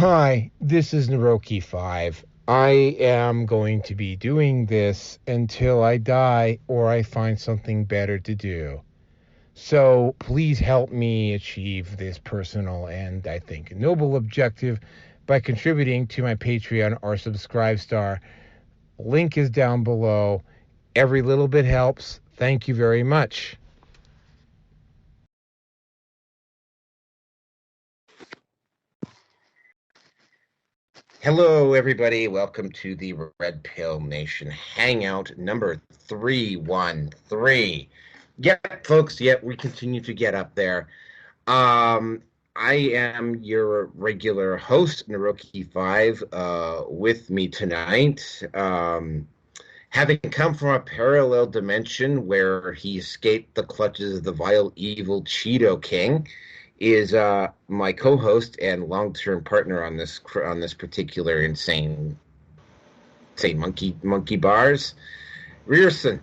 Hi, this is Naroki5. I am going to be doing this until I die or I find something better to do. So please help me achieve this personal and, I think, noble objective by contributing to my Patreon or Subscribe Star. Link is down below. Every little bit helps. Thank you very much. Hello, everybody. Welcome to the Red Pill Nation Hangout number 313. Yep, folks, yep, we continue to get up there. I am your regular host, Naroki5, with me tonight. Having come from a parallel dimension where he escaped the clutches of the vile, evil Cheeto King, is my co-host and long-term partner on this particular insane monkey bars, Rearson.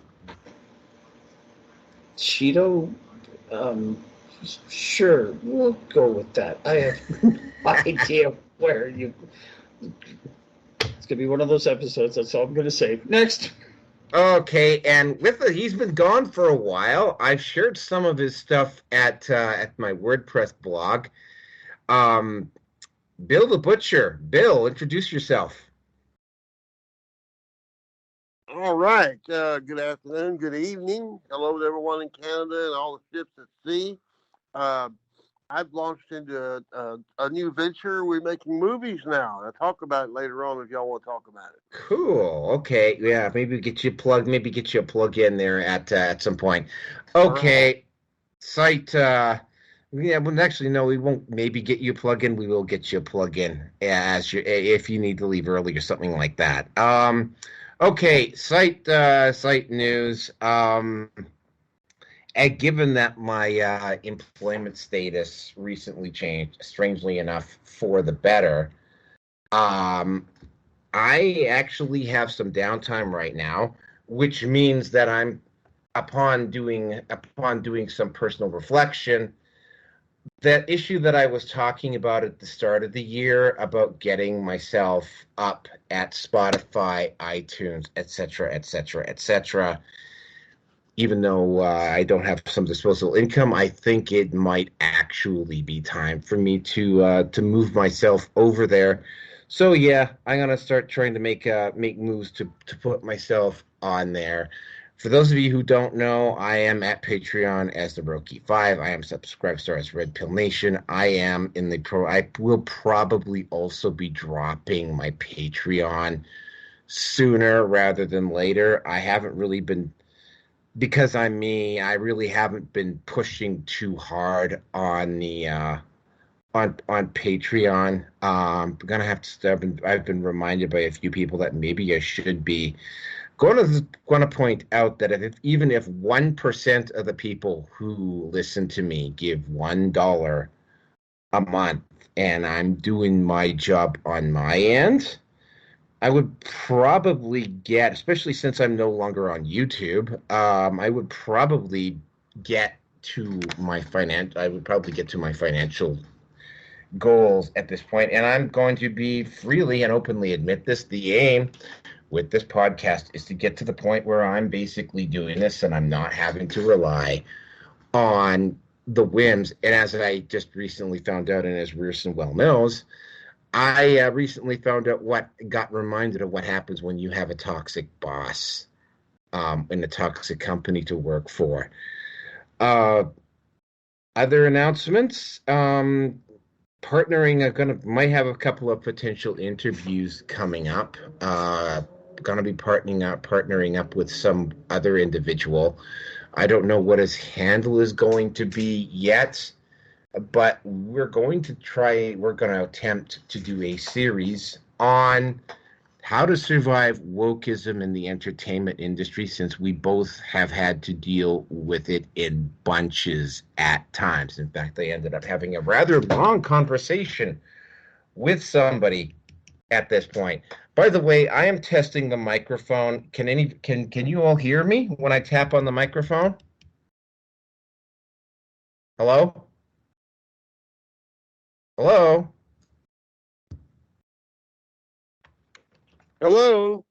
Cheeto, sure, we'll go with that. I have no idea where you. It's gonna be one of those episodes. That's all I'm gonna say. Next. Okay, and he's been gone for a while. I've shared some of his stuff at my WordPress blog. Bill the Butcher. Bill, introduce yourself. All right. Good afternoon. Good evening. Hello to everyone in Canada and all the ships at sea. I've launched into a new venture. We're making movies now. I'll talk about it later on if y'all want to talk about it. Cool. Okay. Yeah. Maybe get you plugged. Maybe get you a plug in there at some point. Okay. Right. Site. Yeah. Well, actually, no. We won't. Maybe get you a plug in. We will get you a plug in if you need to leave early or something like that. Okay. Site news. And given that my employment status recently changed, strangely enough, for the better, I actually have some downtime right now, which means that upon doing some personal reflection, that issue that I was talking about at the start of the year about getting myself up at Spotify, iTunes, etc., etc., etc., even though I don't have some disposable income, I think it might actually be time for me to move myself over there. So yeah, I'm gonna start trying to make moves to put myself on there. For those of you who don't know, I am at Patreon as the Roki5. I am Subscribe Star as Red Pill Nation. I am in the pro. I will probably also be dropping my Patreon sooner rather than later. I haven't really been. Because I'm me, I really haven't been pushing too hard on the on Patreon. I'm gonna have to start. I've been reminded by a few people that maybe I should be. Going to point out that even if 1% of the people who listen to me give $1 a month, and I'm doing my job on my end, I would probably get, especially since I'm no longer on YouTube, I would probably get to my financial goals at this point. And I'm going to be freely and openly admit this. The aim with this podcast is to get to the point where I'm basically doing this and I'm not having to rely on the whims. And as I just recently found out, and as Rearson well knows, I recently found out got reminded of what happens when you have a toxic boss in a toxic company to work for. Other announcements, partnering, might have a couple of potential interviews coming up. Gonna be partnering up with some other individual. I don't know what his handle is going to be yet. But we're going to attempt to do a series on how to survive wokeism in the entertainment industry, since we both have had to deal with it in bunches at times. In fact, I ended up having a rather long conversation with somebody at this point. By the way, I am testing the microphone. Can you all hear me when I tap on the microphone? Hello? Hello? Hello?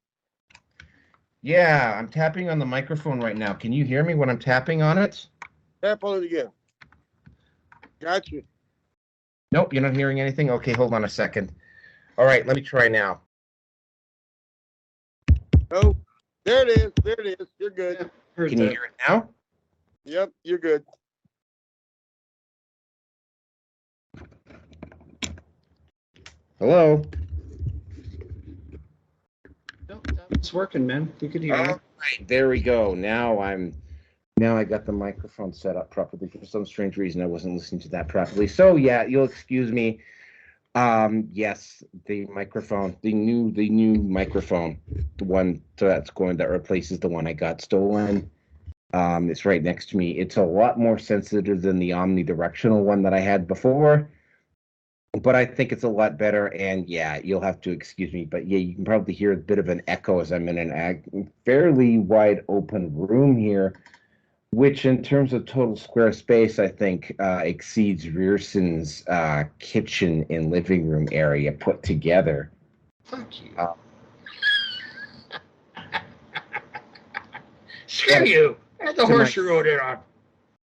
Yeah, I'm tapping on the microphone right now. Can you hear me when I'm tapping on it? Tap on it again. Gotcha. Nope, you're not hearing anything? Okay, hold on a second. All right, let me try now. Oh, there it is. There it is. You're good. Heard Can you that. hear it now? Yep, you're good. Hello? Nope, it's working, man. You could hear me. All right, there we go. Now I got the microphone set up properly. For some strange reason, I wasn't listening to that properly. So yeah, you'll excuse me. Yes, the microphone, the new microphone, the one that replaces the one I got stolen. It's right next to me. It's a lot more sensitive than the omnidirectional one that I had before, but I think it's a lot better. And yeah, you'll have to excuse me, but yeah, you can probably hear a bit of an echo as I'm in an fairly wide open room here, which in terms of total square space, I think exceeds Rearson's kitchen and living room area put together. Fuck you. Uh, Screw you. That's the to horse my- you rode in on.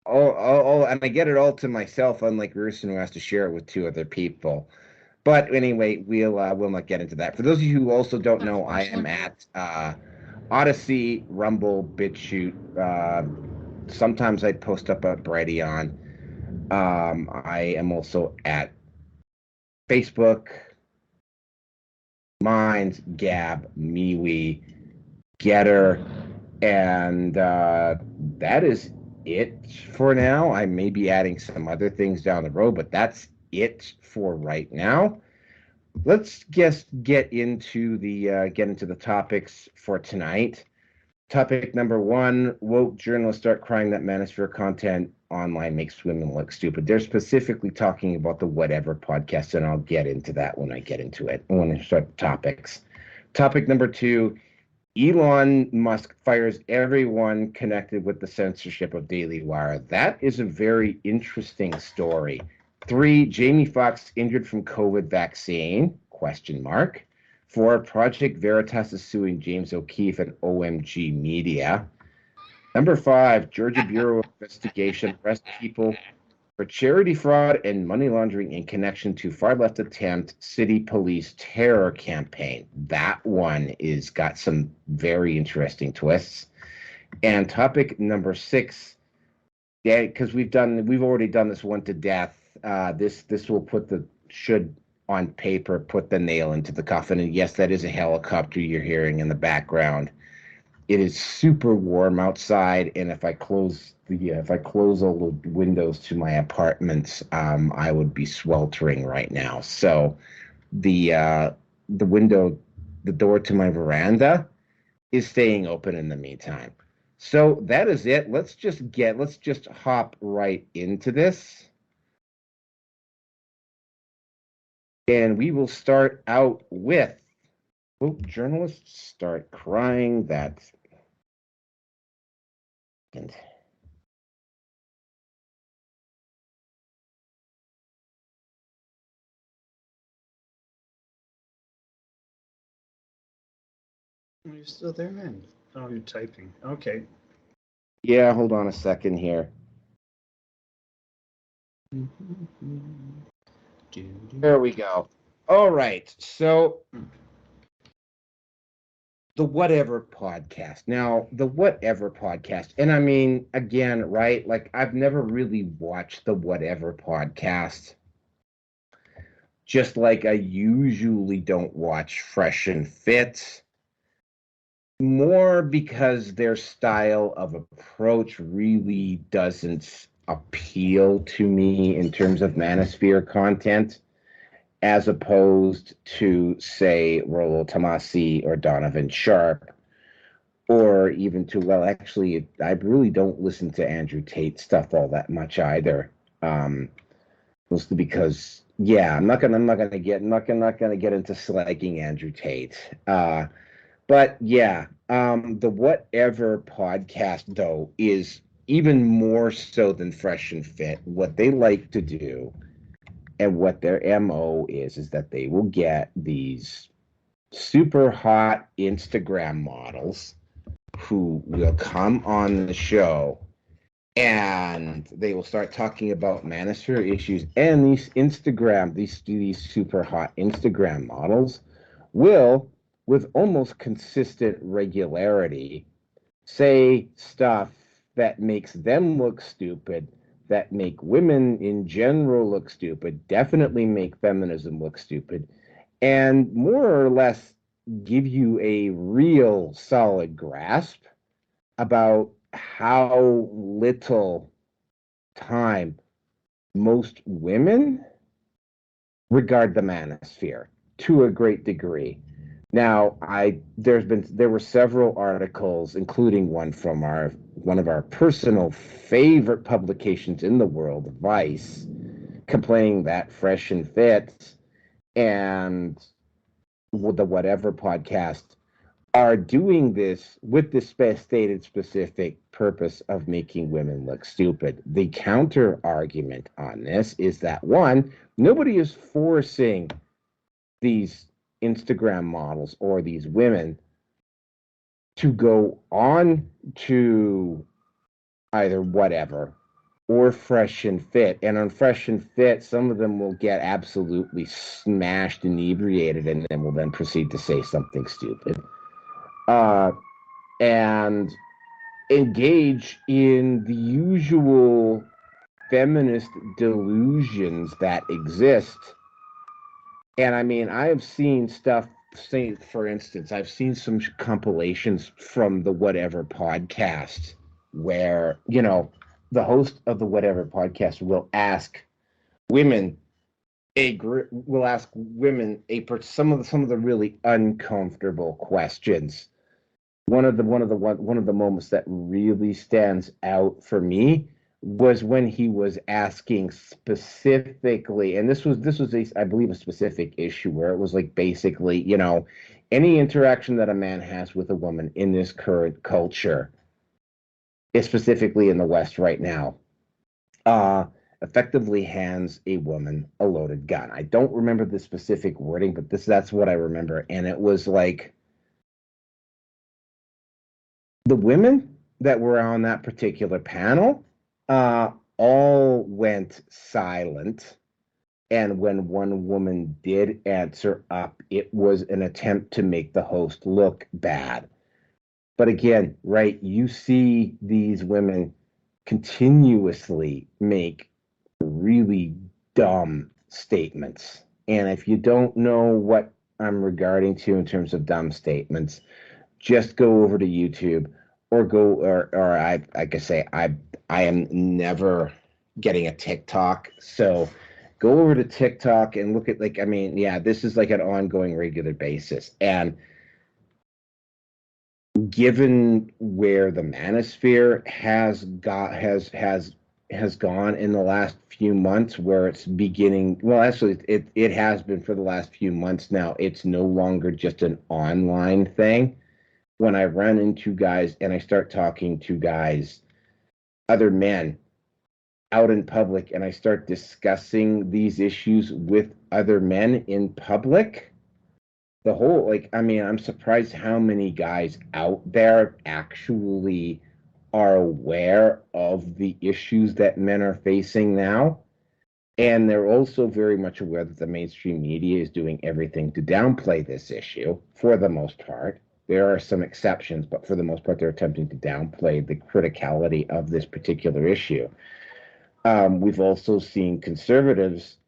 and I get it all to myself, unlike Rearson, who has to share it with two other people. But anyway, we'll not get into that. For those of you who also don't know, I am at Odyssey, Rumble, BitChute. Sometimes I post up at Brighteon. I am also at Facebook, Minds, Gab, MeWe, Getter, and that is it for now. I may be adding some other things down the road, but that's it for right now. Let's just get into the topics for tonight. Topic number one: woke journalists start crying that Manosphere content online makes women look stupid. They're specifically talking about the Whatever podcast, and I'll get into that when I get into it, when I start the topics. Topic number two: Elon Musk fires everyone connected with the censorship of Daily Wire. That is a very interesting story. 3, Jamie Foxx injured from COVID vaccine, question mark. 4, Project Veritas is suing James O'Keefe and OMG Media. Number 5, Georgia Bureau of Investigation arrests people for charity fraud and money laundering in connection to far-left attempt city police terror campaign. That one is got some very interesting twists. And topic number 6, yeah, because we've already done this one to death. This will should on paper put the nail into the coffin. And yes, that is a helicopter you're hearing in the background. It is super warm outside, and if I close all the windows to my apartments, I would be sweltering right now. So the door to my veranda is staying open in the meantime. So that is it. Let's just hop right into this. And we will start out with journalists start crying that. And Are you still there, man? Oh, you're typing. Okay. yeah, hold on a second here. There we go. All right. So the Whatever podcast. Now, the Whatever podcast. And I mean, again, right? Like, I've never really watched the Whatever podcast. Just like I usually don't watch Fresh and Fit. More because their style of approach really doesn't appeal to me in terms of Manosphere content, as opposed to, say, Rollo Tomasi or Donovan Sharp, or even to, well, actually, I really don't listen to Andrew Tate stuff all that much either. Mostly because, yeah, I'm not gonna get into slagging Andrew Tate. But yeah, the Whatever podcast, though, is even more so than Fresh and Fit. What they like to do and what their MO is that they will get these super hot Instagram models who will come on the show and they will start talking about manosphere issues, and these super hot Instagram models will, with almost consistent regularity, say stuff that makes them look stupid, that make women in general look stupid, definitely make feminism look stupid, and more or less give you a real solid grasp about how little time most women regard the manosphere to a great degree. Now, there were several articles, including one of our personal favorite publications in the world, Vice, complaining that Fresh and Fit and the Whatever podcast are doing this with the stated specific purpose of making women look stupid. The counter argument on this is that, one, nobody is forcing these Instagram models or these women to go on to either Whatever or Fresh and Fit. And on Fresh and Fit, some of them will get absolutely smashed, inebriated, and then will then proceed to say something stupid. And engage in the usual feminist delusions that exist. And I mean, I have seen stuff, say, for instance, I've seen some compilations from the Whatever podcast where, the host of the Whatever podcast will ask women some of the really uncomfortable questions. One of the moments that really stands out for me was when he was asking specifically, and this was I believe a specific issue where it was like basically, any interaction that a man has with a woman in this current culture, specifically in the West right now, effectively hands a woman a loaded gun. I don't remember the specific wording, but that's what I remember, and it was like, the women that were on that particular panel all went silent. And when one woman did answer up, it was an attempt to make the host look bad. But again, right, you see these women continuously make really dumb statements. And if you don't know what I'm regarding to in terms of dumb statements, just go over to YouTube or I am never getting a TikTok. So go over to TikTok and look at, this is like an ongoing regular basis. And given where the manosphere has gone in the last few months, where it's beginning, well, actually it has been for the last few months now. It's no longer just an online thing. When I run into guys and I start talking to guys, other men out in public, and I start discussing these issues with other men in public, I'm surprised how many guys out there actually are aware of the issues that men are facing now. And they're also very much aware that the mainstream media is doing everything to downplay this issue for the most part. There are some exceptions, but for the most part, they're attempting to downplay the criticality of this particular issue. We've also seen conservatives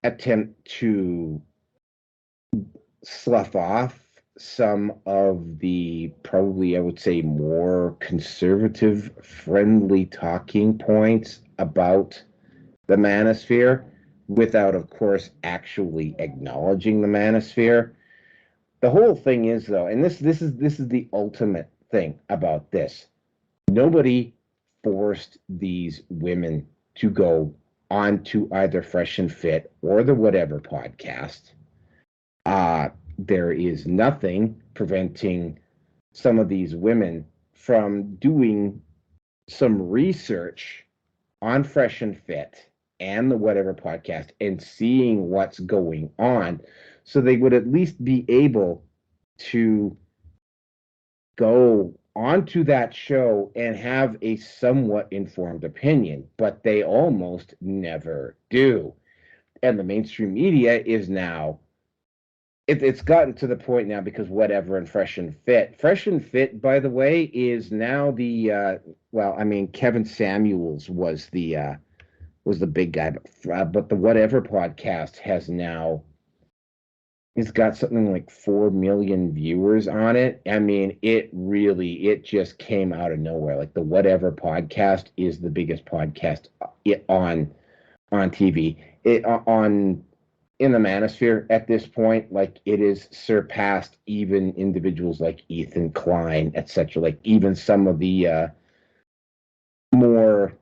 attempt to slough off some of the, probably I would say, more conservative-friendly talking points about the manosphere without, of course, actually acknowledging the manosphere. The whole thing is, though, and this is the ultimate thing about this. Nobody forced these women to go on to either Fresh and Fit or the Whatever podcast. There is nothing preventing some of these women from doing some research on Fresh and Fit and the Whatever podcast and seeing what's going on, so they would at least be able to go onto that show and have a somewhat informed opinion, but they almost never do. And the mainstream media is now, it's gotten to the point now because whatever and Fresh and Fit. Fresh and Fit, by the way, is now the well, I mean, Kevin Samuels was the big guy, but the Whatever podcast has now, it's got something like 4 million viewers on it. I mean, it just came out of nowhere. Like the Whatever podcast is the biggest podcast on TV. On in the Manosphere at this point, like it is surpassed even individuals like Ethan Klein, etc. Like even some of the more,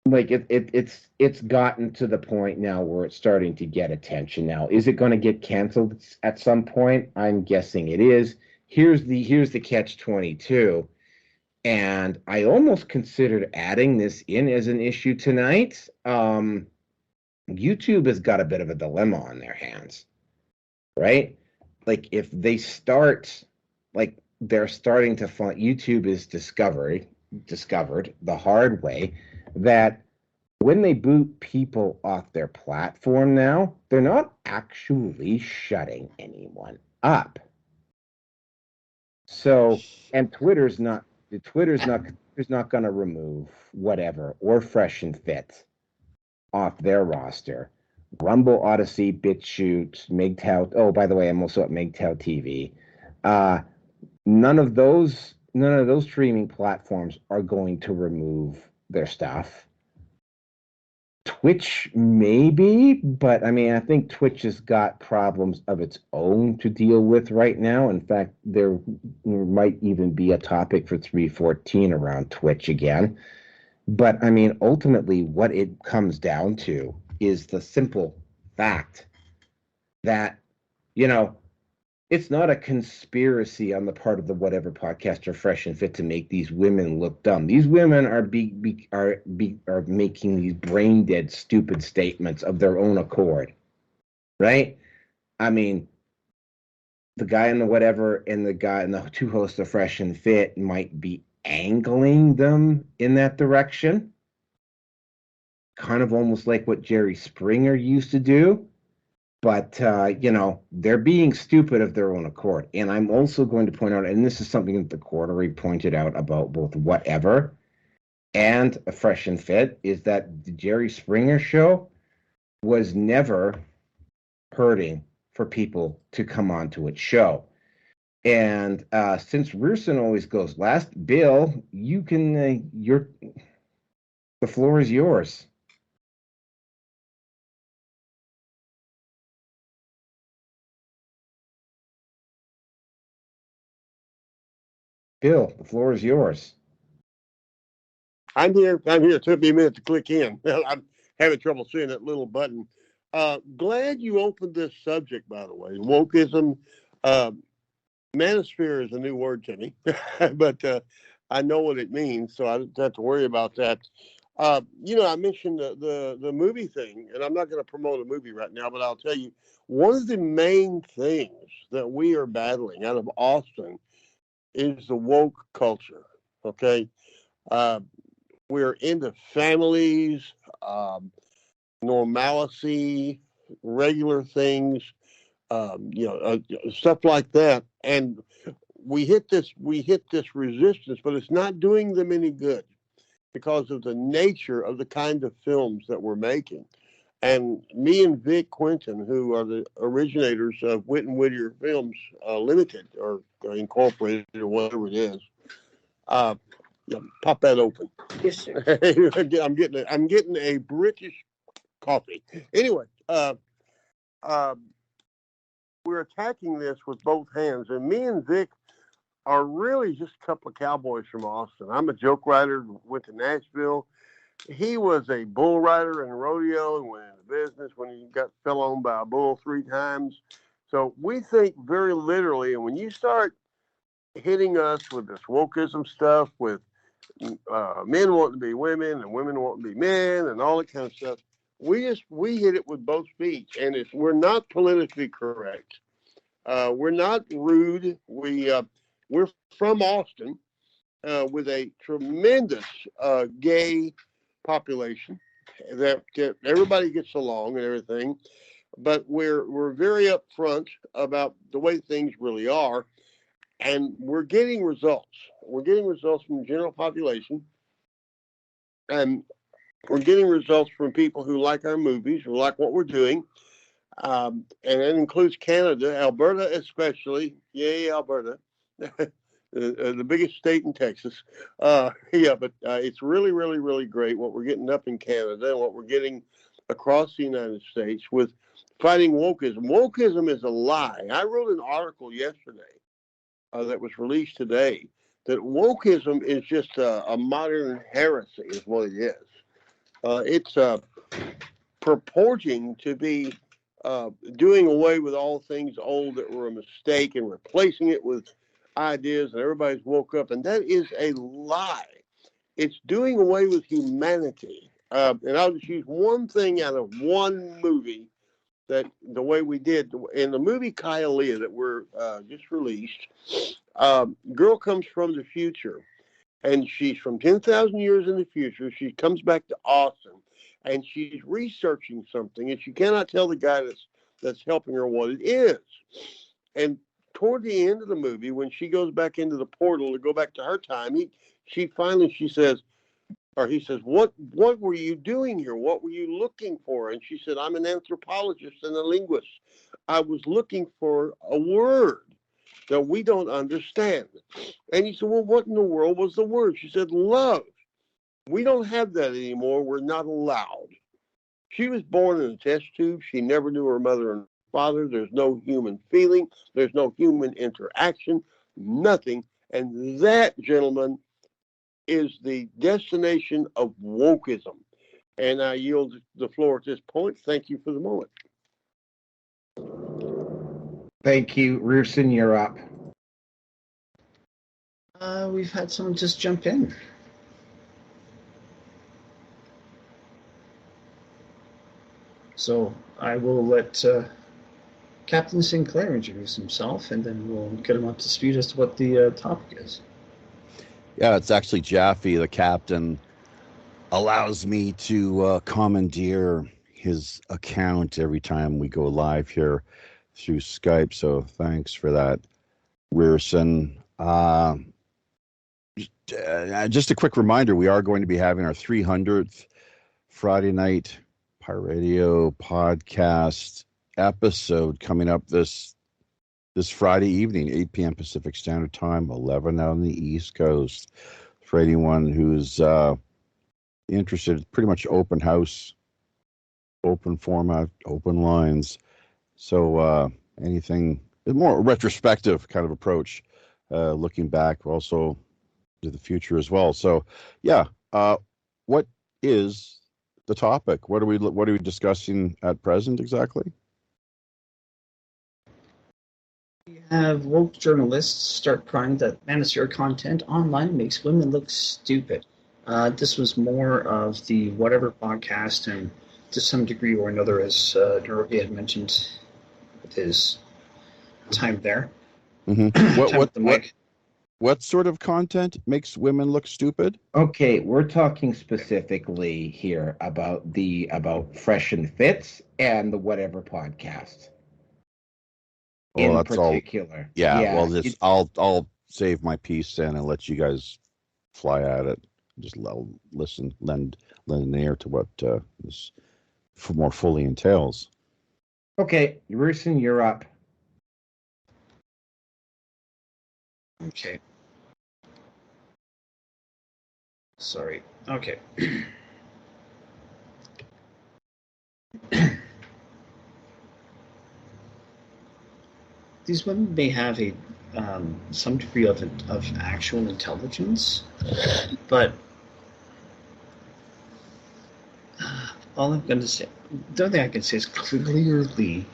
like it's gotten to the point now where it's starting to get attention. Now, is it going to get canceled at some point? I'm guessing it is. Here's the catch-22, and I almost considered adding this in as an issue tonight. YouTube has got a bit of a dilemma on their hands, right? Like if they start, like they're starting to find, YouTube is discovered the hard way that when they boot people off their platform now, they're not actually shutting anyone up. So, and Twitter's not going to remove Whatever or Fresh and Fit off their roster. Rumble, Odyssey, BitChute, MGTOW. Oh, by the way, I'm also at MGTOW TV. None of those streaming platforms are going to remove their stuff. Twitch maybe, but I mean, I think Twitch has got problems of its own to deal with right now. In fact, there might even be a topic for 314 around Twitch again. But I mean, ultimately, what it comes down to is the simple fact that, it's not a conspiracy on the part of the Whatever podcast or Fresh and Fit to make these women look dumb. These women are making these brain dead, stupid statements of their own accord, right? I mean, the guy in the Whatever and the two hosts of Fresh and Fit might be angling them in that direction, kind of almost like what Jerry Springer used to do. But, they're being stupid of their own accord. And I'm also going to point out, and this is something that the Quarterly pointed out about both Whatever and a Fresh and Fit, is that the Jerry Springer show was never hurting for people to come onto its show. And since Rusin always goes last, Bill, you can, the floor is yours. Bill, the floor is yours. I'm here. It took me a minute to click in. I'm having trouble seeing that little button. Glad you opened this subject, by the way. Wokeism. Manosphere is a new word to me, but I know what it means, so I don't have to worry about that. I mentioned the movie thing, and I'm not going to promote a movie right now, but I'll tell you, one of the main things that we are battling out of Austin is the woke culture, okay? We're into families, normalcy, regular things, stuff like that. And we hit this resistance, but it's not doing them any good because of the nature of the kind of films that we're making. And me and Vic Quinton, who are the originators of Whit and Whittier Films Limited or Incorporated or whatever it is, pop that open. Yes, sir. I'm getting a British coffee. Anyway, we're attacking this with both hands, and me and Vic are really just a couple of cowboys from Austin. I'm a joke writer, went to Nashville. He was a bull rider and rodeo and went into business when he fell on by a bull 3 times. So we think very literally, and when you start hitting us with this wokeism stuff, with men wanting to be women and women wanting to be men and all that kind of stuff, we hit it with both feet. And we're not politically correct. We're not rude. We're from Austin with a tremendous gay population that everybody gets along and everything. But we're very upfront about the way things really are, and we're getting results. We're getting results from the general population, and we're getting results from people who like our movies, who like what we're doing, and that includes Canada, Alberta especially. Yay, Alberta. The biggest state in Texas. Yeah, but it's really, really, really great what we're getting up in Canada and what we're getting across the United States with fighting wokeism. Wokeism is a lie. I wrote an article yesterday that was released today that wokeism is just a modern heresy, is what it is. It's purporting to be doing away with all things old that were a mistake and replacing it with ideas that everybody's woke up, and that is a lie. It's doing away with humanity. And I'll just use one thing out of one movie that the way we did in the movie Kylie that we're just released. Girl comes from the future, and she's from 10,000 years in the future. She comes back to Austin, and she's researching something, and she cannot tell the guy that's helping her what it is. And toward the end of the movie, when she goes back into the portal to go back to her time, he says, what were you doing here? What were you looking for? And she said, I'm an anthropologist and a linguist. I was looking for a word that we don't understand. And he said, well, what in the world was the word? She said, love. We don't have that anymore. We're not allowed. She was born in a test tube. She never knew her mother and father. There's no human feeling. There's no human interaction, nothing. And that, gentlemen, is the destination of wokeism. And I yield the floor at this point. Thank you for the moment. Thank you. Rearson, you're up. We've had someone just jump in. So I will let Captain Sinclair introduce himself, and then we'll get him up to speed as to what the topic is. Yeah, it's actually Jaffe, the captain, allows me to commandeer his account every time we go live here through Skype. So thanks for that, Rearson. Just a quick reminder, we are going to be having our 300th Friday night Pirate Radio podcast episode coming up this Friday evening, 8 p.m. Pacific Standard Time, 11 out on the East Coast. For anyone who's interested, pretty much open house, open format, open lines. So anything, more retrospective kind of approach, looking back also to the future as well. So yeah, what is the topic? What are we discussing at present exactly? We have woke journalists start crying that Manosphere content online makes women look stupid. This was more of the whatever podcast, and to some degree or another, as Nervi had mentioned with his time there. Mm-hmm. What sort of content makes women look stupid? Okay, we're talking specifically here about Fresh and Fits and the Whatever podcast. Well, in particular. Yeah, well, I'll save my piece then and let you guys fly at it. Just lend an ear to what this more fully entails. Okay, Rearson, you're up. Okay. Sorry. Okay. These women may have a some degree of actual intelligence, but all I'm going to say, the only thing I can say is clearly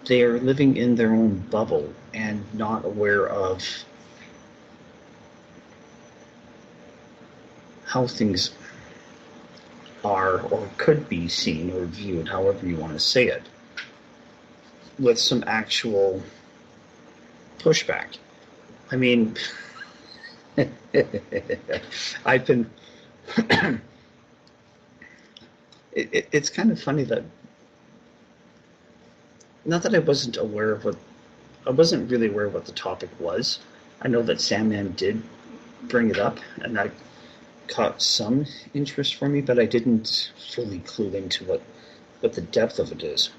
they are living in their own bubble and not aware of how things are or could be seen or viewed, however you want to say it, with some actual pushback. I mean, I've been. It's kind of funny that, not that I wasn't really aware of what the topic was. I know that Sandman did bring it up, and that caught some interest for me, but I didn't fully clue into what the depth of it is.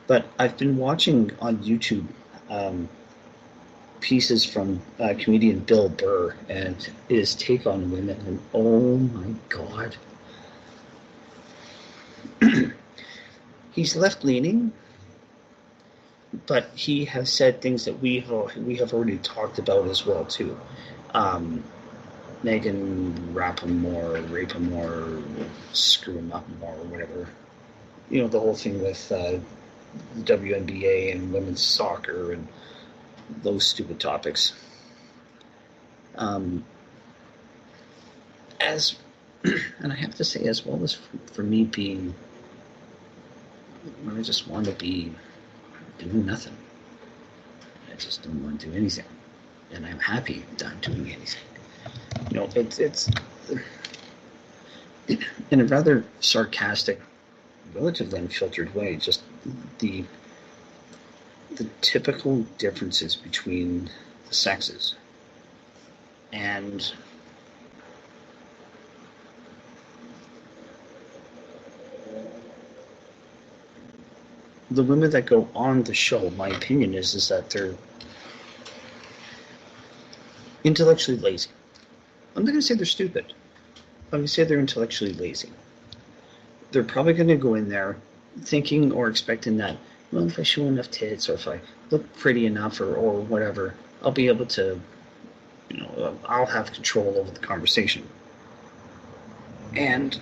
But I've been watching on YouTube pieces from comedian Bill Burr and his take on women, and oh my God. He's left-leaning, but he has said things that we have already talked about as well too. Megan rap him more, rape him more, screw him up more, or whatever. You know, the whole thing with the WNBA and women's soccer and those stupid topics. And I have to say, as well as for me being, I just want to be doing nothing. I just don't want to do anything, and I'm happy not doing anything. You know, it's in a rather sarcastic, relatively unfiltered way, just the typical differences between the sexes. And the women that go on the show, my opinion is that they're intellectually lazy. I'm not going to say they're stupid. I'm going to say they're intellectually lazy. They're probably going to go in there thinking or expecting that, well, if I show enough tits or if I look pretty enough or whatever, I'll be able to, you know, I'll have control over the conversation. And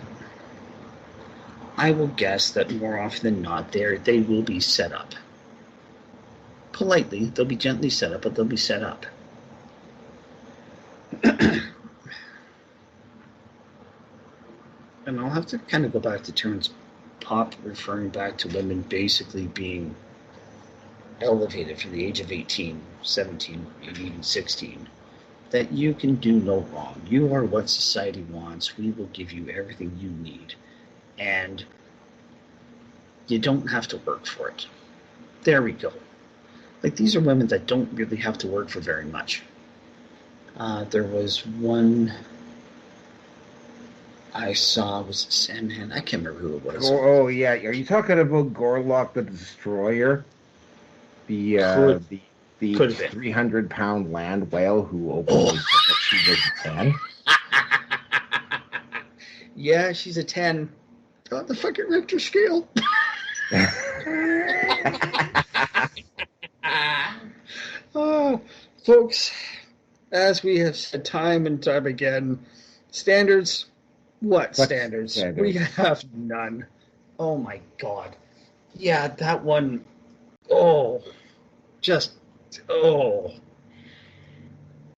I will guess that more often than not, they will be set up. Politely, they'll be gently set up, but they'll be set up. And I'll have to kind of go back to Terrence Popp referring back to women basically being elevated from the age of 18, 17, maybe even 16, that you can do no wrong. You are what society wants. We will give you everything you need. And you don't have to work for it. There we go. Like, these are women that don't really have to work for very much. There was one I saw, was it Sandman? I can't remember who it was. Oh yeah, are you talking about Gorlock the Destroyer? The 300-pound land whale who openly said that she was a 10? Yeah, she's a 10 on the fucking Richter scale. Folks, as we have said time and time again, standards. What standards? We have none. Oh my God. Yeah, that one. Oh. Just. Oh.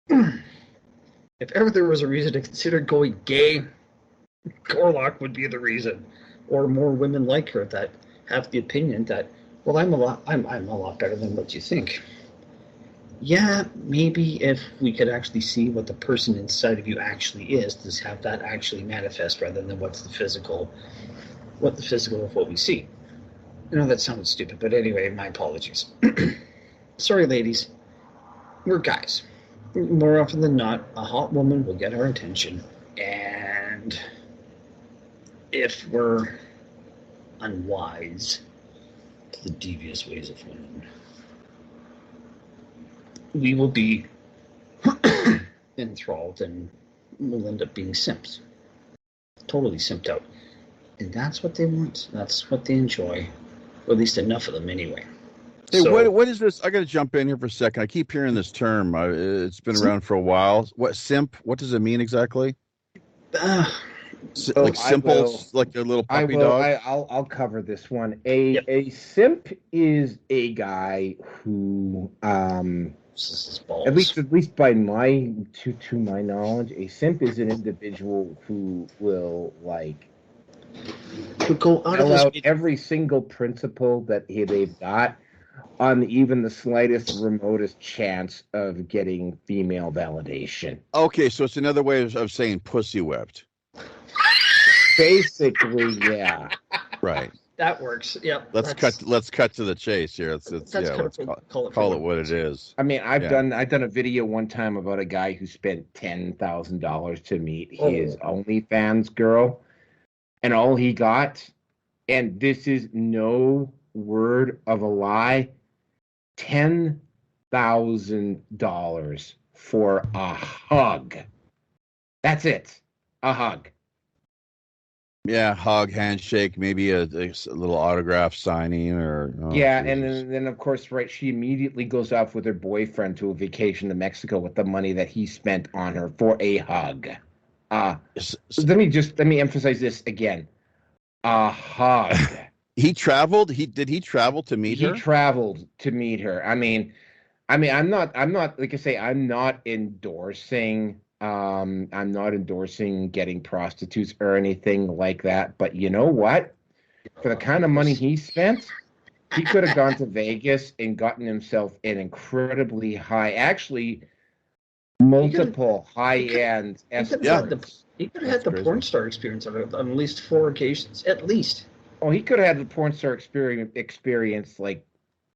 If ever there was a reason to consider going gay, Gorlock would be the reason. Or more women like her that have the opinion that, well, I'm a lot better than what you think. Yeah, maybe if we could actually see what the person inside of you actually is, to have that actually manifest rather than what's the physical of what we see. I know that sounds stupid, but anyway, my apologies. Sorry, ladies. We're guys. More often than not, a hot woman will get our attention, and if we're unwise to the devious ways of women, we will be enthralled and we'll end up being simps. Totally simped out. And that's what they want. That's what they enjoy. Or at least enough of them anyway. Hey, so, what is this? I got to jump in here for a second. I keep hearing this term. It's been around for a while. What simp? What does it mean exactly? Like simple, like a little puppy dog? I'll cover this one. A simp is a guy who, at least by my to my knowledge, a simp is an individual who will go out every single principle that they've got on even the slightest remotest chance of getting female validation. Okay, so it's another way of saying pussy whipped. Basically, yeah. Right. That works. Yep. Let's cut to the chase here. Let's call it what it is. I mean, I've done a video one time about a guy who spent $10,000 to meet his OnlyFans girl, and all he got, and this is no word of a lie, $10,000 for a hug. That's it. A hug. Yeah, hug, handshake, maybe a little autograph signing, or Jesus. And then of course, right, she immediately goes off with her boyfriend to a vacation to Mexico with the money that he spent on her for a hug. Let me emphasize this again. A hug. He traveled. Did he travel to meet her? He traveled to meet her. I mean, I'm not like I say, I'm not endorsing getting prostitutes or anything like that. But you know what? For the kind of money he spent, he could have gone to Vegas and gotten himself an incredibly high, actually multiple high-end escorts. He could have had the porn star experience on at least 4 occasions, at least. Oh, he could have had the porn star experience like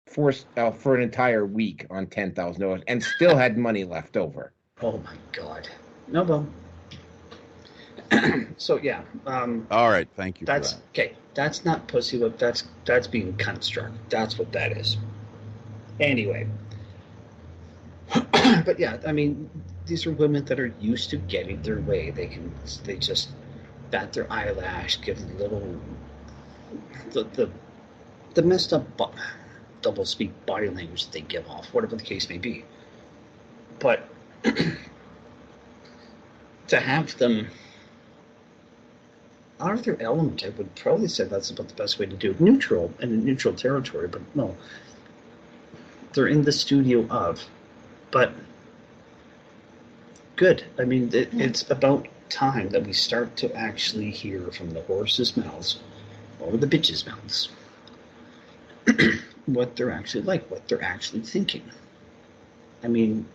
for an entire week on $10,000 and still had money left over. Oh my God! No, well. So yeah. All right, thank you. That's okay. That's not pussy whip. That's being cunt struck. That's what that is. Anyway. But yeah, I mean, these are women that are used to getting their way. They just bat their eyelash, give a little the messed up double speak body language that they give off, whatever the case may be. But to have them out of their element, I would probably say that's about the best way to do it. Neutral, and in neutral territory, but no. They're in the studio but good. I mean, it's about time that we start to actually hear from the horses' mouths or the bitches' mouths what they're actually like, what they're actually thinking. I mean,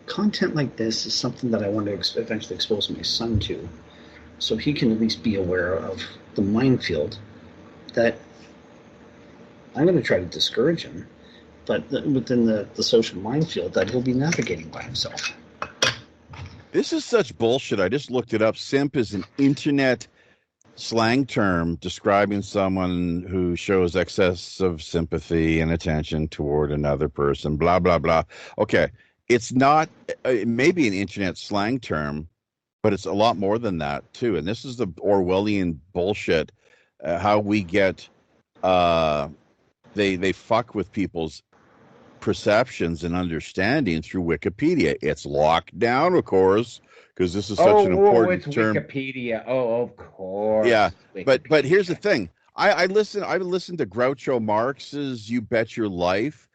content like this is something that I want to eventually expose my son to, so he can at least be aware of the minefield that I'm going to try to discourage him, but within the social minefield that he'll be navigating by himself. This is such bullshit. I just looked it up. Simp is an internet slang term describing someone who shows excess of sympathy and attention toward another person, blah, blah, blah. Okay, it's not, it may be an internet slang term, but it's a lot more than that, too. And this is the Orwellian bullshit, how we get, they fuck with people's perceptions and understanding through Wikipedia. It's locked down, of course, because this is such an important term. Wikipedia. Oh, of course. Yeah, Wikipedia. but here's the thing. I listened to Groucho Marx's "You Bet Your Life"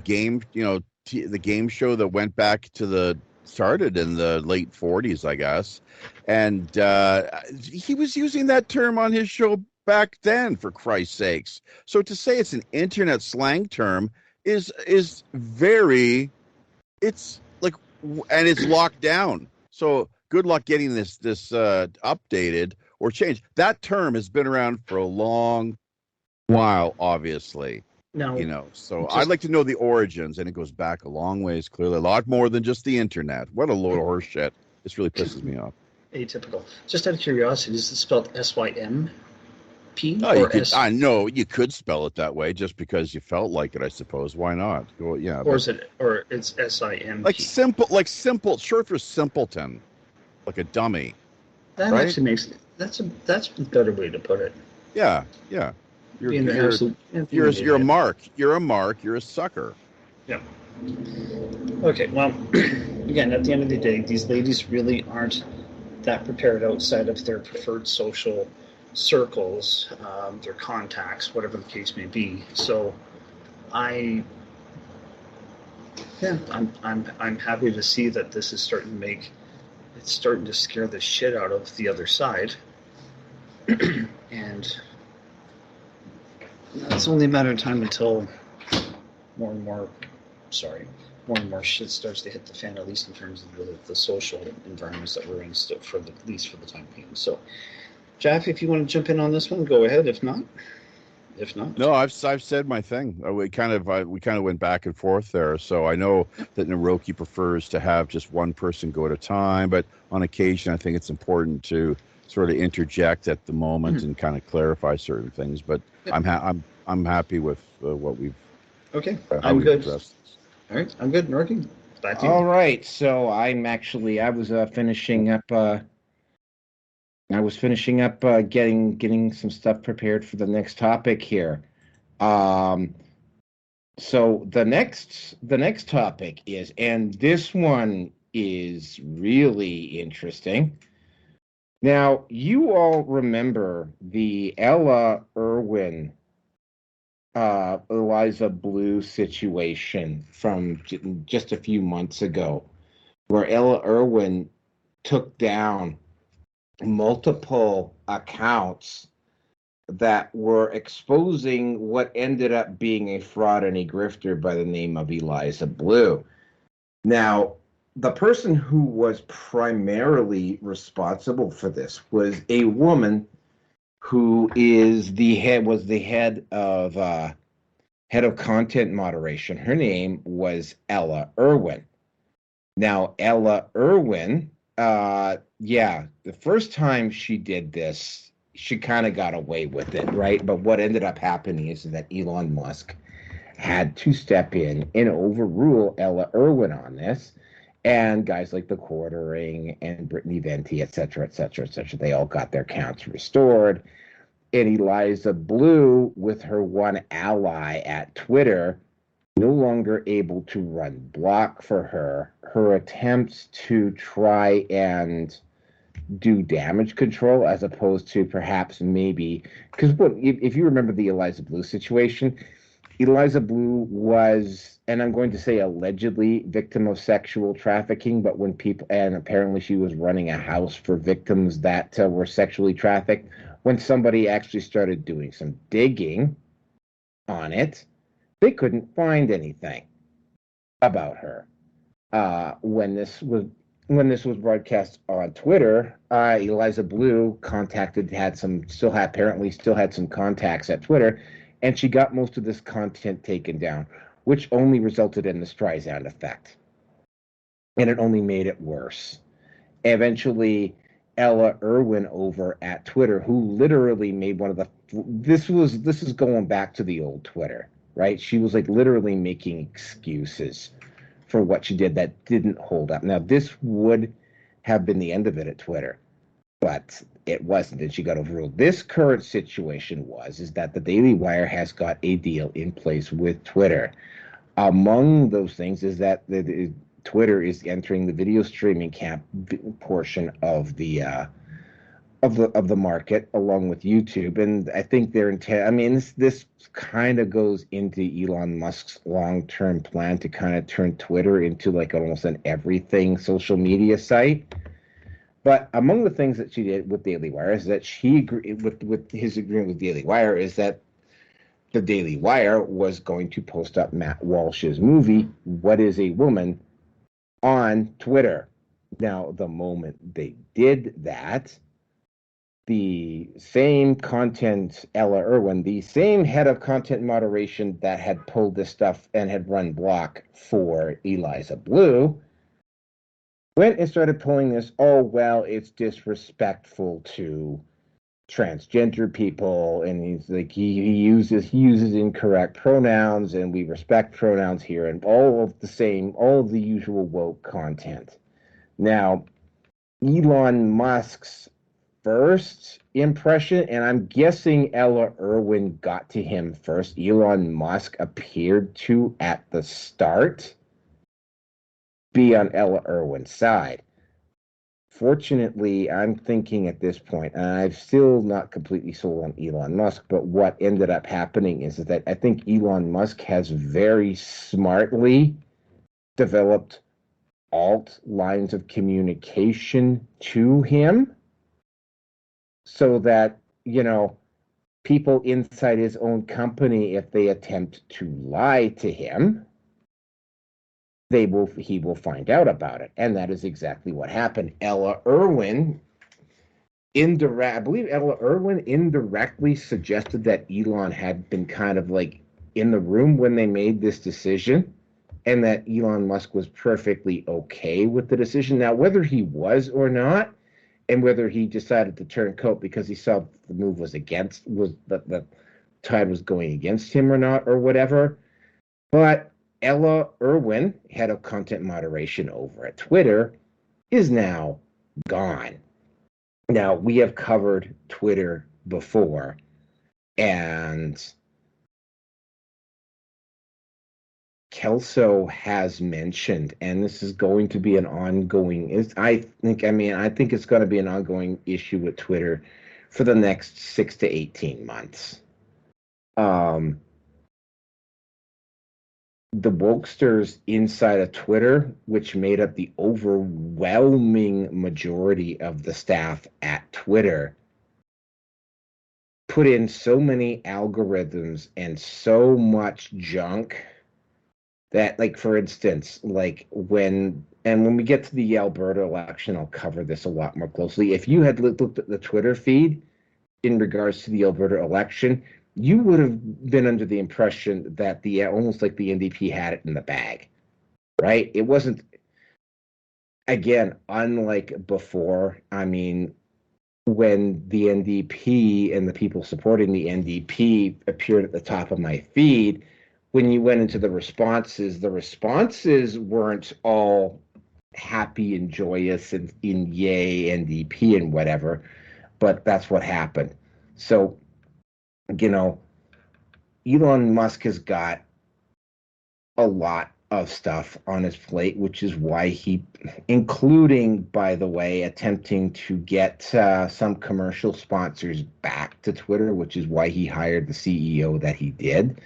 game. The game show that went back to started in the late 40s, I guess, and he was using that term on his show back then. For Christ's sakes! So to say it's an internet slang term is very, it's like, and it's locked down. So good luck getting this updated or changed. That term has been around for a long while, obviously. No, so I'd like to know the origins, and it goes back a long ways, clearly, a lot more than just the internet. What a load of horse shit. This really pisses me off. Atypical. Just out of curiosity, is it spelled SYMP? I know you could spell it that way just because you felt like it, I suppose. Why not? Well, yeah. Or it's SIMP. Simple, short for simpleton, like a dummy. That right? Actually makes that's a better way to put it. Yeah. You're a mark. You're a mark. You're a sucker. Yeah. Okay. Well, again, at the end of the day, these ladies really aren't that prepared outside of their preferred social circles, their contacts, whatever the case may be. So, I'm happy to see that this is starting to scare the shit out of the other side, and It's only a matter of time until more and more shit starts to hit the fan, at least in terms of the social environments that we're in, at least for the time being. So, Jeff, if you want to jump in on this one, go ahead. If not. No, I've said my thing. We kind of went back and forth there. So I know that Naroki prefers to have just one person go at a time, but on occasion I think it's important to sort of interject at the moment and kind of clarify certain things. But Yep. I'm happy with what we've. Okay, I'm good. All right, I'm good. Naroki, back to you. All right, so I was finishing up. Getting some stuff prepared for the next topic here. So the next topic is, and this one is really interesting. Now, you all remember the Ella Irwin, Eliza Blue situation from just a few months ago, where Ella Irwin took down multiple accounts that were exposing what ended up being a fraud and a grifter by the name of Eliza Blue. Now, the person who was primarily responsible for this was a woman who was the head of content moderation. Her name was Ella Irwin. Now, Ella Irwin, the first time she did this, she kind of got away with it, right? But what ended up happening is that Elon Musk had to step in and overrule Ella Irwin on this. And guys like the Quartering and Brittany Venti, et cetera, they all got their accounts restored. And Eliza Blue, with her one ally at Twitter, no longer able to run block for her. Her attempts to try and do damage control, as opposed to perhaps maybe, because if you remember the Eliza Blue situation, Eliza Blue was, and I'm going to say allegedly, victim of sexual trafficking, but when people, and apparently she was running a house for victims that were sexually trafficked. When somebody actually started doing some digging on it, they couldn't find anything about her. When this was broadcast on Twitter, Eliza Blue apparently still had some contacts at Twitter, and she got most of this content taken down, which only resulted in the Streisand effect, and it only made it worse. Eventually, Ella Irwin over at Twitter, who literally made this is going back to the old Twitter, right? She was like literally making excuses for what she did that didn't hold up. Now, this would have been the end of it at Twitter, but it wasn't, and she got overruled. This current situation is that the Daily Wire has got a deal in place with Twitter. Among those things is that Twitter is entering the video streaming portion of the market, along with YouTube, and I think their intent. I mean, this kind of goes into Elon Musk's long-term plan to kind of turn Twitter into like almost an everything social media site. But among the things that she did with Daily Wire is that she agreed with his agreement with Daily Wire is that the Daily Wire was going to post up Matt Walsh's movie, What is a Woman, on Twitter. Now, the moment they did that, the same content, Ella Irwin, the same head of content moderation that had pulled this stuff and had run block for Eliza Blue, went and started pulling this, oh, well, it's disrespectful to transgender people, and he's like he uses incorrect pronouns, and we respect pronouns here, and all of the usual woke content. Now, Elon Musk's first impression, and I'm guessing Ella Irwin got to him first. Elon Musk appeared to, at the start, be on Ella Irwin's side. Fortunately, I'm thinking at this point, and I'm still not completely sold on Elon Musk, but what ended up happening is that I think Elon Musk has very smartly developed alt lines of communication to him so that, people inside his own company, if they attempt to lie to him, he will find out about it. And that is exactly what happened. I believe Ella Irwin indirectly suggested that Elon had been kind of like in the room when they made this decision, and that Elon Musk was perfectly okay with the decision. Now, whether he was or not, and whether he decided to turn coat because he saw the move was the tide was going against him or not, or whatever. But Ella Irwin, head of content moderation over at Twitter, is now gone. Now, we have covered Twitter before, and Kelso has mentioned, and this is going to be an ongoing. I think it's going to be an ongoing issue with Twitter for the next 6 to 18 months. The wokesters inside of Twitter, which made up the overwhelming majority of the staff at Twitter, put in so many algorithms and so much junk that, like, for instance, like when we get to the Alberta election, I'll cover this a lot more closely. If you had looked at the Twitter feed in regards to the Alberta election, you would have been under the impression that almost like the NDP had it in the bag, right? It wasn't, again, unlike before. I mean, when the NDP and the people supporting the NDP appeared at the top of my feed, when you went into the responses weren't all happy and joyous and in yay NDP and whatever, but that's what happened. So, Elon Musk has got a lot of stuff on his plate, which is why including, by the way, attempting to get some commercial sponsors back to Twitter, which is why he hired the CEO that he did.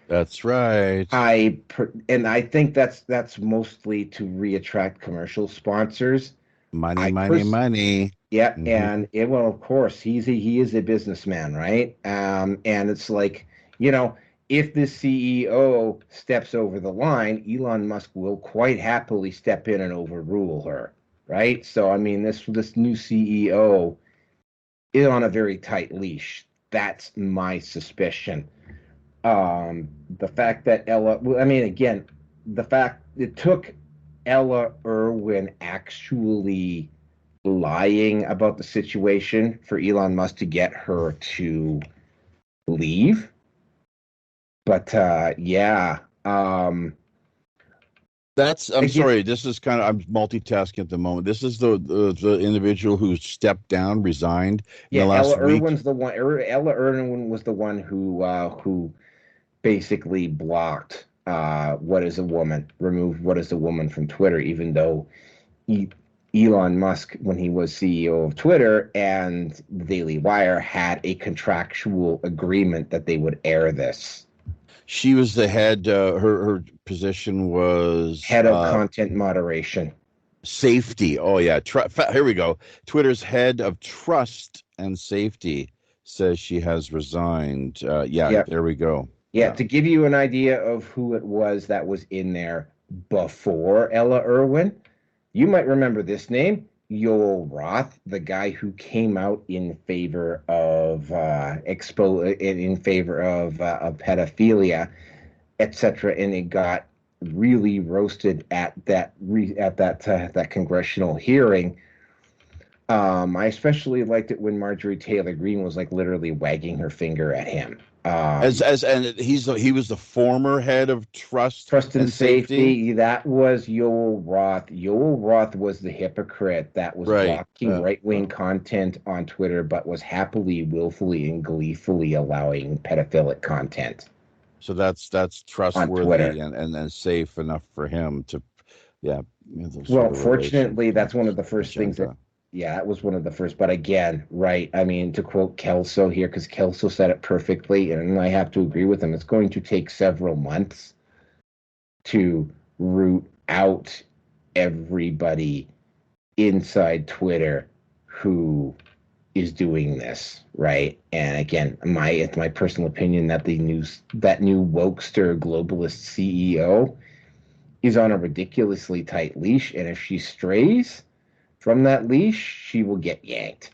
That's right. I think that's mostly to reattract commercial sponsors. Money. Yeah, mm-hmm. And well, of course, he is a businessman, right? And it's like, if the CEO steps over the line, Elon Musk will quite happily step in and overrule her, right? So, I mean, this new CEO is on a very tight leash. That's my suspicion. The fact that the fact it took Ella Irwin actually lying about the situation for Elon Musk to get her to leave. But yeah. I'm sorry. This is I'm multitasking at the moment. This is the individual who stepped down, resigned in the last week. Ella Irwin was the one who basically blocked removed What is a Woman from Twitter, even though Elon Musk, when he was CEO of Twitter and the Daily Wire, had a contractual agreement that they would air this. She was the head, her position was head of content moderation. Safety. Oh, yeah. Here we go. Twitter's head of trust and safety says she has resigned. There we go. Yeah, to give you an idea of who it was that was in there before Ella Irwin, you might remember this name, Yoel Roth, the guy who came out in favor of pedophilia, etc., and it got really roasted at that congressional hearing. I especially liked it when Marjorie Taylor Greene was like literally wagging her finger at him. And he was the former head of trust and safety. That was Yoel Roth. Yoel Roth was the hypocrite that was blocking right-wing content on Twitter, but was happily, willfully, and gleefully allowing pedophilic content. So that's trustworthy and safe enough for him to, Well, fortunately, that's one of the first things that. Yeah, it was one of the first. But again, right, I mean, to quote Kelso here, because Kelso said it perfectly, and I have to agree with him, it's going to take several months to root out everybody inside Twitter who is doing this, right? And again, it's my personal opinion that that new wokester globalist CEO is on a ridiculously tight leash, and if she strays from that leash, she will get yanked.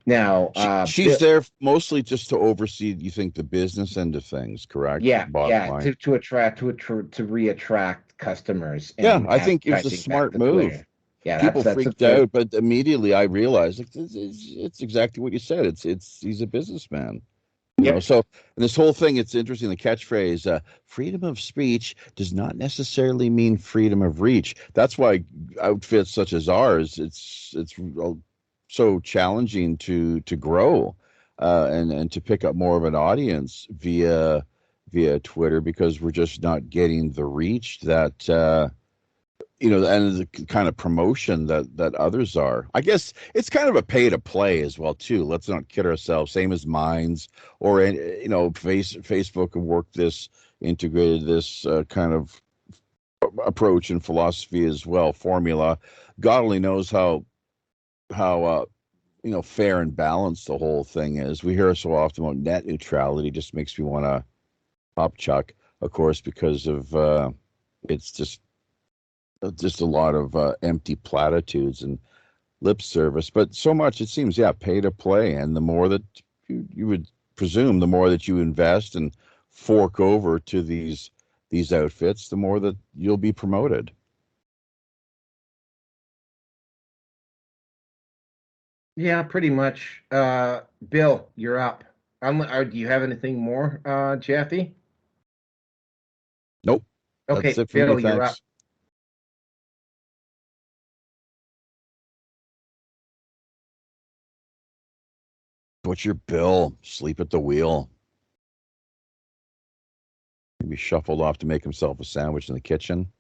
Now, She's there mostly just to oversee, you think, the business end of things, correct? yeah, Bottom yeah, line. to reattract customers Yeah, and I think it was a advertising back smart to move. Twitter. Yeah, People that's a freaked good. out, but immediately I realized like, it's exactly what you said. It's he's a businessman. Yep. So and this whole thing, it's interesting. The catchphrase, freedom of speech does not necessarily mean freedom of reach. That's why outfits such as ours, it's so challenging to grow and to pick up more of an audience via Twitter, because we're just not getting the reach that and the kind of promotion that others are. I guess it's kind of a pay to play as well too. Let's not kid ourselves. Same as Minds or Facebook have integrated this kind of approach and philosophy as well. Formula. God only knows how fair and balanced the whole thing is. We hear so often about net neutrality. Just makes me want to pop chuck, of course, because of it's just a lot of empty platitudes and lip service, but so much it seems, pay to play. And the more that you would presume, the more that you invest and fork over to these outfits, the more that you'll be promoted. Yeah, pretty much. Bill, you're up. Do you have anything more, Jeffy? Nope, that's Okay, it for me. Bill, you're up. Thanks. Butcher Bill, sleep at the wheel. Maybe shuffled off to make himself a sandwich in the kitchen.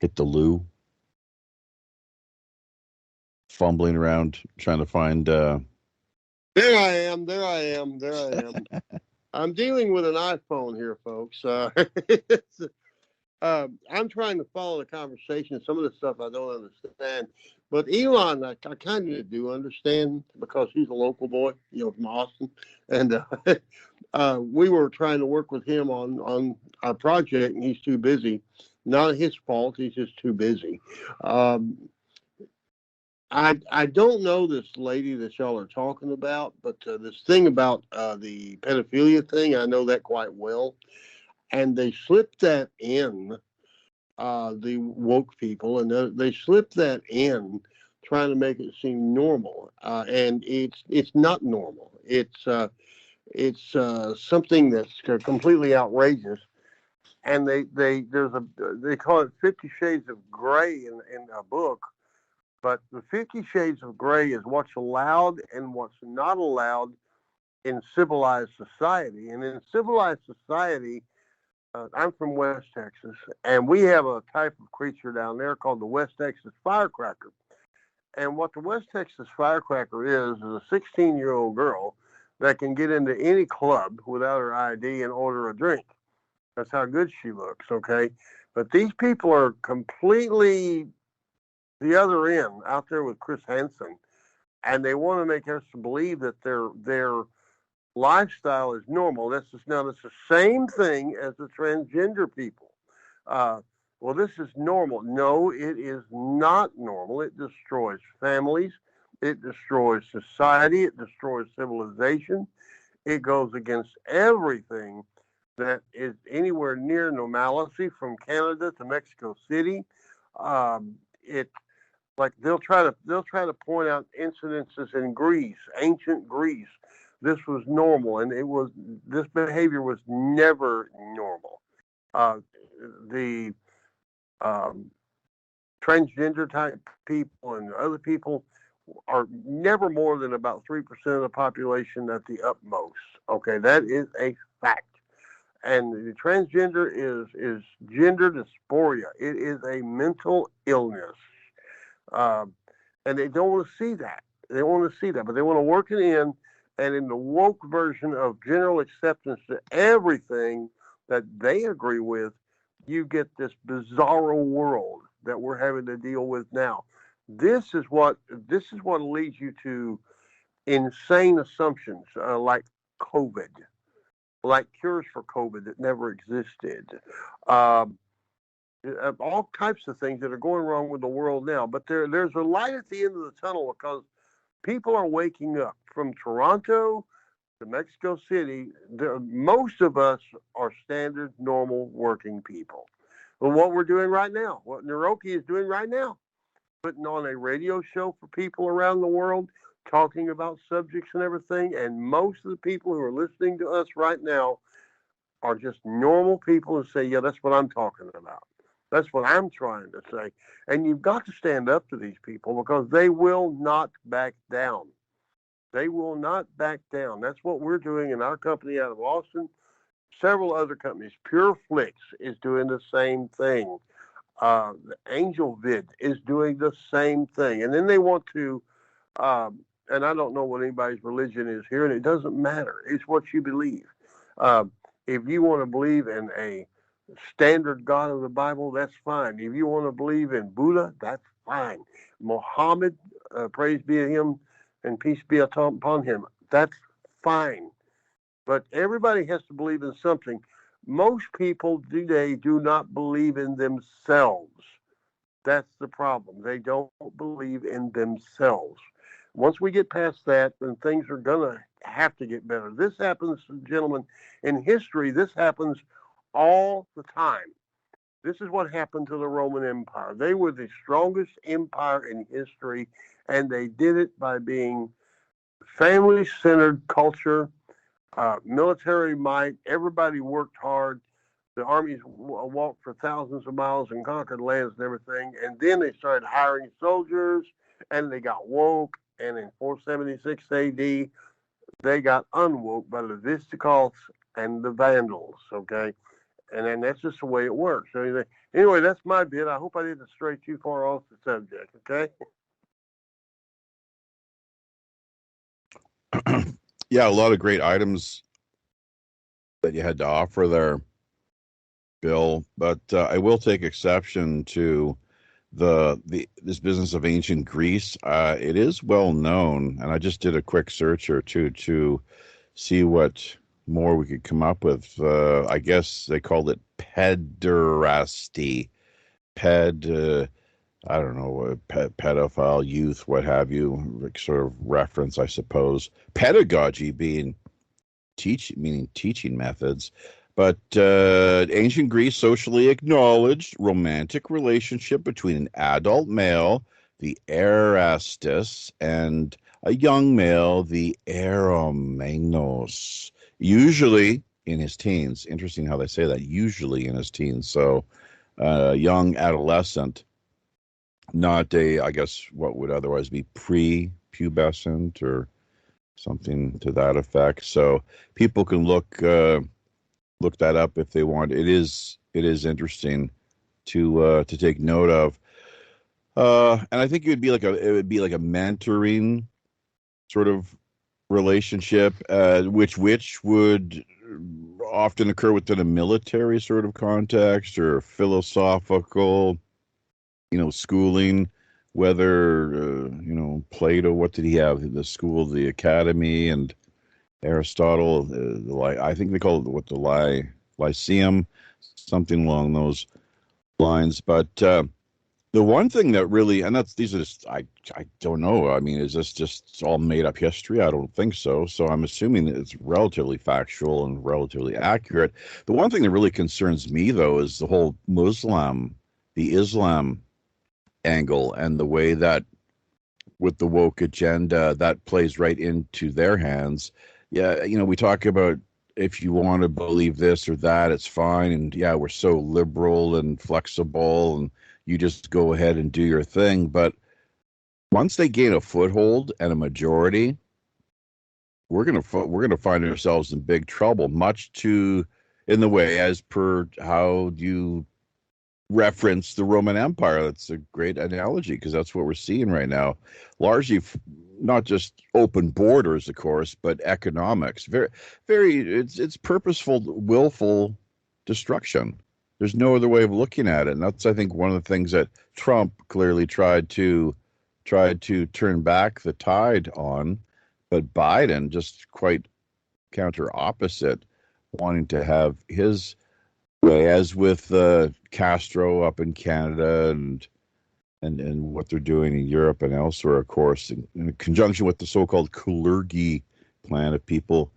Hit the loo. Fumbling around trying to find. There I am. I'm dealing with an iPhone here, folks. I'm trying to follow the conversation. Some of the stuff I don't understand. But Elon, I kind of do understand, because he's a local boy, from Austin. And we were trying to work with him on our project, and he's too busy. Not his fault. He's just too busy. I don't know this lady that y'all are talking about, but this thing about the pedophilia thing, I know that quite well. And they slipped that in, the woke people, and they slipped that in, trying to make it seem normal. And it's not normal. It's something that's completely outrageous. And they call it 50 Shades of Gray in a book. But the 50 Shades of Gray is what's allowed and what's not allowed in civilized society. And in civilized society, I'm from West Texas, and we have a type of creature down there called the West Texas firecracker. And what the West Texas firecracker is a 16-year-old girl that can get into any club without her ID and order a drink. That's how good she looks, okay? But these people are completely the other end, out there with Chris Hansen, and they want to make us believe that their lifestyle is normal. That's the same thing as the transgender people. Well, this is normal. No, it is not normal. It destroys families. It destroys society. It destroys civilization. It goes against everything that is anywhere near normalcy, from Canada to Mexico City. It Like they'll try to point out incidences in Greece, ancient Greece. This was normal, and this behavior was never normal. The transgender type people and other people are never more than about 3% of the population at the utmost. Okay, that is a fact. And the transgender is gender dysphoria. It is a mental illness. And they don't want to see that. They don't want to see that, but they want to work it in. And in the woke version of general acceptance to everything that they agree with, you get this bizarro world that we're having to deal with now. This is what leads you to insane assumptions like COVID, like cures for COVID that never existed. Um, all types of things that are going wrong with the world now. But there's a light at the end of the tunnel because people are waking up from Toronto to Mexico City. Most of us are standard, normal, working people. Well, what we're doing right now, what Naroki is doing right now, putting on a radio show for people around the world, talking about subjects and everything. And most of the people who are listening to us right now are just normal people who say, yeah, that's what I'm talking about. That's what I'm trying to say. And you've got to stand up to these people because they will not back down. They will not back down. That's what we're doing in our company out of Austin. Several other companies. Pure Flix is doing the same thing. Angel Vid is doing the same thing. And then they want to, and I don't know what anybody's religion is here, and it doesn't matter. It's what you believe. If you want to believe in a standard God of the Bible, that's fine. If you want to believe in Buddha, that's fine. Muhammad, praise be to him and peace be upon him, that's fine. But everybody has to believe in something. Most people today do not believe in themselves. That's the problem. They don't believe in themselves. Once we get past that, then things are going to have to get better. This happens, gentlemen, in history, this happens all the time. This is what happened to the Roman Empire. They were the strongest empire in history, and they did it by being family-centered culture, military might. Everybody worked hard. The armies walked for thousands of miles and conquered lands and everything. And then they started hiring soldiers, and they got woke. And in 476 AD, they got unwoke by the Visigoths and the Vandals, okay? And then that's just the way it works. So anyway, that's my bit. I hope I didn't stray too far off the subject, okay? Yeah, a lot of great items that you had to offer there, Bill. But I will take exception to this business of ancient Greece. It is well known, and I just did a quick search or two to see what more we could come up with. I guess they called it pederasty. I don't know, pedophile, youth, what have you, sort of reference, I suppose. Pedagogy meaning teaching methods. But ancient Greece socially acknowledged romantic relationship between an adult male, the erastus, and a young male, the eromenos, usually in his teens. Interesting how they say that, usually in his teens. So young adolescent, not I guess, what would otherwise be pre-pubescent or something to that effect. So people can look that up if they want. It is interesting to take note of. And I think it would be like a mentoring sort of relationship, which would often occur within a military sort of context or philosophical, schooling, whether, Plato, what did he have? The school, the academy, and Aristotle, I think they call it the Lyceum, something along those lines. But the one thing that really, and these are just, I don't know. I mean, is this just all made up history? I don't think so. So I'm assuming that it's relatively factual and relatively accurate. The one thing that really concerns me, though, is the whole the Islam angle, and the way that with the woke agenda that plays right into their hands. Yeah, we talk about if you want to believe this or that, it's fine. And yeah, we're so liberal and flexible, and you just go ahead and do your thing. But once they gain a foothold and a majority, we're gonna find ourselves in big trouble. Much to in the way as per how you reference the Roman Empire. That's a great analogy because that's what we're seeing right now. Largely, not just open borders, of course, but economics. Very, very. It's purposeful, willful destruction. There's no other way of looking at it, and that's, I think, one of the things that Trump clearly tried to turn back the tide on But Biden just quite counter opposite, wanting to have his way, as with Castro up in Canada and what they're doing in Europe and elsewhere, of course, in conjunction with the so-called Kalergi plan. If people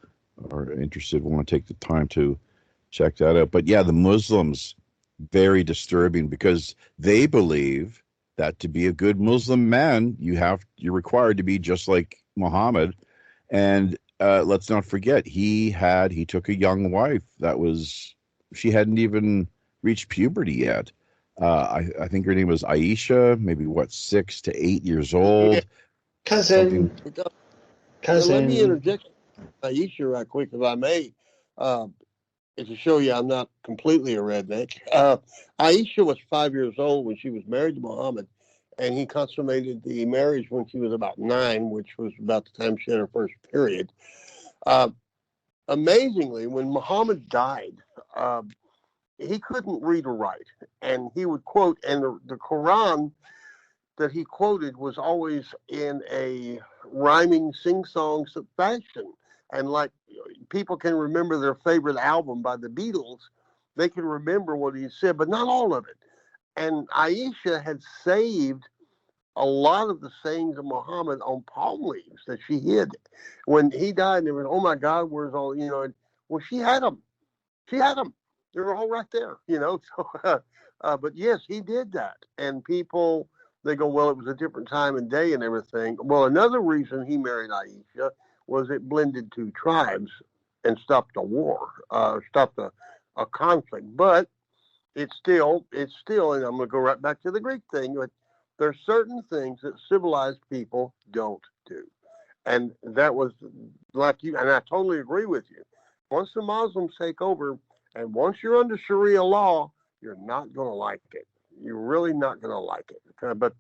are interested, want to take the time to check that out. But yeah, the Muslims, very disturbing, because they believe that to be a good Muslim man, you're required to be just like Muhammad. And let's not forget, he took a young wife she hadn't even reached puberty yet. I think her name was Aisha, maybe 6 to 8 years old. Yeah. Cousin. Let me interject Aisha right quick, if I may. To show you I'm not completely a redneck. Aisha was 5 years old when she was married to Muhammad, and he consummated the marriage when she was about 9, which was about the time she had her first period. Amazingly, when Muhammad died, he couldn't read or write, and he would quote, and the Quran that he quoted was always in a rhyming sing-song fashion. And like people can remember their favorite album by the Beatles, they can remember what he said, but not all of it. And Aisha had saved a lot of the sayings of Muhammad on palm leaves that she hid. When he died, they were, oh my God, where's all, well, she had them. She had them. They were all right there, So, but yes, he did that. And people, they go, well, it was a different time and day and everything. Well, another reason he married Aisha was it blended two tribes and stopped a war, stopped a conflict. But it's still, and I'm going to go right back to the Greek thing, but there's certain things that civilized people don't do. And that was like you, and I totally agree with you. Once the Muslims take over, and once you're under Sharia law, you're not going to like it. You're really not going to like it. But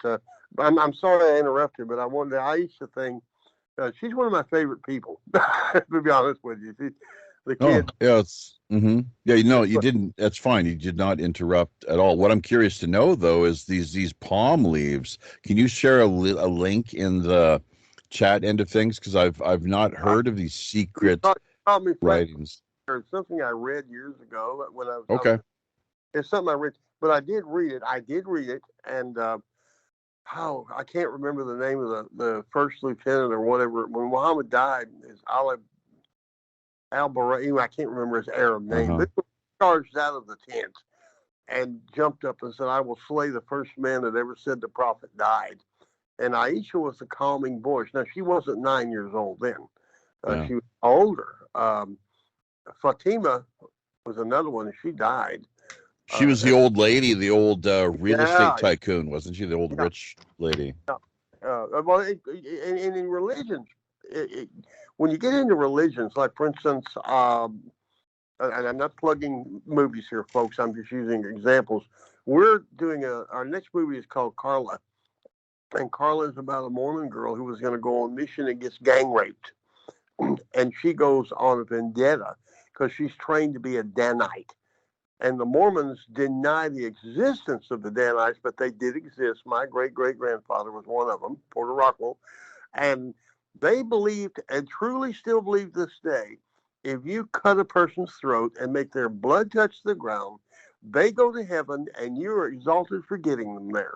I'm sorry I interrupted, but I wanted the Aisha thing. She's one of my favorite people, to be honest with you. The kid. Oh, yeah, yeah. You didn't. That's fine. You did not interrupt at all. What I'm curious to know, though, is these palm leaves. Can you share a link in the chat end of things? Because I've not heard of these secret writings. It's something I read years ago when I was okay. It's something I read, but I did read it, and I can't remember the name of the first lieutenant or whatever. When Muhammad died, is Alberta. I can't remember his Arab name, but he was charged out of the tent and jumped up and said, "I will slay the first man that ever said the prophet died." And Aisha was the calming voice. Now she wasn't 9 years old then; she was older. Fatima was another one, and she died. She was the old lady, the old real estate tycoon, wasn't she? The old rich lady. Well, in religions, when you get into religions, like for instance, and I'm not plugging movies here, folks. I'm just using examples. We're doing our next movie is called Carla, and Carla is about a Mormon girl who was going to go on mission and gets gang raped, and she goes on a vendetta because she's trained to be a Danite. And the Mormons deny the existence of the Danites, but they did exist. My great-great-grandfather was one of them, Porter Rockwell. And they believed, and truly still believe this day, if you cut a person's throat and make their blood touch the ground, they go to heaven, and you are exalted for getting them there.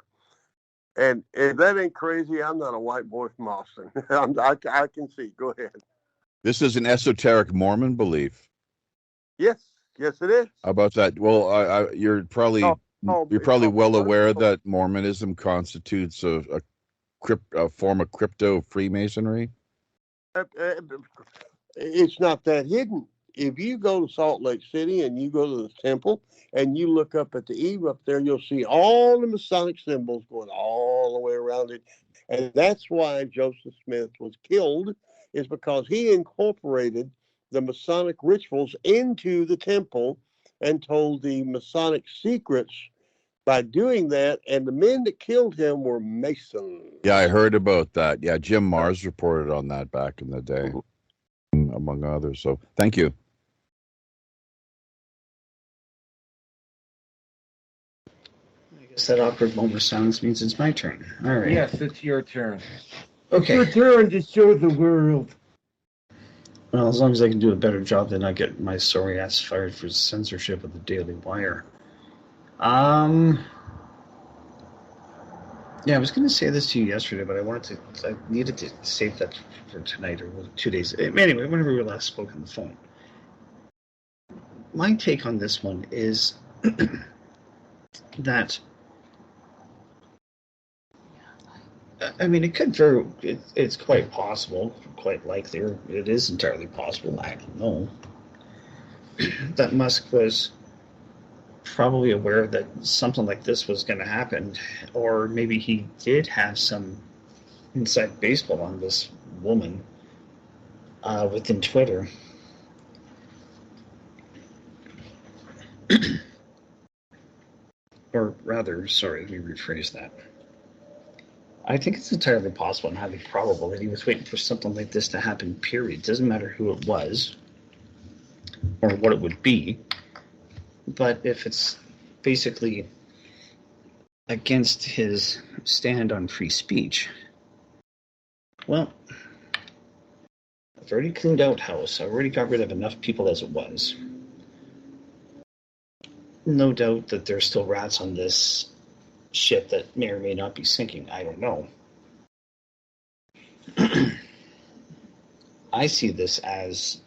And if that ain't crazy, I'm not a white boy from Austin. I can see. Go ahead. This is an esoteric Mormon belief. Yes, it is. How about that? Well, you're probably well aware that Mormonism constitutes a form of crypto Freemasonry. It's not that hidden. If you go to Salt Lake City and you go to the temple and you look up at the eave up there, you'll see all the Masonic symbols going all the way around it. And that's why Joseph Smith was killed, is because he incorporated the Masonic rituals into the temple and told the Masonic secrets by doing that. And the men that killed him were Masons. Yeah, I heard about that. Yeah, Jim Mars reported on that back in the day, among others. So thank you. I guess that awkward moment of silence means it's my turn. All right. Yes, it's your turn. Okay. It's your turn to show the world. Well, as long as I can do a better job than I get my sorry ass fired for censorship of the Daily Wire. Yeah, I was going to say this to you yesterday, but I needed to save that for tonight or 2 days. Anyway, whenever we last spoke on the phone. My take on this one is that, I mean, it's quite possible, quite likely, or it is entirely possible, I don't know, that Musk was probably aware that something like this was going to happen, or maybe he did have some inside baseball on this woman within Twitter. Or rather, sorry, let me rephrase that. I think it's entirely possible and highly probable that he was waiting for something like this to happen, period. Doesn't matter who it was or what it would be. But if it's basically against his stand on free speech, well, I've already cleaned out house. I already got rid of enough people as it was. No doubt that there's still rats on this ship that may or may not be sinking. I don't know. I see this as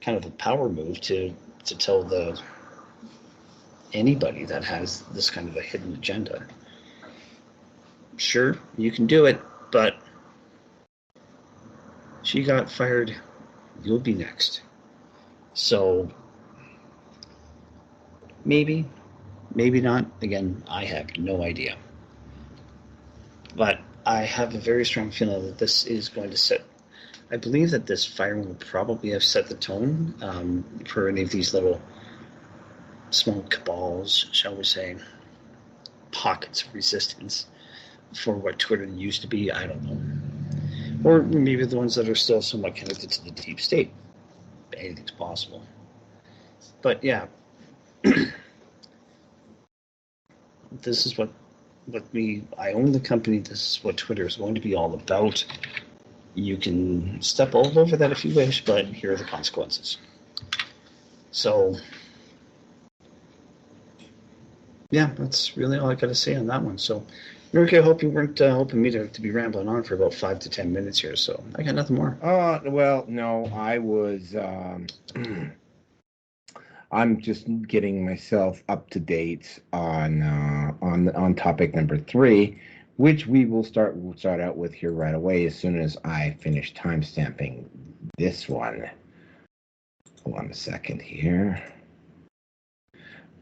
kind of a power move to tell anybody that has this kind of a hidden agenda. Sure, you can do it, but she got fired. You'll be next. So maybe not. Again, I have no idea. But I have a very strong feeling that this is going to set... I believe that this firing will probably have set the tone for any of these little small cabals, shall we say, pockets of resistance for what Twitter used to be. I don't know. Or maybe the ones that are still somewhat connected to the deep state. Anything's possible. But yeah, this is what I own the company. This is what Twitter is going to be all about. You can step all over that if you wish, but here are the consequences. So, yeah, that's really all I got to say on that one. So, Rick, I hope you weren't hoping me to be rambling on for about 5 to 10 minutes here. So, I got nothing more. Well, no, I was... I'm just getting myself up to date on topic number 3, which we'll start out with here right away as soon as I finish timestamping this one. Hold on a second here.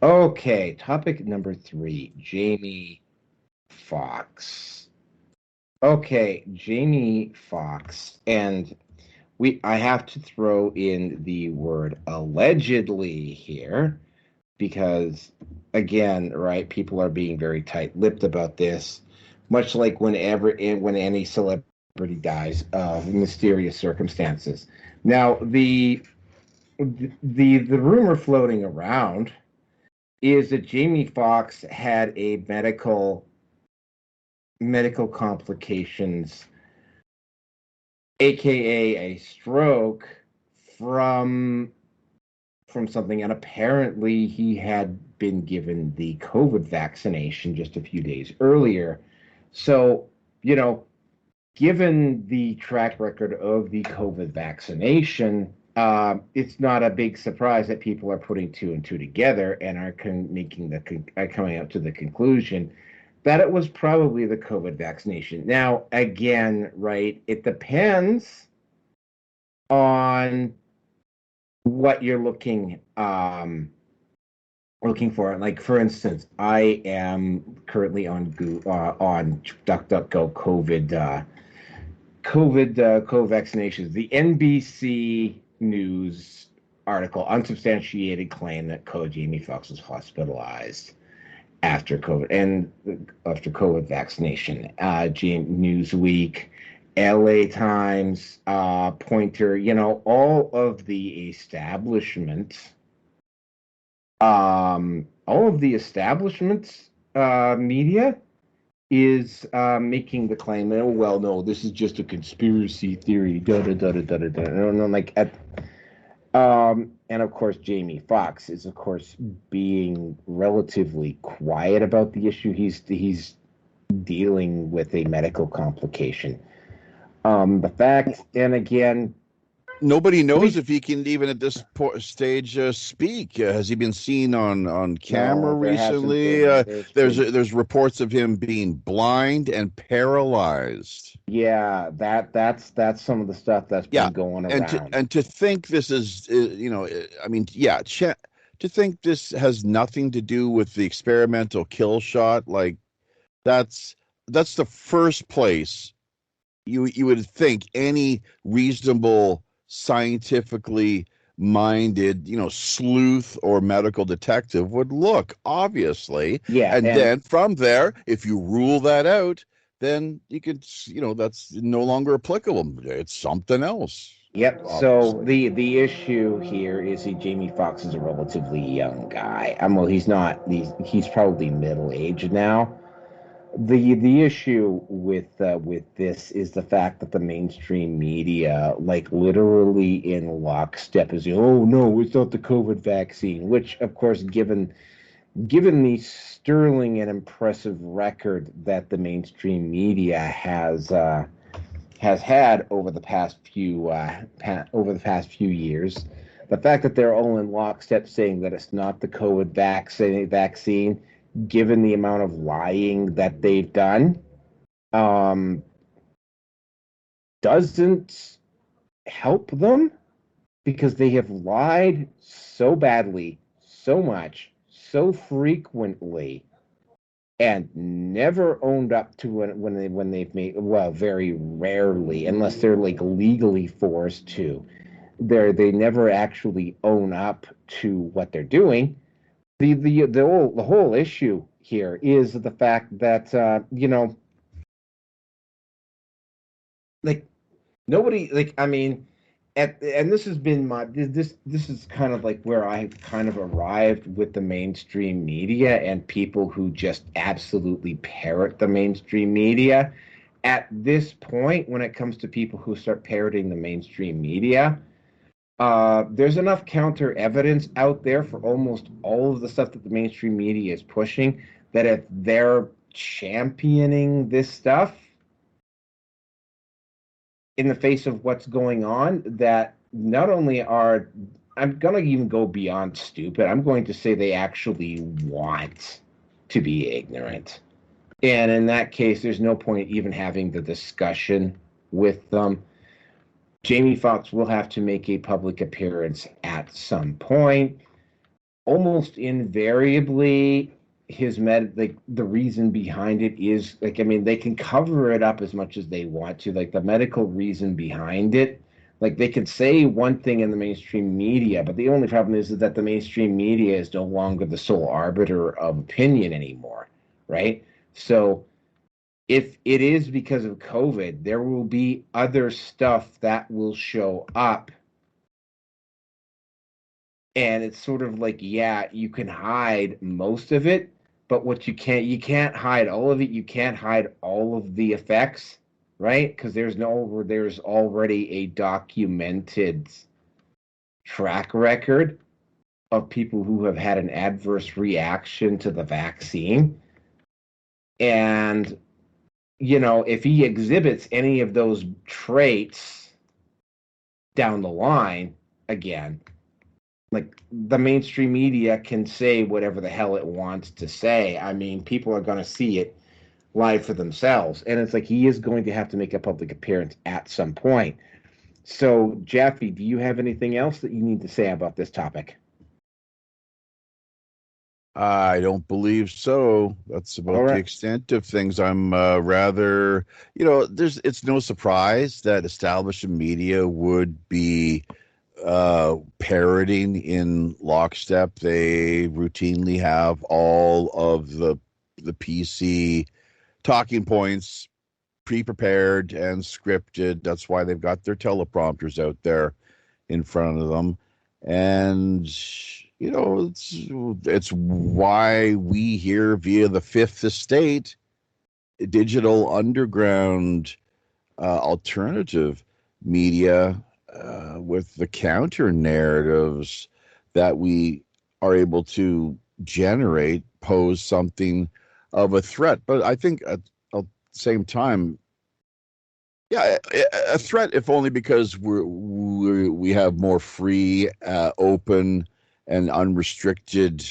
Okay, topic number 3, Jamie Foxx. Okay, Jamie Foxx, and I have to throw in the word allegedly here because, again, right, people are being very tight-lipped about this, much like when any celebrity dies of mysterious circumstances. Now, the rumor floating around is that Jamie Foxx had a medical complications, aka a stroke, from something, and apparently he had been given the COVID vaccination just a few days earlier. So, given the track record of the COVID vaccination, it's not a big surprise that people are putting 2 and 2 together and are coming up to the conclusion that it was probably the COVID vaccination. Now, again, right, it depends on what you're looking for. Like, for instance, I am currently on DuckDuckGo COVID vaccinations. The NBC News article, unsubstantiated claim that Jamie Foxx was hospitalized after COVID vaccination. Newsweek, LA Times, Pointer, all of the establishment, media is making the claim that, oh, well, no, this is just a conspiracy theory, da da da da da da da. And I'm like, and of course, Jamie Foxx is, of course, being relatively quiet about the issue. He's dealing with a medical complication. The fact, and again, nobody knows if he can even at this stage speak. Has he been seen on camera no, there hasn't recently? been. There's reports of him being blind and paralyzed. Yeah, that's some of the stuff that's been going around. And to think this is, I mean, yeah, to think this has nothing to do with the experimental kill shot, like that's the first place you would think any reasonable, scientifically minded, sleuth or medical detective would look, obviously. Yeah, and then from there, if you rule that out, then you could, that's no longer applicable. It's something else. Yep. Obviously. So the issue here is Jamie Foxx is a relatively young guy. Well, he's not. He's probably middle aged now. The issue with this is the fact that the mainstream media, like literally in lockstep, is, oh no, it's not the COVID vaccine. Which, of course, given the sterling and impressive record that the mainstream media has had over the past few years, the fact that they're all in lockstep saying that it's not the COVID vaccine, given the amount of lying that they've done, doesn't help them, because they have lied so badly, so much, so frequently, and never owned up to when they've made, well, very rarely, unless they're like legally forced to. They never actually own up to what they're doing. The whole issue here is the fact that like nobody, like, I mean, and this has been this is kind of like where I kind of arrived with the mainstream media and people who just absolutely parrot the mainstream media. At this point, when it comes to people who start parroting the mainstream media, there's enough counter evidence out there for almost all of the stuff that the mainstream media is pushing, that if they're championing this stuff in the face of what's going on, that not only are, I'm going to even go beyond stupid, I'm going to say they actually want to be ignorant. And in that case, there's no point even having the discussion with them. Jamie Foxx will have to make a public appearance at some point. Almost invariably, the reason behind it is, like, I mean, they can cover it up as much as they want to, like the medical reason behind it. Like, they could say one thing in the mainstream media, but the only problem is that the mainstream media is no longer the sole arbiter of opinion anymore, right? So if it is because of COVID, there will be other stuff that will show up. And it's sort of like, yeah, you can hide most of it, but what you can't hide all of it. You can't hide all of the effects, right? Because there's already a documented track record of people who have had an adverse reaction to the vaccine. And if he exhibits any of those traits down the line, again, like, the mainstream media can say whatever the hell it wants to say. I mean, people are going to see it live for themselves. And it's like, he is going to have to make a public appearance at some point. So, Jeffy, do you have anything else that you need to say about this topic? I don't believe so. That's about the extent of things. I'm rather, it's no surprise that established media would be parroting in lockstep. They routinely have all of the PC talking points pre-prepared and scripted. That's why they've got their teleprompters out there in front of them. And it's why we hear via the Fifth Estate digital underground alternative media with the counter narratives that we are able to generate pose something of a threat. But I think at the same time, yeah, a threat, if only because we have more free, open, and unrestricted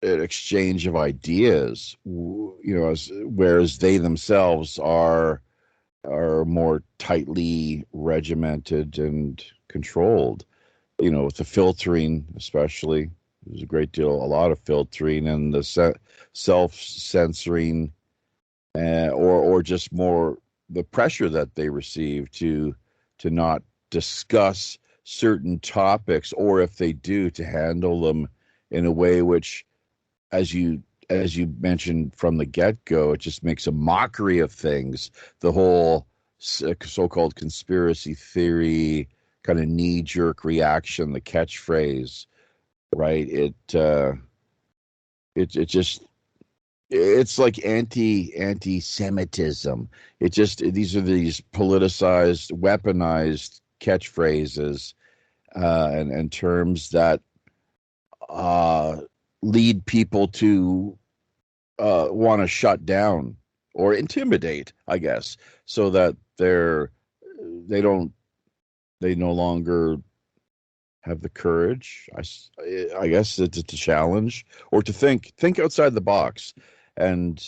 exchange of ideas. Whereas they themselves are more tightly regimented and controlled. With the filtering, especially, there's a lot of filtering and the self-censoring, or just more the pressure that they receive to not discuss certain topics, or if they do, to handle them in a way which, as you mentioned from the get-go, it just makes a mockery of things. The whole so-called conspiracy theory kind of knee-jerk reaction, the catchphrase, right? It's like anti-Semitism. These are these politicized, weaponized catchphrases, and terms that lead people to want to shut down or intimidate, I guess, so that they no longer have the courage, I guess, to challenge or to think outside the box. And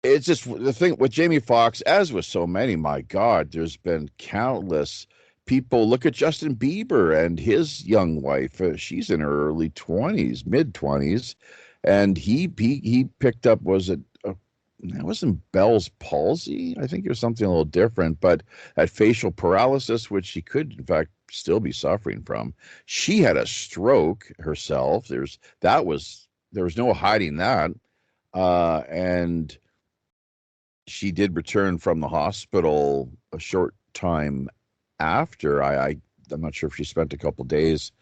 it's just the thing with Jamie Foxx, as with so many, my God, there's been countless people. Look at Justin Bieber and his young wife. She's in her early 20s, mid 20s. And he picked up, it wasn't Bell's palsy? I think it was something a little different, but had facial paralysis, which she could, in fact, still be suffering from. She had a stroke herself. There was no hiding that. And she did return from the hospital a short time after. I'm not sure if she spent a couple days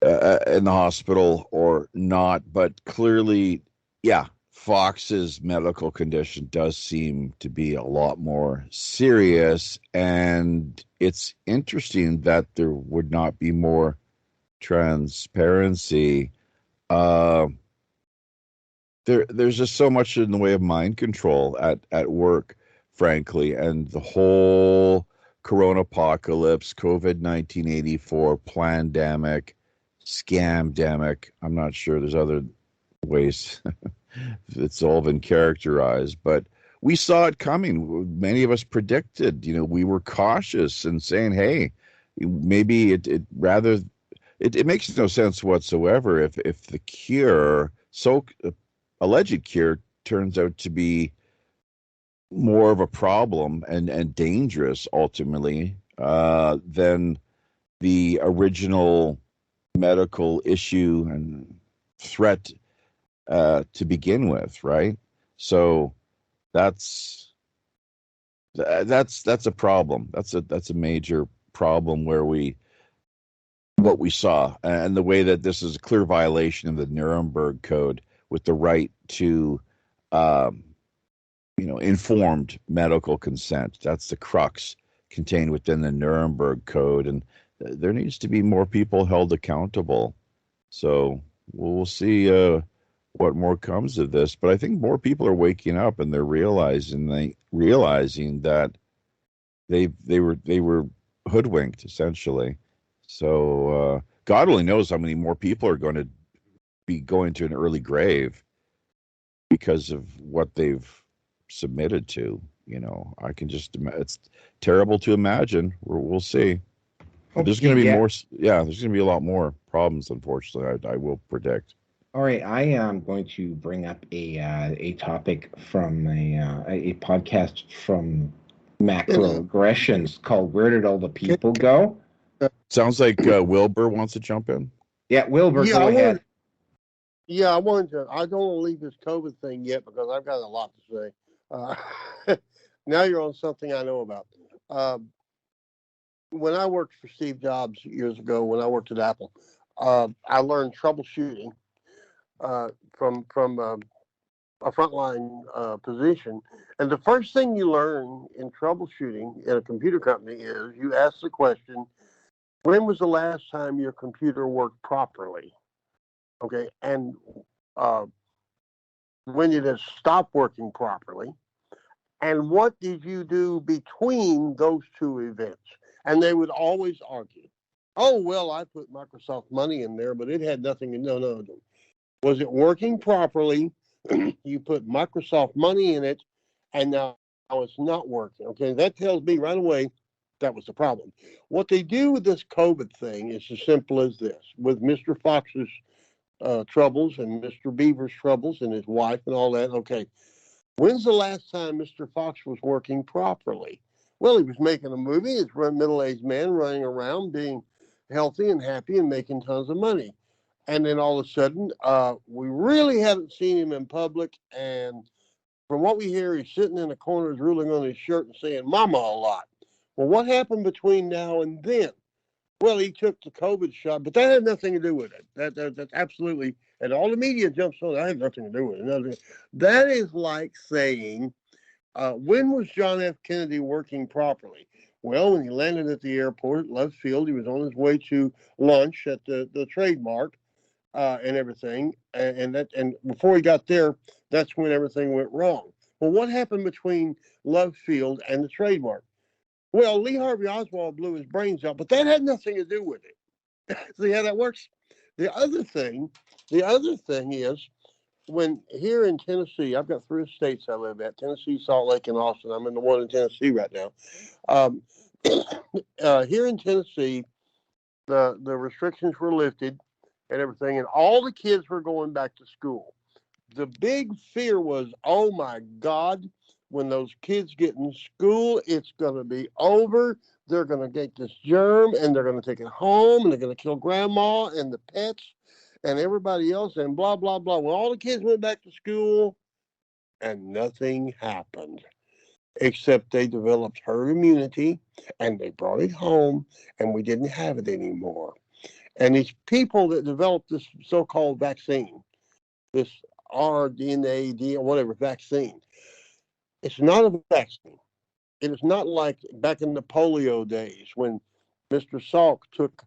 in the hospital or not, but clearly, yeah, Fox's medical condition does seem to be a lot more serious, and it's interesting that there would not be more transparency. There's just so much in the way of mind control at work, frankly, and the whole Corona apocalypse, COVID-19 84, plandemic, scamdemic. I'm not sure there's other ways it's all been characterized, but we saw it coming. Many of us predicted, we were cautious and saying, hey, maybe it makes no sense whatsoever if the cure, alleged cure, turns out to be more of a problem and dangerous ultimately than the original medical issue and threat to begin with, right? So that's a problem. That's a major problem where what we saw, and the way that this is a clear violation of the Nuremberg Code with the right to informed medical consent. That's the crux contained within the Nuremberg Code, and there needs to be more people held accountable. So we'll see what more comes of this, but I think more people are waking up and they're realizing that they were hoodwinked, essentially. So God only knows how many more people are going to be going to an early grave because of what they've submitted to. I can just, it's terrible to imagine. We'll see. Okay, there's going to be more. Yeah, there's going to be a lot more problems, unfortunately. I will predict. All right, I am going to bring up a topic from a podcast from Macroaggressions called "Where Did All the People Go?" Sounds like Wilbur wants to jump in. Yeah, Wilbur, go ahead. I wanted to. I don't want to leave this COVID thing yet because I've got a lot to say. Now you're on something I know about. When I worked for Steve Jobs years ago, when I worked at Apple, I learned troubleshooting from a frontline position. And the first thing you learn in troubleshooting in a computer company is you ask the question, when was the last time your computer worked properly? Okay, and when it has stopped working properly, and what did you do between those two events? And they would always argue, oh, well, I put Microsoft money in there, but it had nothing to no. Was it working properly? You put Microsoft money in it, and now it's not working. Okay, that tells me right away that was the problem. What they do with this COVID thing is as simple as this. With Mr. Fox's troubles and Mr. Beaver's troubles and his wife and all that, okay, when's the last time Mr. Foxx was working properly? Well, he was making a movie. He's a middle-aged man running around being healthy and happy and making tons of money. And then all of a sudden, we really haven't seen him in public. And from what we hear, he's sitting in the corner, drooling on his shirt and saying "mama" a lot. Well, what happened between now and then? Well, he took the COVID shot, but that had nothing to do with it. That's absolutely, and all the media jumps on that had nothing to do with it. That is like saying, when was John F. Kennedy working properly? Well, when he landed at the airport at Love Field, he was on his way to lunch at the trademark and everything. And before he got there, that's when everything went wrong. Well, what happened between Love Field and the trademark? Well, Lee Harvey Oswald blew his brains out, but that had nothing to do with it. See how that works? The other thing is, when here in Tennessee, I've got 3 states I live at: Tennessee, Salt Lake, and Austin. I'm in the one in Tennessee right now. Here in Tennessee, the restrictions were lifted and everything, and all the kids were going back to school. The big fear was, oh my God, when those kids get in school, it's going to be over. They're going to get this germ, and they're going to take it home, and they're going to kill grandma and the pets and everybody else, and blah, blah, blah. Well, all the kids went back to school, and nothing happened, except they developed herd immunity, and they brought it home, and we didn't have it anymore. And these people that developed this so-called vaccine, this RNA, whatever vaccine, it's not a vaccine. It is not like back in the polio days when Mr. Salk took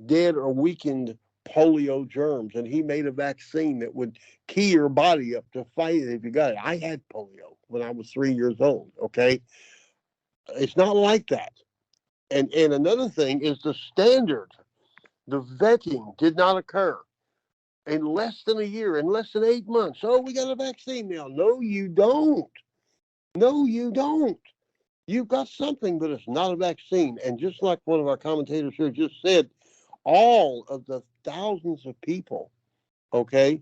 dead or weakened polio germs and he made a vaccine that would key your body up to fight it if you got it. I had polio when I was 3 years old, okay? It's not like that. And another thing is the standard. The vetting did not occur in less than a year, in less than 8 months. Oh, we got a vaccine now. No, you don't. No, you don't. You've got something, but it's not a vaccine. And just like one of our commentators here just said, all of the thousands of people, okay,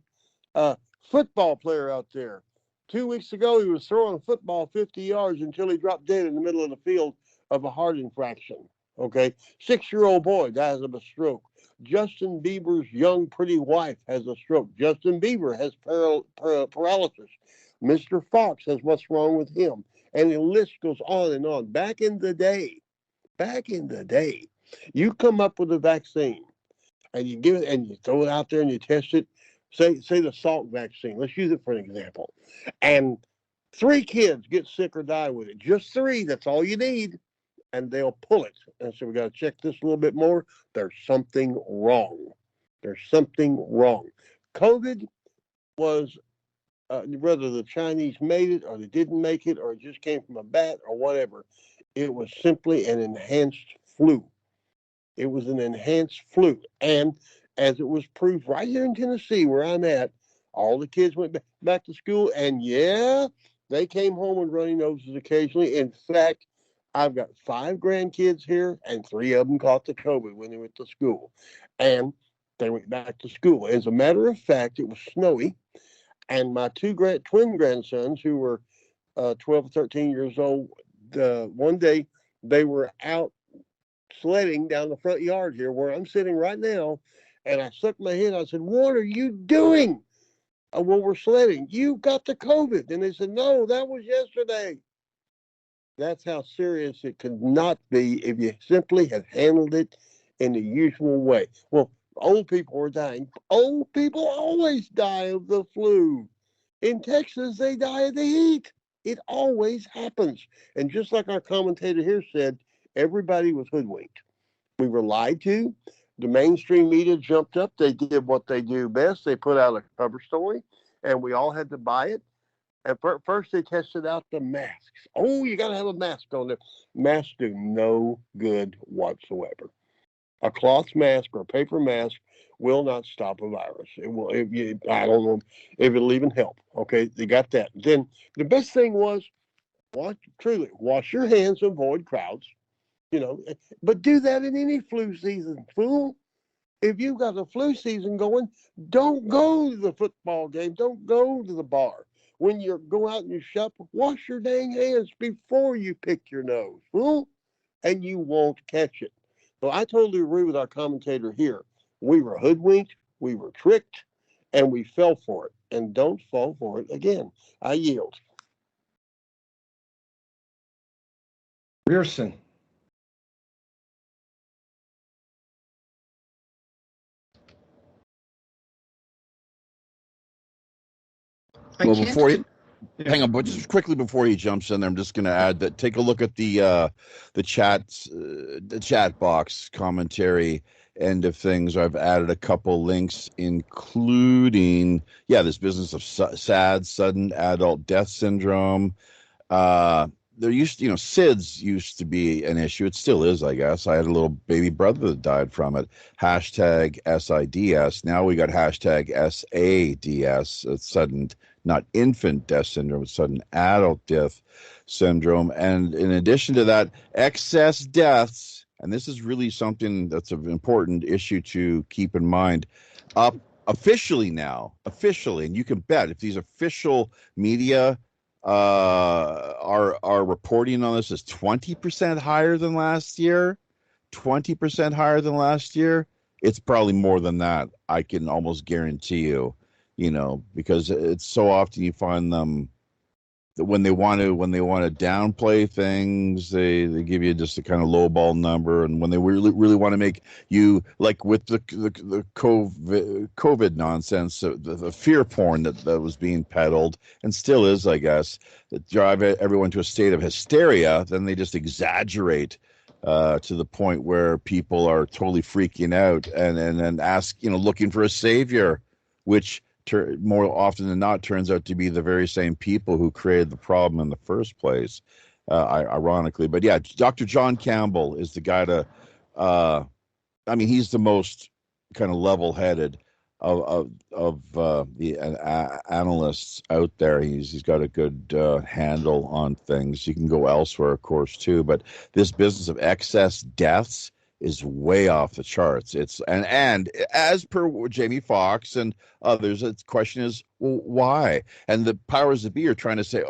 football player out there, 2 weeks ago, he was throwing a football 50 yards until he dropped dead in the middle of the field of a heart infraction, okay? 6-year-old boy dies of a stroke. Justin Bieber's young, pretty wife has a stroke. Justin Bieber has paralysis. Mr. Foxx has what's wrong with him. And the list goes on and on. Back in the day, you come up with a vaccine and you give it and you throw it out there and you test it. Say the Salk vaccine. Let's use it for an example. And 3 kids get sick or die with it. Just 3. That's all you need. And they'll pull it. And so we got to check this a little bit more. There's something wrong. COVID was, whether the Chinese made it or they didn't make it or it just came from a bat or whatever, it was simply an enhanced flu. It was an enhanced flu. And as it was proved right here in Tennessee where I'm at, all the kids went back to school. And yeah, they came home with runny noses occasionally. In fact, I've got 5 grandkids here, and 3 of them caught the COVID when they went to school. And they went back to school. As a matter of fact, it was snowy. And my 2 twin grandsons, who were 12 or 13 years old, one day they were out sledding down the front yard here where I'm sitting right now. And I shook my head. I said, "What are you doing?" "Well, we're sledding." "You got the COVID." And they said, "No, that was yesterday." That's how serious it could not be if you simply had handled it in the usual way. Well, old people were dying. Old people always die of the flu. In Texas, they die of the heat. It always happens. And just like our commentator here said, everybody was hoodwinked. We were lied to. The mainstream media jumped up. They did what they do best. They put out a cover story, and we all had to buy it. And first, they tested out the masks. Oh, you got to have a mask on there. Masks do no good whatsoever. A cloth mask or a paper mask will not stop a virus. It will. I don't know if it'll even help. Okay, they got that. Then the best thing was, wash your hands and avoid crowds. But do that in any flu season, fool. If you've got a flu season going, don't go to the football game. Don't go to the bar. When you go out and you shop, wash your dang hands before you pick your nose, fool, and you won't catch it. So I totally agree with our commentator here. We were hoodwinked, we were tricked, and we fell for it. And don't fall for it again. I yield. Rearson. Well, hang on, but just quickly before he jumps in there, I'm just going to add that take a look at the chat box commentary end of things. I've added a couple links, including this business of sad sudden adult death syndrome. There used to, SIDS used to be an issue. It still is, I guess. I had a little baby brother that died from it. Hashtag SIDS. Now we got hashtag SADS. It's sudden, not infant death syndrome, it's sudden adult death syndrome. And in addition to that, excess deaths, and this is really something that's an important issue to keep in mind, officially, and you can bet if these official media are reporting on this is 20% higher than last year. 20% higher than last year. It's probably more than that. I can almost guarantee you, because it's so often you find them that when they want to downplay things, they give you just a kind of lowball number, and when they really want to make you, like with the COVID nonsense, the fear porn that was being peddled and still is, I guess, that drive everyone to a state of hysteria, then they just exaggerate to the point where people are totally freaking out and ask, looking for a savior, which more often than not turns out to be the very same people who created the problem in the first place, ironically. But yeah, Dr. John Campbell is the guy to, he's the most kind of level-headed of the analysts out there. He's got a good handle on things. You can go elsewhere, of course, too. But this business of excess deaths is way off the charts. It's and as per Jamie Foxx and others, the question is, well, why? And the powers that be are trying to say,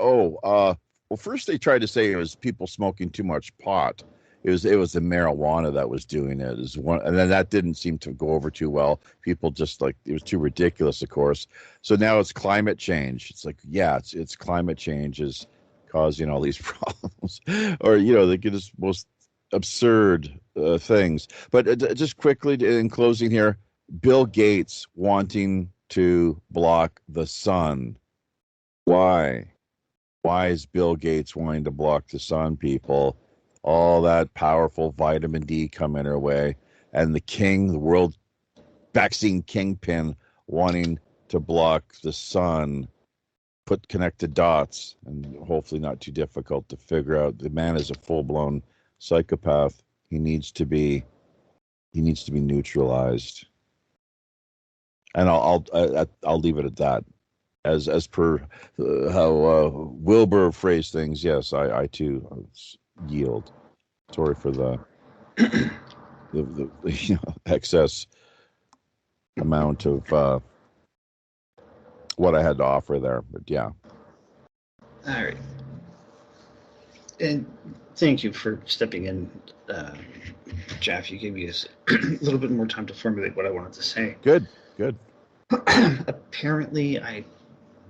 first they tried to say it was people smoking too much pot. It was the marijuana that was doing it. And then that didn't seem to go over too well. People just it was too ridiculous, of course. So now it's climate change. It's like, it's climate change is causing all these problems, or they get this most absurd things. But just quickly in closing here, Bill Gates wanting to block the sun. Why is Bill Gates wanting to block the sun, people? All that powerful vitamin D coming our way, and the world vaccine kingpin wanting to block the sun. Connect the dots, and hopefully not too difficult to figure out. The man is a full-blown psychopath. He needs to be neutralized, and I'll leave it at that. As per how Wilbur phrased things, yes, I too yield. Sorry for the excess amount of what I had to offer there, but yeah. All right. And thank you for stepping in, Jeff. You gave me a little bit more time to formulate what I wanted to say. Good. Apparently, I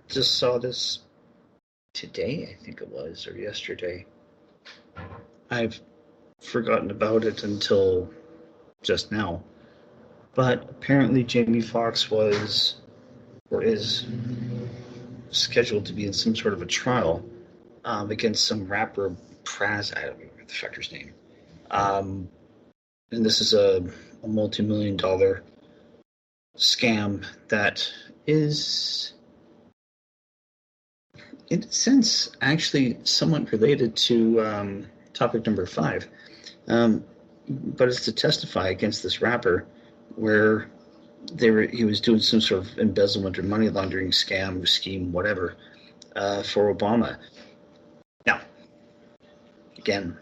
just saw this today, I think it was, or yesterday. I've forgotten about it until just now. But apparently Jamie Foxx is scheduled to be in some sort of a trial against some rapper Praz. I don't remember the fucker's name. And this is a multi-million-dollar scam that is, in a sense, actually somewhat related to topic number 5. But it's to testify against this rapper where he was doing some sort of embezzlement or money laundering scam, scheme, whatever, for Obama. Now, again,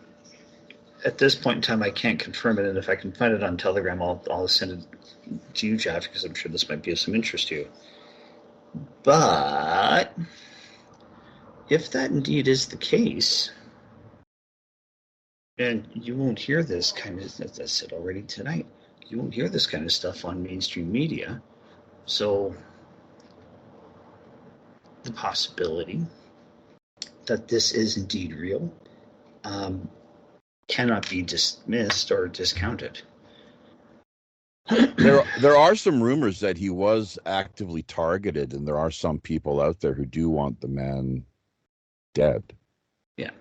at this point in time, I can't confirm it, and if I can find it on Telegram, I'll send it to you, Jeff, because I'm sure this might be of some interest to you. But if that indeed is the case, and you won't hear this kind of, as I said already tonight, you won't hear this kind of stuff on mainstream media. So the possibility that this is indeed real cannot be dismissed or discounted. There are some rumors that he was actively targeted, and there are some people out there who do want the man dead. Yeah.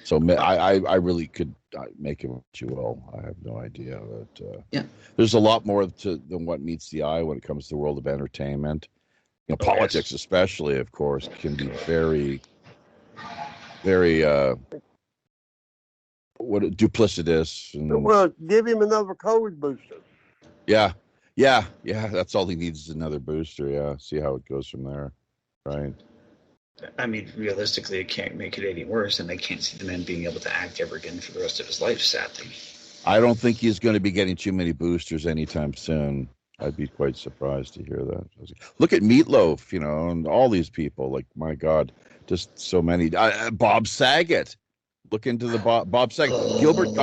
So I really could make it what you will. I have no idea. But yeah, there's a lot more than what meets the eye when it comes to the world of entertainment. You know, politics, especially, of course, can be very, very duplicitous. And, well, give him another COVID booster. Yeah. That's all he needs is another booster. Yeah, see how it goes from there. Right. I mean, realistically, it can't make it any worse, and I can't see the man being able to act ever again for the rest of his life, sadly. I don't think he's going to be getting too many boosters anytime soon. I'd be quite surprised to hear that. Look at Meatloaf, you know, and all these people. Like, my God, just so many. Bob Saget. Look into the Bob Saget. Gilbert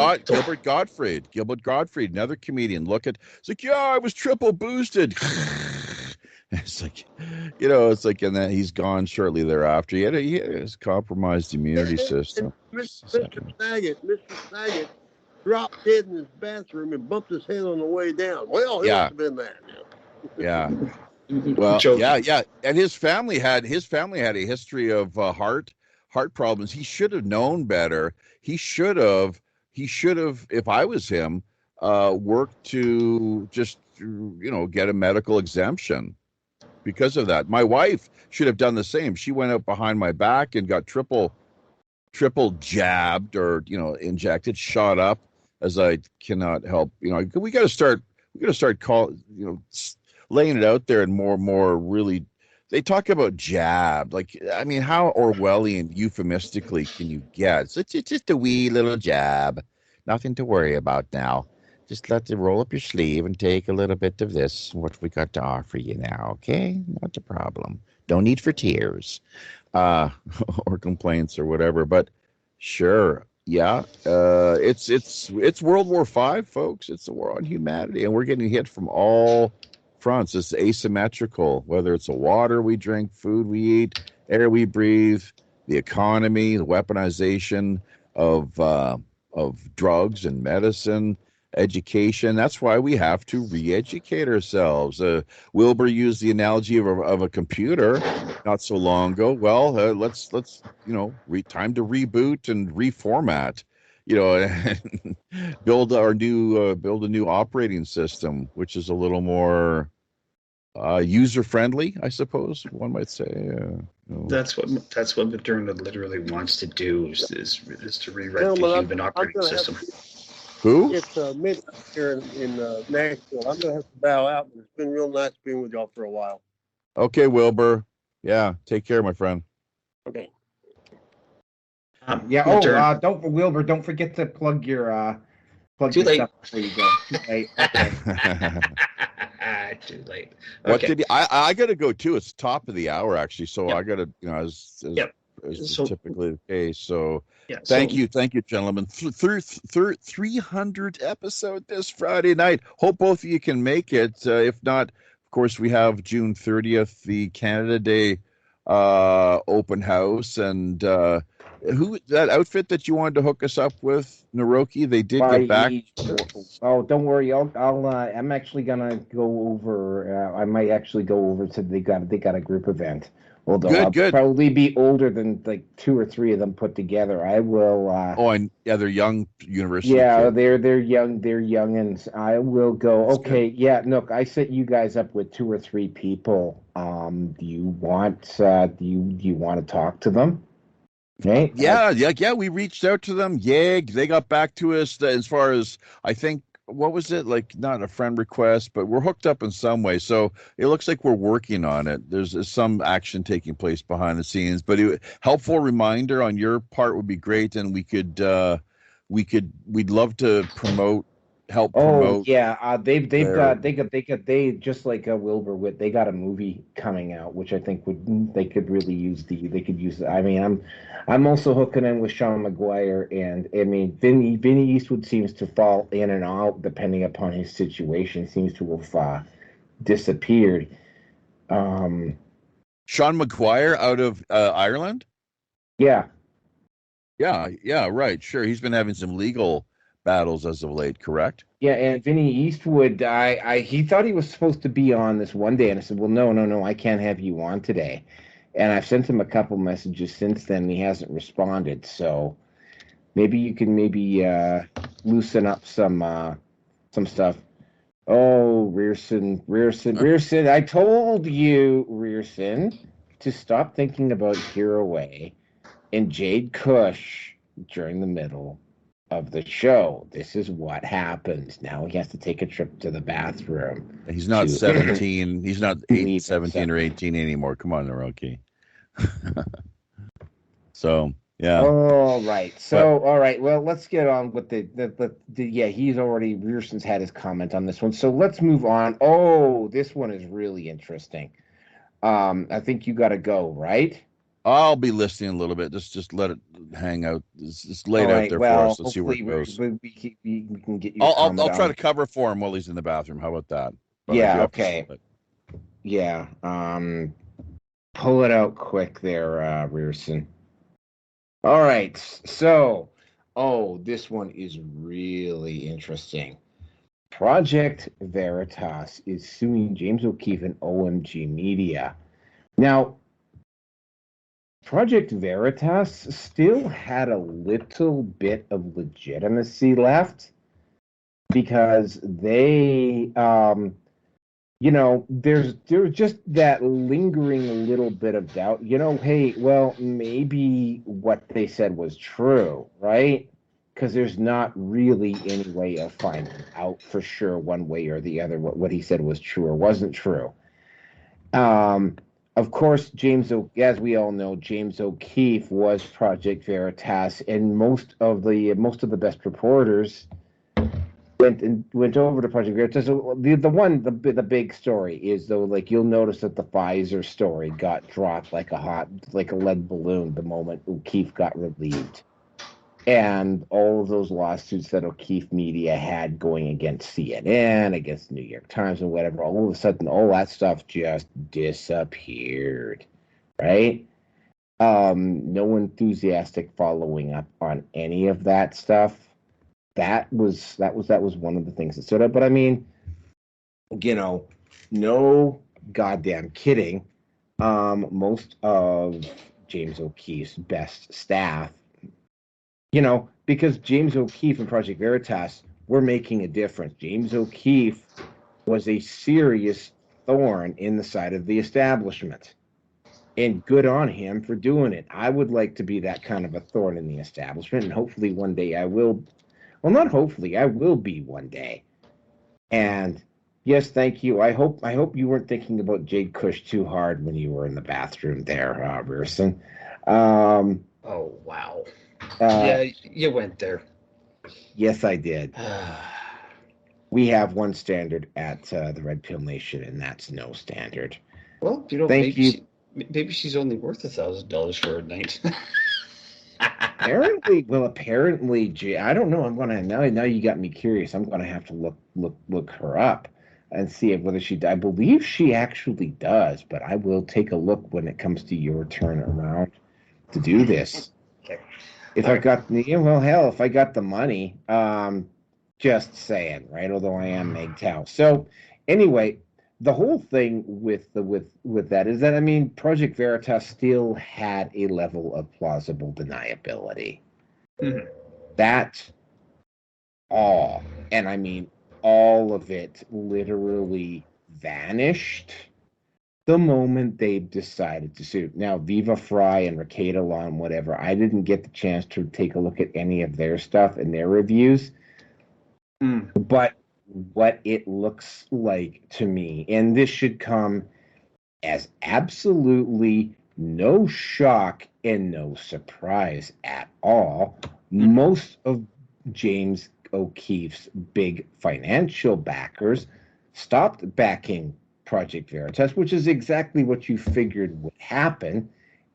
Gottfried, another comedian. It's like, yeah, I was triple boosted. It's like, you know, and then he's gone shortly thereafter. He had his compromised immunity system. Mr. Saget dropped dead in his bathroom and bumped his head on the way down. Well, he must have been that. Yeah. Well, yeah. And his family had a history of heart problems. He should have known better. He should have, if I was him, worked to just, you know, get a medical exemption. Because of that, my wife should have done the same. She went out behind my back and got triple jabbed or, you know, injected, shot up, as I cannot help. You know, we got to start laying it out there and more really. They talk about jab. Like, I mean, how Orwellian euphemistically can you get? It's just a wee little jab. Nothing to worry about now. Just let it roll up your sleeve and take a little bit of this, what we got to offer you now, okay? Not a problem. No need for tears or complaints or whatever. But sure, yeah, it's World War V, folks. It's the war on humanity, and we're getting hit from all fronts. It's asymmetrical, whether it's the water we drink, food we eat, air we breathe, the economy, the weaponization of drugs and medicine, education. That's why we have to re-educate ourselves. Wilbur used the analogy of a computer not so long ago. Well, let's time to reboot and reformat. You know, and build a new operating system, which is a little more user friendly, I suppose one might say. That's what Moderna literally wants to do is to rewrite the human operating system. Who? It's midnight here in Nashville. I'm going to have to bow out, but it's been real nice being with y'all for a while. Okay, Wilbur. Yeah, take care, my friend. Okay. Wilbur, don't forget to plug your Too late. stuff before you go. Okay. Too late. What did I got to go too? It's top of the hour actually, so I got to, you know, as is typically the case. So thank you, gentlemen. 300 episode this Friday night. Hope both of you can make it. If not, of course, we have June 30th, the Canada Day open house, and who that outfit that you wanted to hook us up with, Naroki? They did get back. Oh, don't worry. I'm actually gonna go over. I might actually go over to they got a group event Although Good, I'll good. probably be older than like 2 or 3 of them put together. I will. Oh, and yeah, they're young university Yeah, kids. they're young. They're youngins. I will go. That's Okay, good. yeah. Look, I set you guys up with 2 or 3 people. Do you want? Do you want to talk to them? Okay. Yeah. We reached out to them. Yeah, they got back to us as far as I think. What was it like? Not a friend request, but we're hooked up in some way. So it looks like we're working on it. There's some action taking place behind the scenes, but helpful reminder on your part would be great, and we'd love to help Oh promote yeah, they've their. got they just like Wilbur Witt. They got a movie coming out, which I think they could really use they could use. I mean, I'm also hooking in with Sean McGuire, and I mean, Vinny Eastwood seems to fall in and out depending upon his situation. Seems to have disappeared. Um, Sean McGuire out of Ireland. yeah, Yeah, right. Sure. He's been having some legal battles as of late, correct? yeah, and Vinny Eastwood, he thought he was supposed to be on this one day, and I said, well, no, I can't have you on today. And I've sent him a couple messages since then, and he hasn't responded. So maybe you can loosen up some stuff. Oh, Rearson! I told you, Rearson, to stop thinking about Hero Way and Jade Cush during the middle of the show. This is what happens. Now he has to take a trip to the bathroom. He's not 17. He's not 17 or 18 anymore. Come on, Naroki. So, yeah. All right. So, all right. Well, let's get on with yeah, Rearson's had his comment on this one. So let's move on. Oh, this one is really interesting. I think you got to go, right? I'll be listening a little bit. Just let it hang out. Just lay it out there for us. Let's see where it goes. We can get you. I'll try to cover for him while he's in the bathroom. How about that? But yeah. Okay. Yeah. Pull it out quick there, Rearson. All right. So, this one is really interesting. Project Veritas is suing James O'Keefe and OMG Media. Now, Project Veritas still had a little bit of legitimacy left because they, there's just that lingering little bit of doubt. Hey, well, maybe what they said was true, right? Because there's not really any way of finding out for sure one way or the other what he said was true or wasn't true. Of course, as we all know, James O'Keefe was Project Veritas, and most of the best reporters went over to Project Veritas. The big story is though, like you'll notice that the Pfizer story got dropped like a lead balloon the moment O'Keefe got relieved. And all of those lawsuits that O'Keefe Media had going against CNN, against the New York Times, and whatever, all of a sudden, all that stuff just disappeared, right? No enthusiastic following up on any of that stuff. That was one of the things that stood up. But I mean, no goddamn kidding. Most of James O'Keefe's best staff. Because James O'Keefe and Project Veritas were making a difference. James O'Keefe was a serious thorn in the side of the establishment. And good on him for doing it. I would like to be that kind of a thorn in the establishment, and hopefully one day I will. Well, not hopefully, I will be one day. And yes, thank you. I hope you weren't thinking about Jade Cush too hard when you were in the bathroom there, Rearson. Oh, wow. Yeah, you went there. Yes, I did. We have one standard at the Red Pill Nation, and that's no standard. Well, thank you. Maybe she's only worth $1,000 for a night. apparently, I don't know. I'm gonna now you got me curious. I'm gonna have to look her up and see whether I believe she actually does, but I will take a look when it comes to your turn around to do this. Okay. If I got the money, just saying, right? Although I am MGTOW. So anyway, the whole thing with that is that, I mean, Project Veritas still had a level of plausible deniability. Mhm. That all, and I mean all of it, literally vanished the moment they decided to sue. Now, Viva Fry and Ricada Law and whatever, I didn't get the chance to take a look at any of their stuff and their reviews, but what it looks like to me, and this should come as absolutely no shock and no surprise at all, most of James O'Keefe's big financial backers stopped backing Project Veritas, which is exactly what you figured would happen,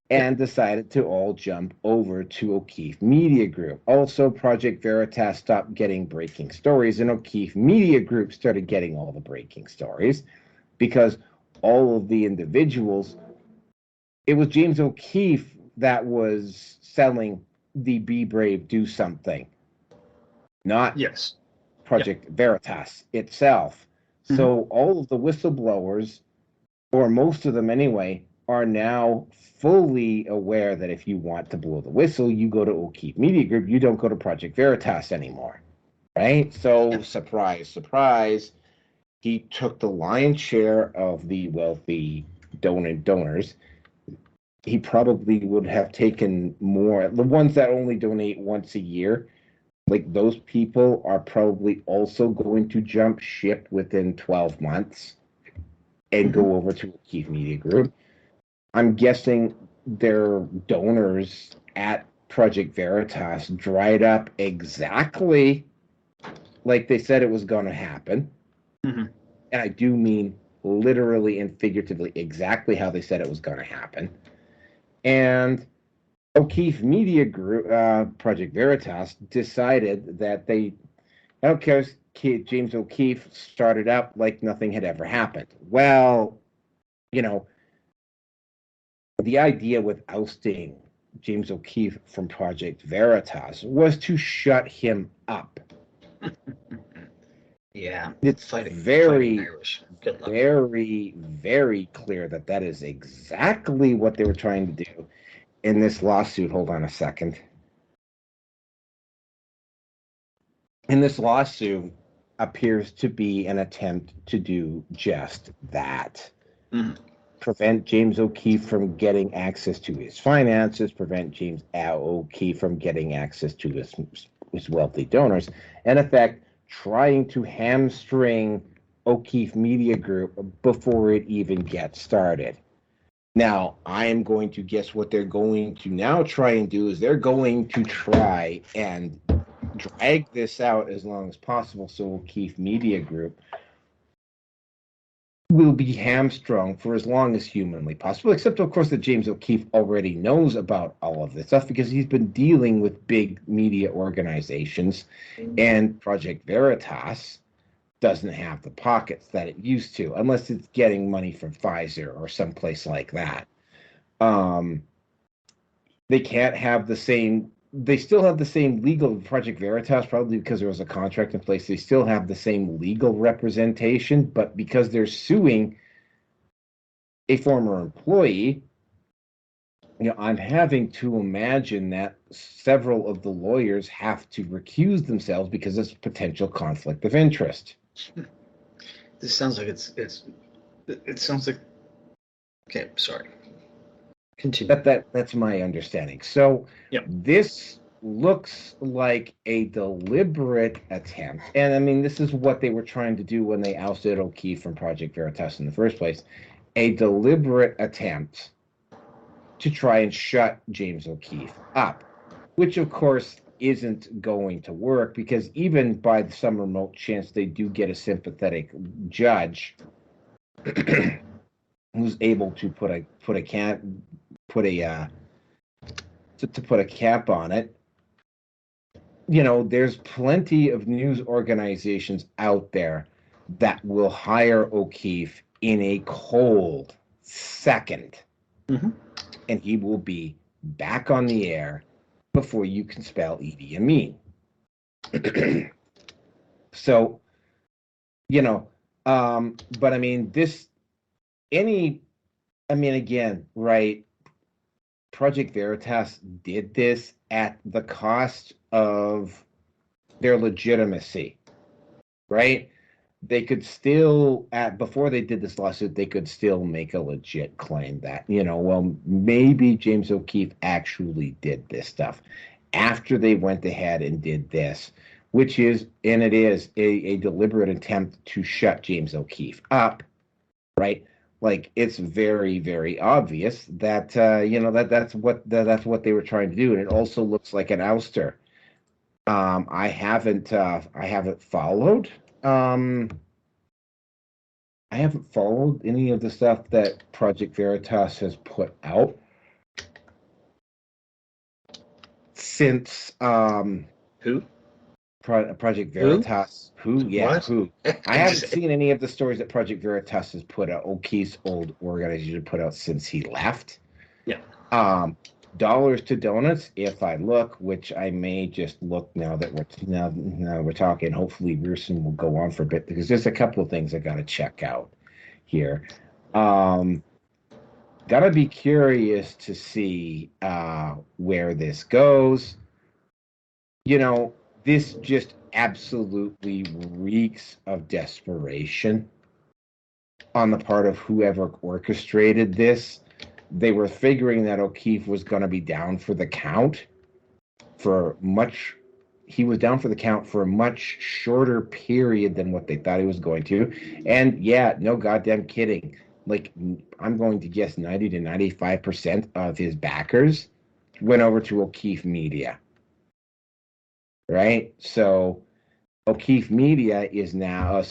and decided to all jump over to O'Keefe Media Group. Also, Project Veritas stopped getting breaking stories, and O'Keefe Media Group started getting all the breaking stories because all of the individuals, it was James O'Keefe that was selling the Be Brave, Do Something, not Yes. Project Veritas itself. So all of the whistleblowers, or most of them anyway, are now fully aware that if you want to blow the whistle, you go to O'Keefe Media Group. You don't go to Project Veritas anymore, right? So, surprise, surprise, he took the lion's share of the wealthy donors. He probably would have taken more. The ones that only donate once a year, like those people, are probably also going to jump ship within 12 months and go over to O'Keefe Media Group. I'm guessing their donors at Project Veritas dried up exactly like they said it was going to happen. And I do mean literally and figuratively exactly how they said it was going to happen. And O'Keefe Media Group, Project Veritas, decided that they, I don't care, James O'Keefe started out like nothing had ever happened. Well, you know, the idea with ousting James O'Keefe from Project Veritas was to shut him up. Yeah, It's fighting very, Irish. Good luck. very, very clear that that is exactly what they were trying to do in this lawsuit. Hold on a second. In this lawsuit appears to be an attempt to do just that. Prevent James O'Keefe from getting access to his finances, prevent James O'Keefe from getting access to his wealthy donors, and in fact, trying to hamstring O'Keefe Media Group before it even gets started. Now, I am going to guess what they're going to now try and do is they're going to try and drag this out as long as possible so O'Keefe Media Group will be hamstrung for as long as humanly possible, except, of course, that James O'Keefe already knows about all of this stuff because he's been dealing with big media organizations, and Project Veritas doesn't have the pockets that it used to, unless it's getting money from Pfizer or someplace like that. They can't have the same. They still have the same legal Project Veritas, probably because there was a contract in place. They still have the same legal representation, but because they're suing a former employee, I'm having to imagine that several of the lawyers have to recuse themselves because it's potential conflict of interest. This sounds like it sounds like. Okay, sorry. Continue. That's my understanding. So this looks like a deliberate attempt, and I mean, this is what they were trying to do when they ousted O'Keefe from Project Veritas in the first place, a deliberate attempt to try and shut James O'Keefe up, which of course isn't going to work because even by some remote chance they do get a sympathetic judge who's able to put a cap on it. There's plenty of news organizations out there that will hire O'Keefe in a cold second, and he will be back on the air before you can spell Idi Amin. So, But I mean, again, right? Project Veritas did this at the cost of their legitimacy, right? They could still, before they did this lawsuit, they could still make a legit claim that, well, maybe James O'Keefe actually did this stuff after they went ahead and did this, which is, and it is a deliberate attempt to shut James O'Keefe up, right? Like, it's very, very obvious that that's what they were trying to do, and it also looks like an ouster. I haven't followed. I haven't followed any of the stuff that Project Veritas has put out since Who? Project Veritas. Who? Yeah, What? who? I haven't seen any of the stories that Project Veritas has put out. O'Keefe's old organization put out since he left. Yeah. Dollars to donuts. If I look, which I may just look now that we're talking. Hopefully, Rusin will go on for a bit because there's a couple of things I got to check out here. Gotta be curious to see where this goes. This just absolutely reeks of desperation on the part of whoever orchestrated this. They were figuring that O'Keefe was going to be down for the count he was down for the count for a much shorter period than what they thought he was going to. And yeah, no goddamn kidding. Like, I'm going to guess 90 to 95% of his backers went over to O'Keefe Media. Right? So O'Keefe Media is now,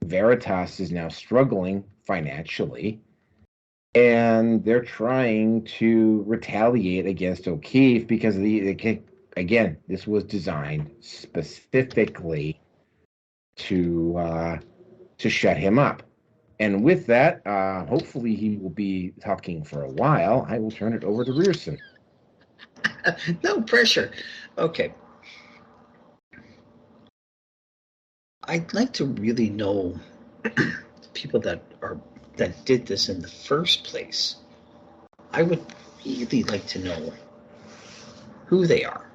Veritas is now struggling financially, and they're trying to retaliate against O'Keefe because again, this was designed specifically to shut him up. And with that, hopefully he will be talking for a while. I will turn it over to Rearson. No pressure. Okay. I'd like to really know the people that did this in the first place. I would really like to know who they are.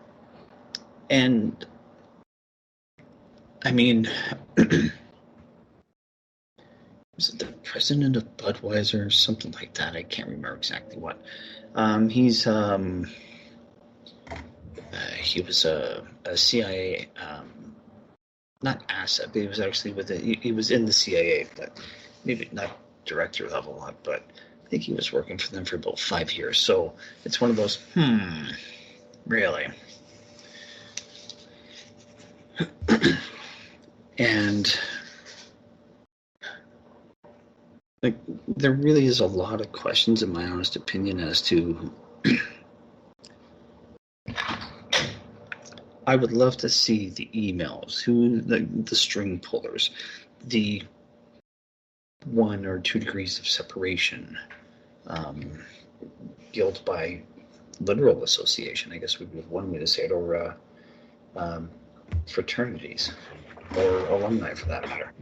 And I mean, was it the president of Budweiser or something like that? I can't remember exactly what. He was a CIA, not asset, but he was actually he was in the CIA, but maybe not director level, but I think he was working for them for about 5 years. So it's one of those, really? And like, there really is a lot of questions, in my honest opinion, as to I would love to see the emails, who the string pullers, the 1 or 2 degrees of separation, guilt by literal association, I guess would be one way to say it, or fraternities, or alumni for that matter.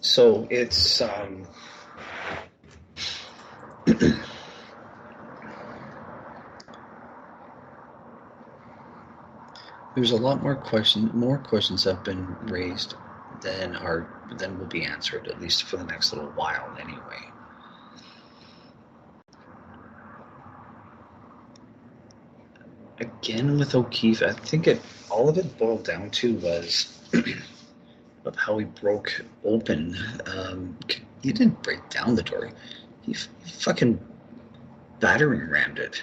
So it's there's a lot more questions have been raised than will be answered, at least for the next little while anyway. Again, with O'Keefe, I think all of it boiled down to was of how he broke open. He didn't break down the door. He fucking battering rammed it.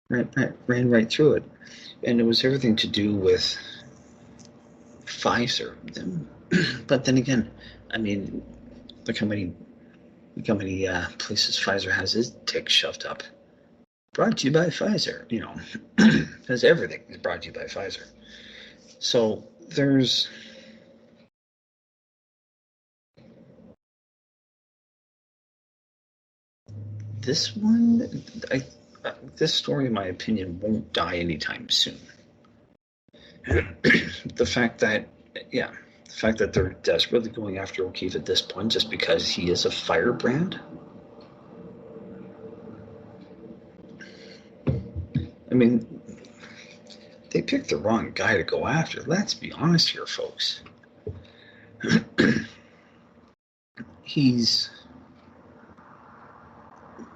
Ran right through it. And it was everything to do with Pfizer. But then again, I mean, look how many places Pfizer has his dick shoved up. Brought to you by Pfizer, because everything is brought to you by Pfizer. So there's this one. This story, in my opinion, won't die anytime soon. The fact that they're desperately going after O'Keefe at this point just because he is a firebrand. I mean, they picked the wrong guy to go after. Let's be honest here, folks. He's,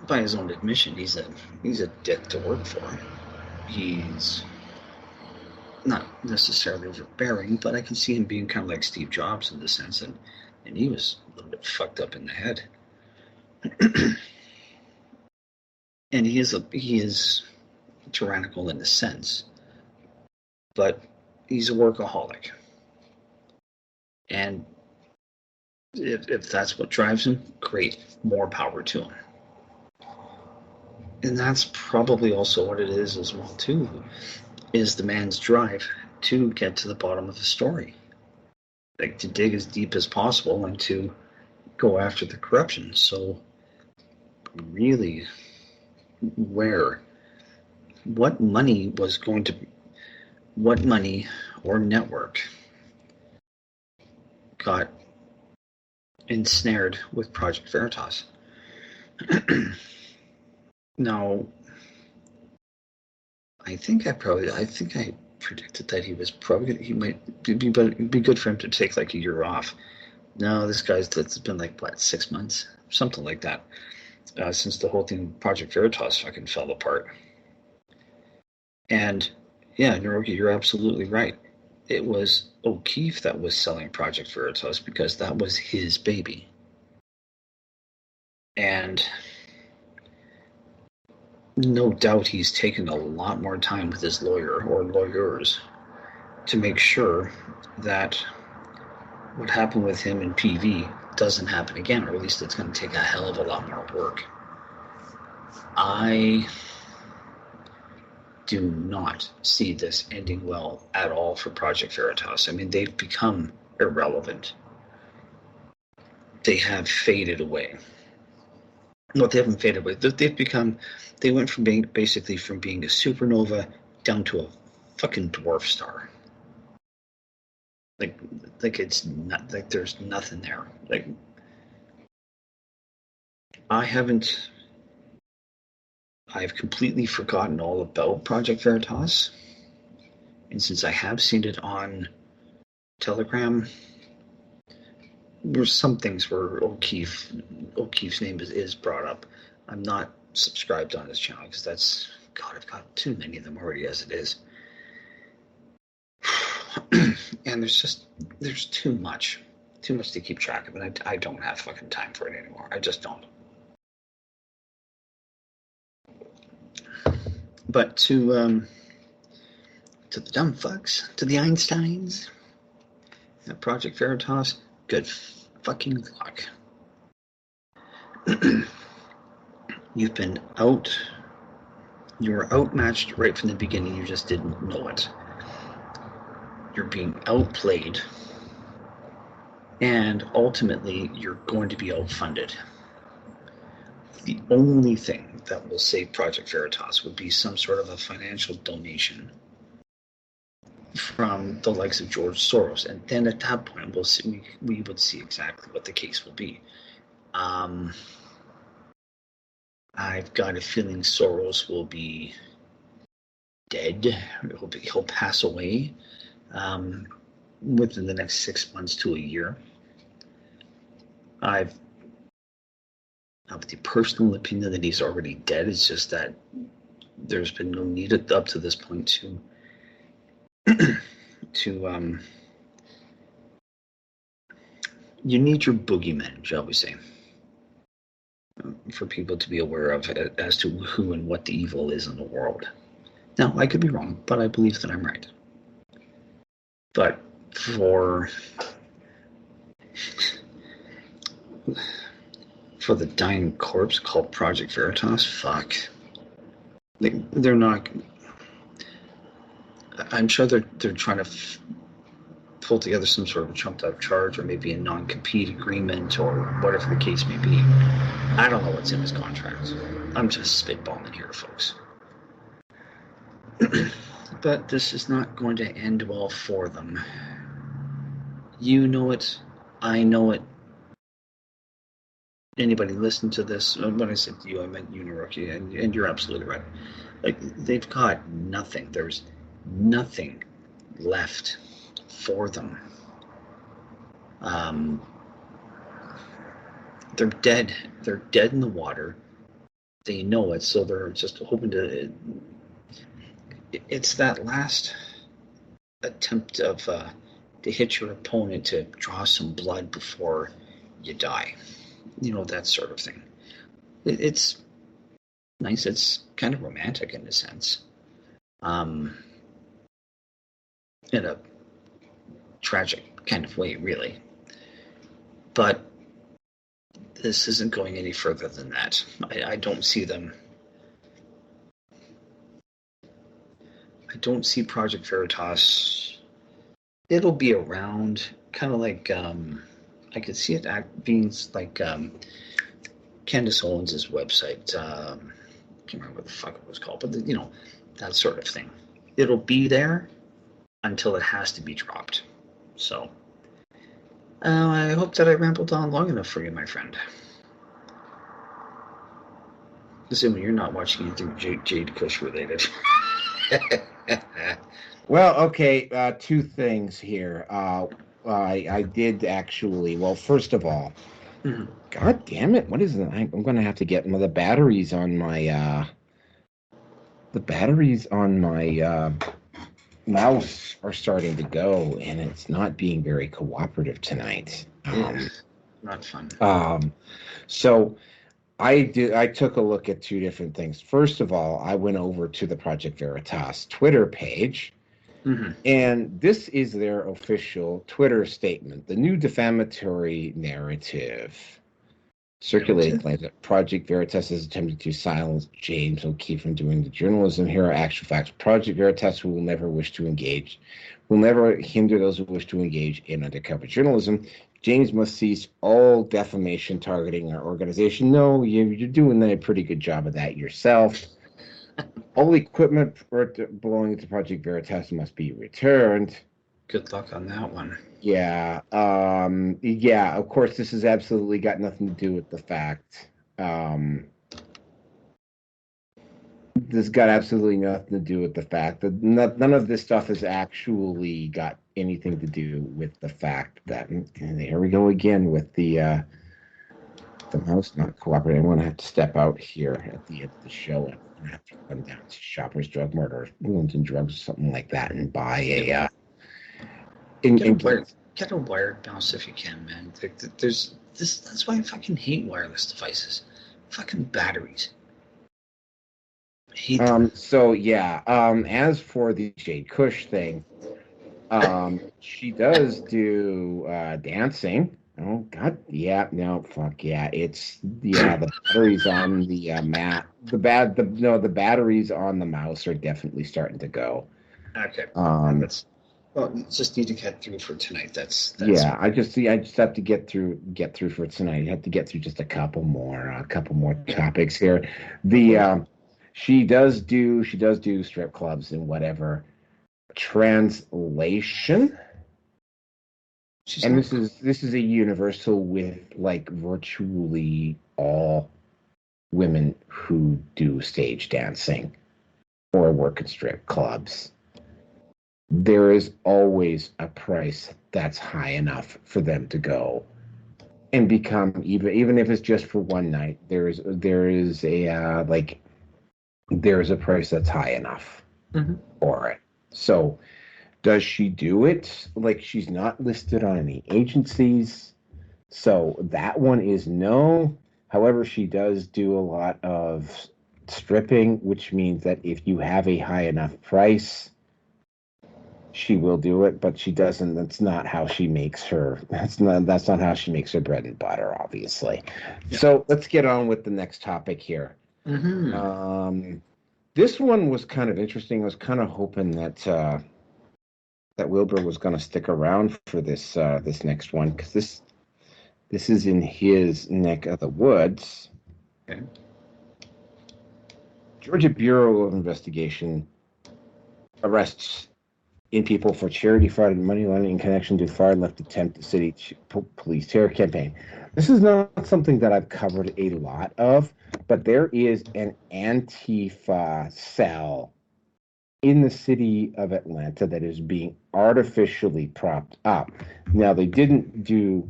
by his own admission, he's a dick to work for. He's not necessarily overbearing, but I can see him being kind of like Steve Jobs in the sense that, and he was a little bit fucked up in the head. And he is tyrannical in a sense, but he's a workaholic. And if that's what drives him, great, more power to him. And that's probably also what it is as well too, is the man's drive to get to the bottom of the story, like to dig as deep as possible and to go after the corruption. So really, what money or network got ensnared with Project Veritas? Now, I think I predicted that he might be good for him to take like a year off. No, this guy's that's been like 6 months, something like that, since the whole thing Project Veritas fucking fell apart. And yeah, Naroki, you're absolutely right. It was O'Keefe that was selling Project Veritas because that was his baby. And no doubt he's taken a lot more time with his lawyer or lawyers to make sure that what happened with him in PV doesn't happen again, or at least it's going to take a hell of a lot more work. I do not see this ending well at all for Project Veritas. I mean, they've become irrelevant. They have faded away. No, they haven't faded away. They went from being a supernova down to a fucking dwarf star. Like it's not like there's nothing there. Like I've completely forgotten all about Project Veritas. And since I have seen it on Telegram, there's some things where O'Keefe's name is brought up. I'm not subscribed on his channel because I've got too many of them already as it is. And there's too much to keep track of, and I don't have fucking time for it anymore. I just don't. But to the dumb fucks, to the Einsteins, Project Veritas, good fucking luck. You've been you were outmatched right from the beginning, you just didn't know it. You're being outplayed, and ultimately you're going to be outfunded. The only thing that will save Project Veritas would be some sort of a financial donation from the likes of George Soros, and then at that point we would see exactly what the case will be. I've got a feeling Soros will be dead. He'll pass away within the next 6 months to a year. I have the personal opinion that he's already dead. It's just that there's been no need up to this point to you need your boogeyman, shall we say, for people to be aware of as to who and what the evil is in the world. Now, I could be wrong, but I believe that I'm right. But for the dying corpse called Project Veritas, fuck. They're not. I'm sure they're trying to pull together some sort of trumped up charge, or maybe a non-compete agreement, or whatever the case may be. I don't know what's in his contract. I'm just spitballing here, folks. But this is not going to end well for them. You know it. I know it. Anybody listen to this? When I said to you, I meant you, Naruki, and you're absolutely right. Like, they've got nothing. There's nothing left for them. They're dead. They're dead in the water. They know it, so they're just hoping to. It's that last attempt of to hit your opponent to draw some blood before you die. You know, that sort of thing. It's nice. It's kind of romantic in a sense. In a tragic kind of way, really. But this isn't going any further than that. I don't see them. I don't see Project Veritas. It'll be around, kind of like I could see it being like Candace Owens' website. I can't remember what the fuck it was called, but you know, that sort of thing. It'll be there until it has to be dropped. So I hope that I rambled on long enough for you, my friend. Assuming you're not watching anything Jade Kush related. Well, okay, two things here. I did actually. Well, first of all, God damn it! What is it? I'm going to have to get the batteries on my mouse are starting to go, and it's not being very cooperative tonight. Not fun. So I took a look at two different things. First of all, I went over to the Project Veritas Twitter page, and this is their official Twitter statement. The new defamatory narrative circulating claims that Project Veritas is attempting to silence James O'Keefe from doing the journalism. Here are actual facts. Project Veritas will never hinder those who wish to engage in undercover journalism. James must cease all defamation targeting our organization. No, you're doing a pretty good job of that yourself. All equipment belonging to Project Veritas must be returned. Good luck on that one. Yeah. Yeah, of course, this has absolutely got nothing to do with the fact. This got absolutely nothing to do with the fact that none of this stuff has actually got anything to do with the fact that, and here we go again with the mouse not cooperating. I'm going to have to step out here at the end of the show. I'm going to have to come down to Shoppers Drug Mart or Wounds and Drugs or something like that and buy a get a wired mouse if you can, man. There's this. That's why I fucking hate wireless devices. Fucking batteries. I hate them. So yeah. As for the Jade Kush thing, she does do dancing. Oh God, yeah, no, fuck yeah. It's the batteries on the mat. The batteries on the mouse are definitely starting to go. Okay. Well, you just need to get through for tonight. That's yeah. I just have to get through for tonight. I have to get through just a couple more topics here. The she does do strip clubs and whatever. Translation. This is a universal with like virtually all women who do stage dancing or work in strip clubs. There is always a price that's high enough for them to go and become, even if it's just for one night. There's a price that's high enough for it. So. Does she do it? Like, she's not listed on any agencies. So that one is no. However, she does do a lot of stripping, which means that if you have a high enough price, she will do it, but she doesn't. That's not how she makes her. That's not how she makes her bread and butter, obviously. Yeah. So let's get on with the next topic here. This one was kind of interesting. I was kind of hoping that Wilbur was going to stick around for this next one, because this is in his neck of the woods. Okay. Georgia Bureau of Investigation arrests in people for charity fraud and money laundering in connection to far-left attempt to city police terror campaign. This is not something that I've covered a lot of, but there is an Antifa cell in the city of Atlanta that is being artificially propped up. Now, they didn't do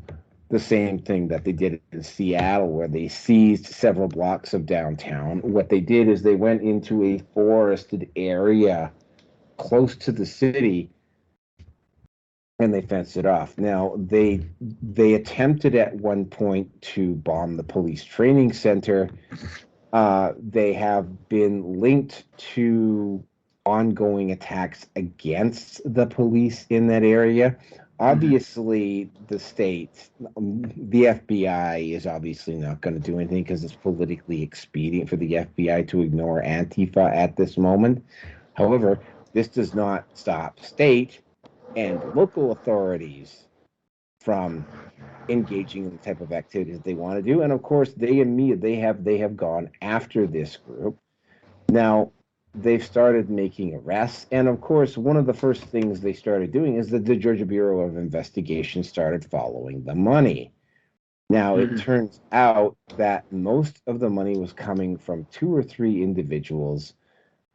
the same thing that they did in Seattle, where they seized several blocks of downtown. What they did is they went into a forested area close to the city and they fenced it off. Now, they attempted at one point to bomb the police training center. They have been linked to ongoing attacks against the police in that area. Obviously, the state, the FBI is obviously not going to do anything because it's politically expedient for the FBI to ignore Antifa at this moment. However, this does not stop state and local authorities from engaging in the type of activities they want to do. And of course, they have gone after this group. Now, they've started making arrests. And of course, one of the first things they started doing is that the Georgia Bureau of Investigation started following the money. Now, it turns out that most of the money was coming from 2 or 3 individuals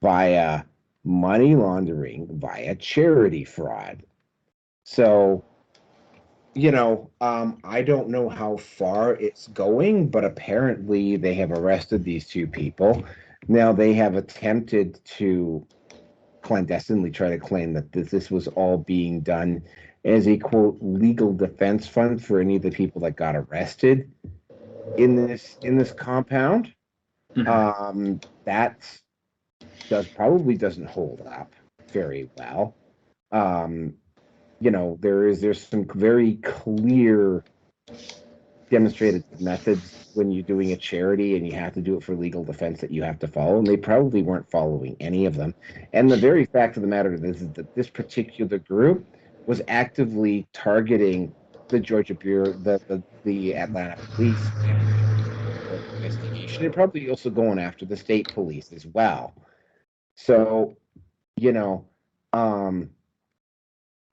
via money laundering, via charity fraud. So, I don't know how far it's going, but apparently they have arrested these 2 people. Now, they have attempted to clandestinely try to claim that this was all being done as a, quote, legal defense fund for any of the people that got arrested in this compound. That probably doesn't hold up very well. There's some very clear demonstrated methods when you're doing a charity and you have to do it for legal defense that you have to follow, and they probably weren't following any of them. And the very fact of the matter is that this particular group was actively targeting the Georgia Bureau, the Atlanta police investigation, and probably also going after the state police as well. So,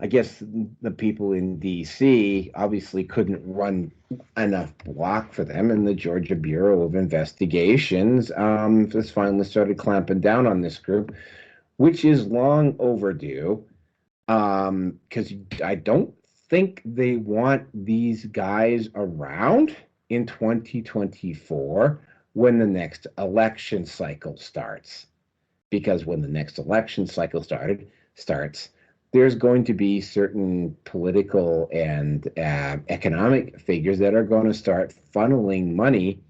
I guess the people in D.C. obviously couldn't run enough block for them, and the Georgia Bureau of Investigations has finally started clamping down on this group, which is long overdue, because I don't think they want these guys around in 2024 when the next election cycle starts. Because when the next election cycle starts, there's going to be certain political and economic figures that are going to start funneling money.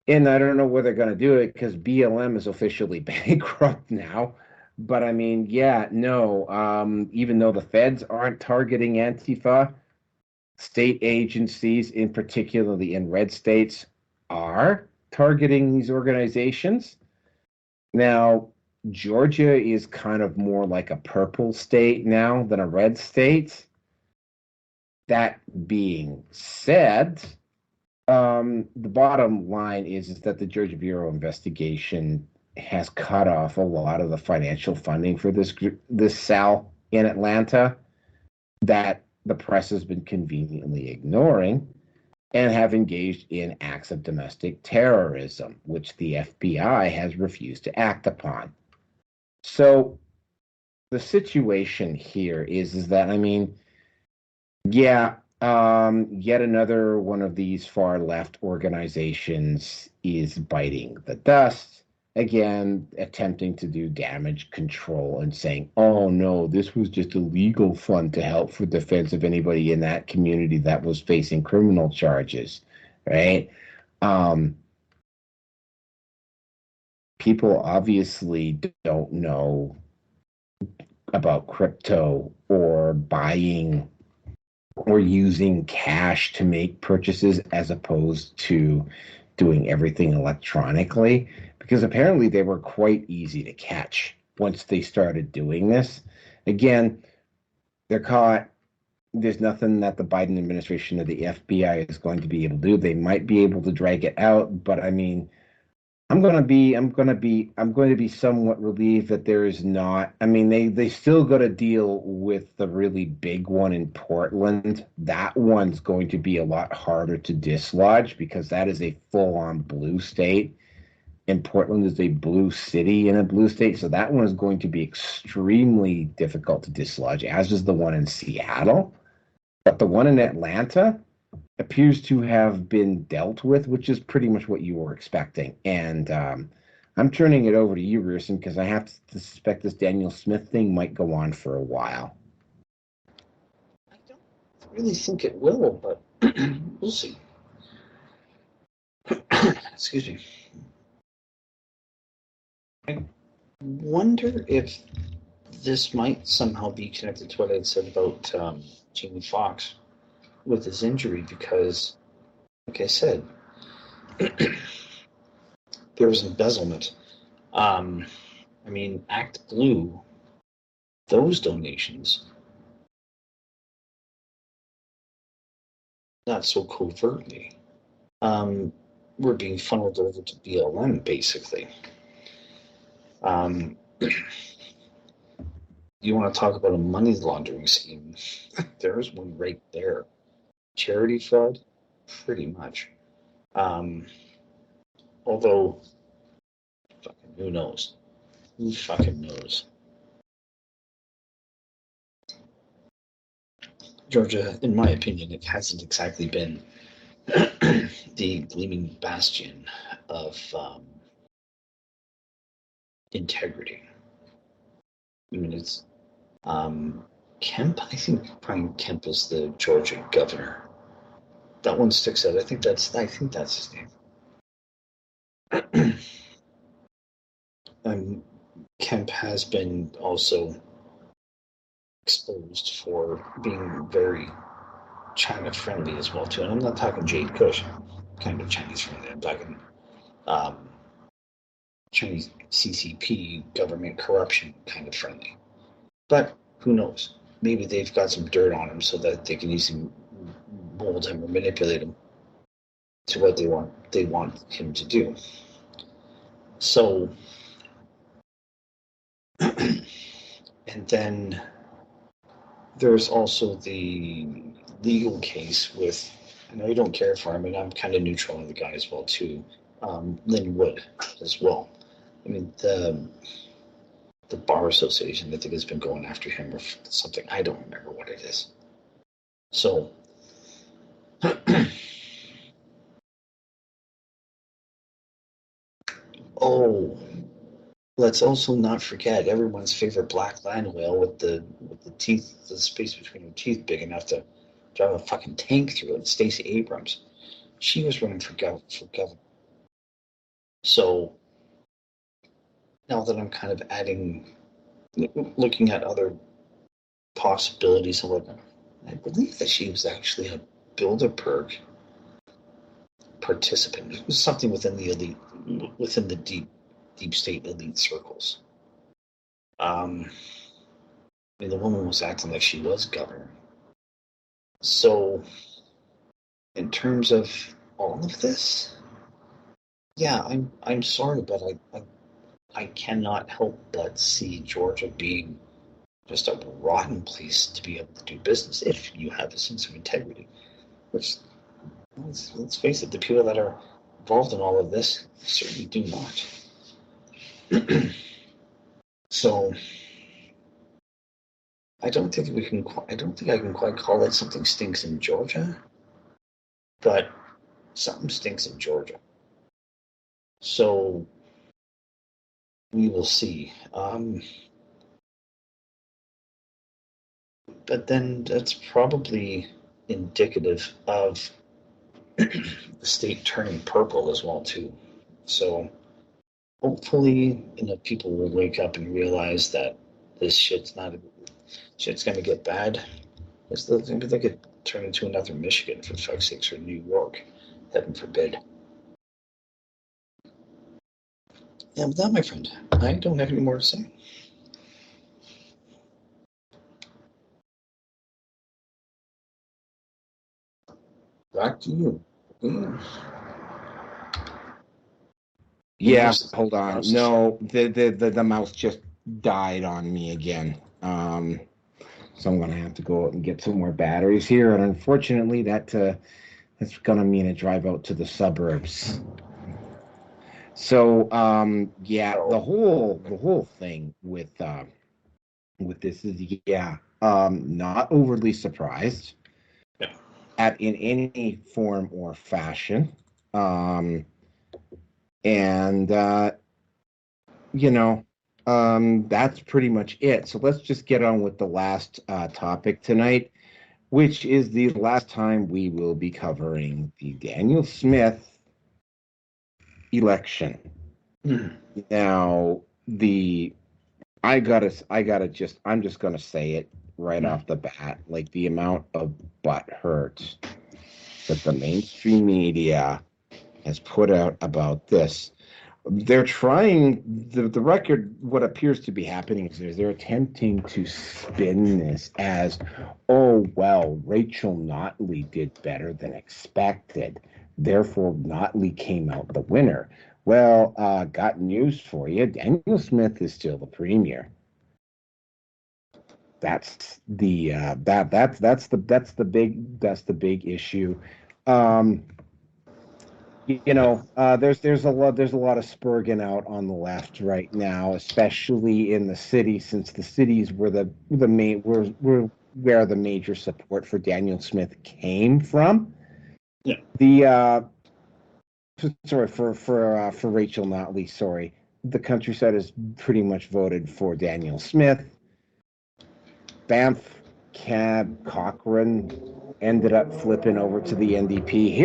And I don't know where they're going to do it because BLM is officially bankrupt now. But I mean, even though the feds aren't targeting Antifa, state agencies, in particularly in red states, are targeting these organizations. Now, Georgia is kind of more like a purple state now than a red state. That being said, the bottom line is that the Georgia Bureau of Investigation has cut off a lot of the financial funding for this cell in Atlanta that the press has been conveniently ignoring, and have engaged in acts of domestic terrorism, which the FBI has refused to act upon. So the situation here is that, yet another one of these far left organizations is biting the dust, again, attempting to do damage control and saying, oh no, this was just a legal fund to help for defense of anybody in that community that was facing criminal charges, right? People obviously don't know about crypto or buying or using cash to make purchases as opposed to doing everything electronically, because apparently they were quite easy to catch once they started doing this. Again, they're caught. There's nothing that the Biden administration or the FBI is going to be able to do. They might be able to drag it out, but I'm going to be somewhat relieved that there is not. I mean, they still got to deal with the really big one in Portland. That one's going to be a lot harder to dislodge because that is a full-on blue state, and Portland is a blue city in a blue state. So that one is going to be extremely difficult to dislodge, as is the one in Seattle. But the one in Atlanta appears to have been dealt with, which is pretty much what you were expecting. And I'm turning it over to you, Rusin, because I have to suspect this Daniel Smith thing might go on for a while. I don't really think it will, but we'll see. Excuse me. I wonder if this might somehow be connected to what I said about Jamie Foxx with his injury, because, like I said, there was embezzlement. I mean, Act Blue, those donations, not so covertly, were being funneled over to BLM, basically. You want to talk about a money laundering scheme? There's one right there. Charity fraud, pretty much. Although, fucking who knows? Who fucking knows? Georgia, in my opinion, it hasn't exactly been the gleaming bastion of integrity. I mean, it's Kemp. I think Brian Kemp is the Georgia governor. That one sticks out. I think that's his name. Kemp has been also exposed for being very China friendly as well too. And I'm not talking Jade Kush kind of Chinese friendly. I'm talking Chinese CCP government corruption kind of friendly. But who knows? Maybe they've got some dirt on him so that they can easily mold him or manipulate him to what they want him to do. So, and then there's also the legal case with, I know you don't care for him, and I'm kind of neutral on the guy as well too, Lynn Wood as well. I mean, the Bar Association, I think, has been going after him or something. I don't remember what it is. So, oh, let's also not forget everyone's favorite black land whale with the teeth, the space between her teeth big enough to drive a fucking tank through it. Stacey Abrams, she was running for governor. So now that I'm kind of looking at other possibilities and whatnot, I believe that she was actually a Bilderberg participant. It was something within the elite, within the deep state elite circles. I mean, the woman was acting like she was governor. So, in terms of all of this, yeah, I'm sorry, but I cannot help but see Georgia being just a rotten place to be able to do business if you have a sense of integrity. Which, let's face it, the people that are involved in all of this certainly do not. So, I don't think I can quite call it something stinks in Georgia, but something stinks in Georgia. So we will see. But then that's probably indicative of the state turning purple as well too. So hopefully, people will wake up and realize that this shit's gonna get bad. Maybe they could turn into another Michigan, for fuck's sakes, or New York, heaven forbid. Yeah, with that, my friend, I don't have any more to say. Back to you. Yeah. Yeah, hold on. No, the mouse just died on me again. So I'm gonna have to go out and get some more batteries here, and unfortunately, that's gonna mean a drive out to the suburbs. So, yeah, the whole thing with this is, yeah, not overly surprised in any form or fashion. And that's pretty much it. So let's just get on with the last topic tonight, which is the last time we will be covering the Danielle Smith election. Now, I'm just gonna say it right off the bat, like the amount of butt hurt that the mainstream media has put out about this. They're trying the record. What appears to be happening is they're attempting to spin this as, oh well, Rachel Notley did better than expected, therefore Notley came out the winner. Well, got news for you. Danielle Smith is still the premier. That's the big issue. There's a lot of spurging out on the left right now, especially in the city, since the cities were the main were where the major support for Danielle Smith came from. Yeah. Sorry for Rachel Notley. Sorry, the countryside has pretty much voted for Danielle Smith. Banff, Cab, Cochrane ended up flipping over to the NDP.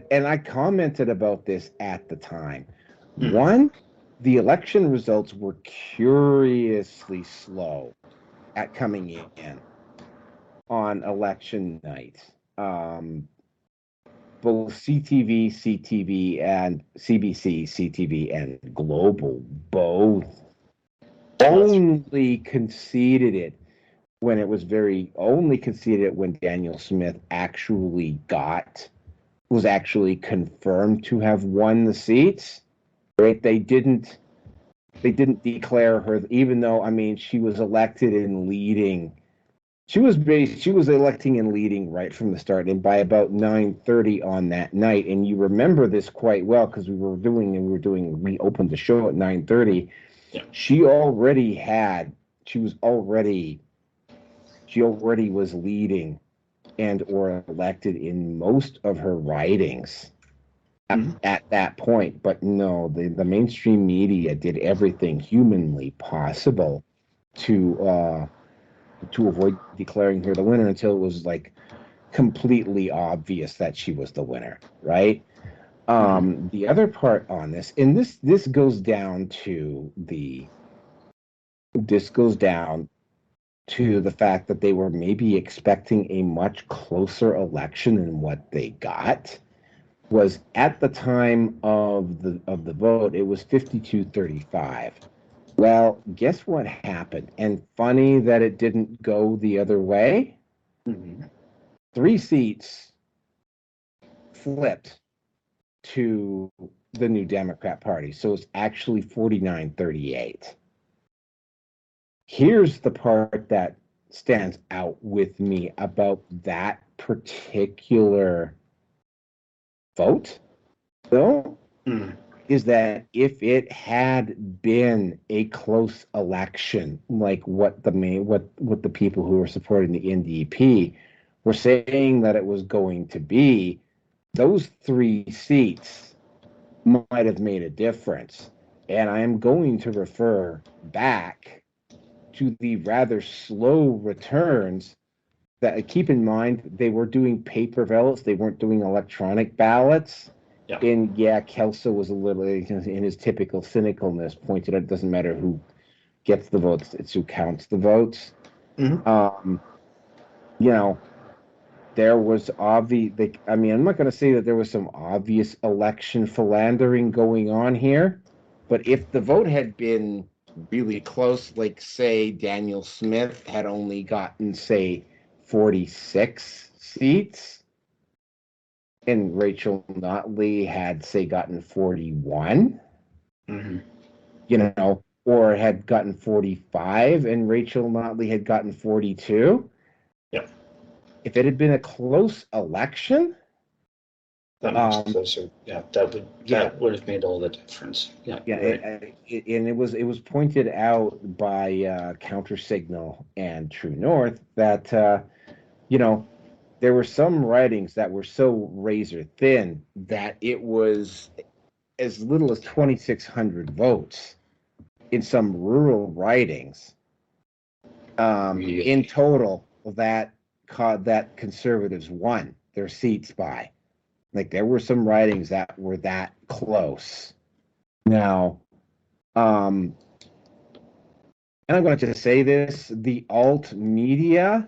And I commented about this at the time. One, the election results were curiously slow at coming in on election night. Both CTV, and CBC, CTV, and Global both only conceded it when Danielle Smith was actually confirmed to have won the seats. Right? They didn't declare her, even though she was elected and leading. She was electing and leading right from the start, and by about 9:30 on that night, and you remember this quite well because we opened the show at 9:30. Yeah. She already was leading and or elected in most of her ridings at that point. But no, the mainstream media did everything humanly possible to avoid declaring her the winner until it was like completely obvious that she was the winner, right? The other part on this, and this goes down to the fact that they were maybe expecting a much closer election than what they got. Was at the time of the vote, it was 52-35. Well, guess what happened? And funny that it didn't go the other way. 3 seats flipped to the New Democrat Party. So it's actually 49-38. Here's the part that stands out with me about that particular vote, though, is that if it had been a close election, like what the people who were supporting the NDP were saying that it was going to be, those 3 seats might have made a difference. And I am going to refer back to the rather slow returns. That, keep in mind, they were doing paper ballots, they weren't doing electronic ballots. Yeah. And Kelso was a little, in his typical cynicalness, pointed out it doesn't matter who gets the votes, it's who counts the votes. There was I'm not going to say that there was some obvious election philandering going on here, but if the vote had been really close, like say Danielle Smith had only gotten, say, 46 seats, and Rachel Notley had, say, gotten 41, Mm-hmm. Or had gotten 45 and Rachel Notley had gotten 42. Yeah. If it had been a close election, That much closer. Yeah, that would have made all the difference. Yeah. Yeah, Right. and it was pointed out by Counter Signal and True North that there were some writings that were so razor thin that it was as little as 2,600 votes in some rural writings Really? in total that conservatives won their seats by. Like there were some writings that were that close. Now, and I'm going to just say this, the alt media,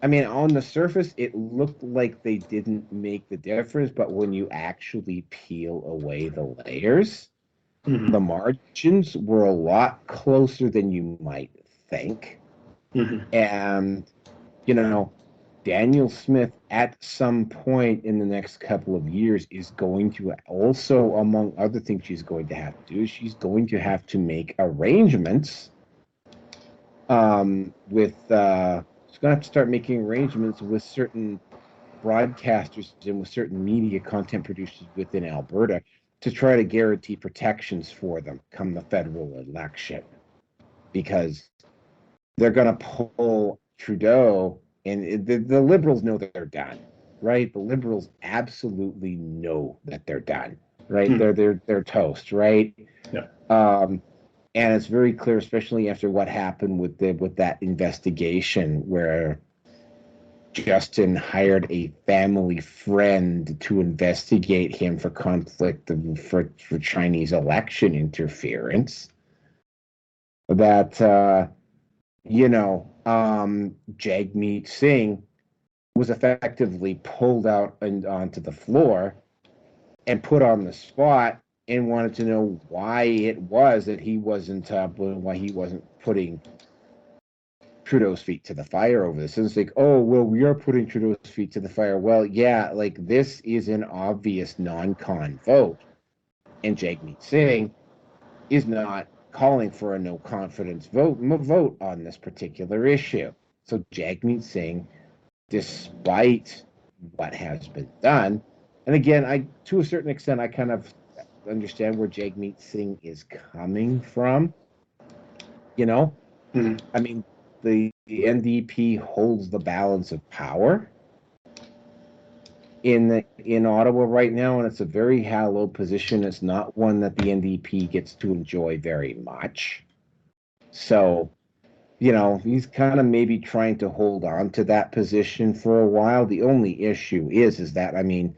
I mean, on the surface, it looked like they didn't make the difference, but when you actually peel away the layers, Mm-hmm. the margins were a lot closer than you might think. Mm-hmm. And, Danielle Smith at some point in the next couple of years is going to also, among other things she's going to have to do, she's going to have to make arrangements with she's going to have to start making arrangements with certain broadcasters and with certain media content producers within Alberta to try to guarantee protections for them come the federal election, because they're going to pull Trudeau, and the Liberals know that they're done, right? The Liberals absolutely know that they're done, right? They're toast, right? Yeah. And it's very clear, especially after what happened with that investigation where Justin hired a family friend to investigate him for conflict for Chinese election interference. That Jagmeet Singh was effectively pulled out and onto the floor and put on the spot and wanted to know why it was that why he wasn't putting Trudeau's feet to the fire over this. And it's like, oh, well, we are putting Trudeau's feet to the fire. Well, yeah, like this is an obvious non-con vote. And Jagmeet Singh is not calling for a no confidence vote on this particular issue. So Jagmeet Singh, despite what has been done, and again, to a certain extent, I kind of understand where Jagmeet Singh is coming from. Mm-hmm. I mean, the NDP holds the balance of power in Ottawa right now, and it's a very hallowed position. It's not one that the NDP gets to enjoy very much. So, he's kind of maybe trying to hold on to that position for a while. The only issue is that, I mean,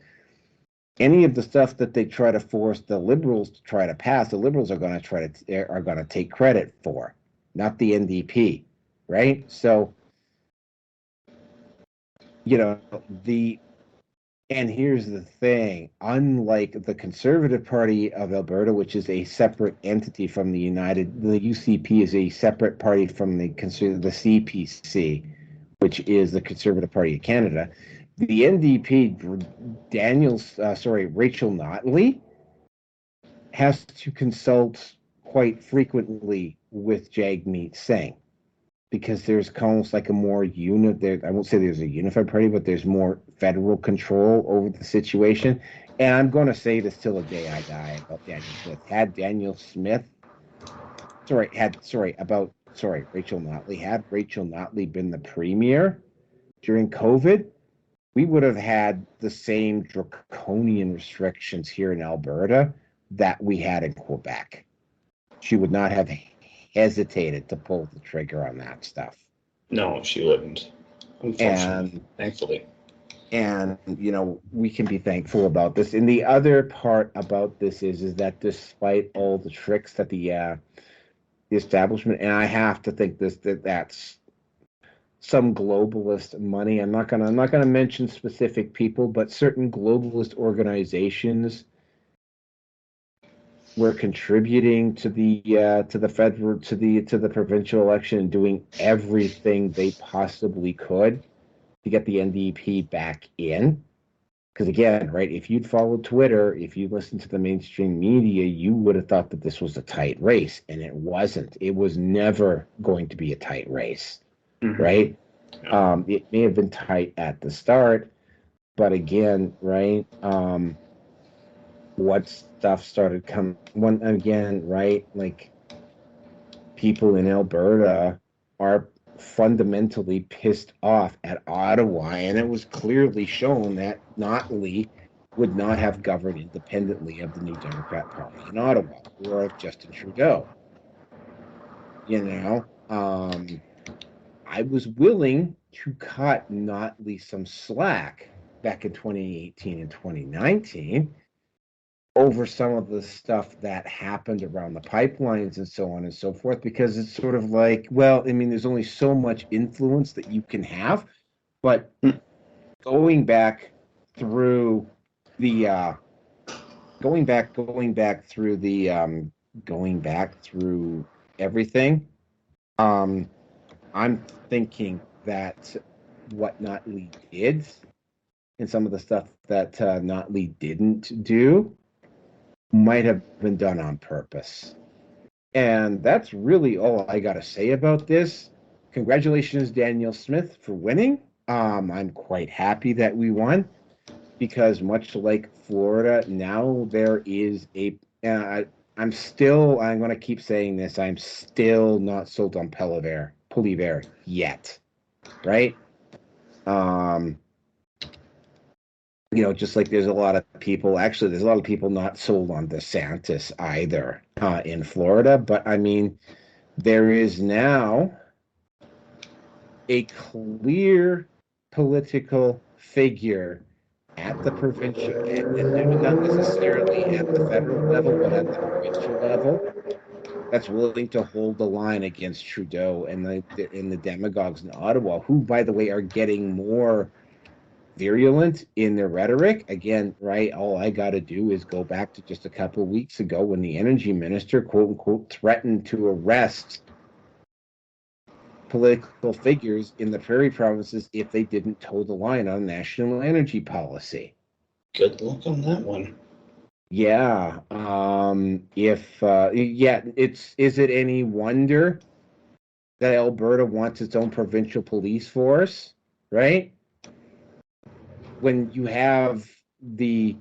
any of the stuff that they try to force the Liberals to try to pass, the Liberals are going to take credit for, not the NDP, right? So, and here's the thing, unlike the Conservative Party of Alberta, which is a separate entity from the UCP is a separate party from the CPC, which is the Conservative Party of Canada. The NDP, Rachel Notley, has to consult quite frequently with Jagmeet Singh, because there's almost like a more I won't say there's a unified party, but there's more federal control over the situation. And I'm going to say this till the day I die about Danielle Smith. Had Rachel Notley been the premier during COVID, we would have had the same draconian restrictions here in Alberta that we had in Quebec. She would not have hesitated to pull the trigger on that stuff. No, she wouldn't. Unfortunately, thankfully. And we can be thankful about this. And the other part about this is that despite all the tricks that the establishment, and I have to think that's some globalist money. I'm not gonna mention specific people, but certain globalist organizations were contributing to the federal to the provincial election and doing everything they possibly could to get the NDP back in. Because again, right, if you'd followed Twitter, if you listened to the mainstream media, you would have thought that this was a tight race, and it wasn't. It was never going to be a tight race, right? Yeah. It may have been tight at the start, but again, right, what stuff started coming one again, right? Like people in Alberta are fundamentally pissed off at Ottawa, and it was clearly shown that Notley would not have governed independently of the New Democrat Party in Ottawa or of Justin Trudeau. You know, I was willing to cut Notley some slack back in 2018 and 2019 over some of the stuff that happened around the pipelines and so on and so forth, because it's sort of like, well, I mean, there's only so much influence that you can have, but going back through the going back through everything, I'm thinking that what Notley did and some of the stuff that Notley didn't do might have been done on purpose. And that's really all I got to say about this. Congratulations, Danielle Smith, for winning. I'm quite happy that we won because much like Florida, now there is a. I'm going to keep saying this, I'm still not sold on Poilievre yet, right? Just like there's a lot of people not sold on DeSantis either in Florida. But I mean, there is now a clear political figure at the provincial, and not necessarily at the federal level, but at the provincial level, that's willing to hold the line against Trudeau and the demagogues in Ottawa, who, by the way, are getting more virulent in their rhetoric. Again, right, all I got to do is go back to just a couple of weeks ago when the energy minister, quote unquote, threatened to arrest political figures in the prairie provinces if they didn't toe the line on national energy policy. Good luck on that one. Yeah. Is it any wonder that Alberta wants its own provincial police force, right? When you have the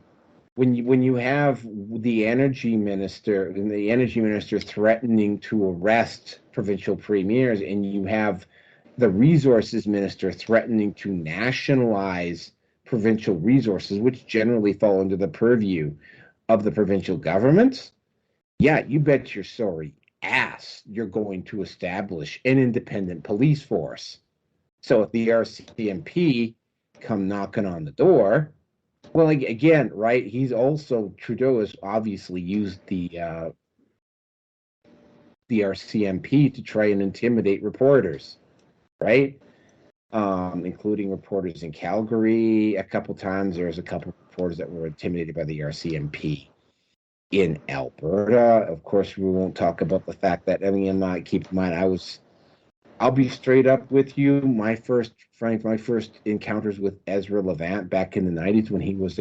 energy minister and the energy minister threatening to arrest provincial premiers, and you have the resources minister threatening to nationalize provincial resources, which generally fall under the purview of the provincial governments, yeah, you bet your sorry ass you're going to establish an independent police force. So if the RCMP come knocking on the door, well, again, right, Trudeau has obviously used the RCMP to try and intimidate reporters, right? Including reporters in Calgary a couple times. There's a couple of reporters that were intimidated by the RCMP. In Alberta, of course, we won't talk about the fact that, keep in mind, I'll be straight up with you. My first encounters with Ezra Levant back in the 90s when he was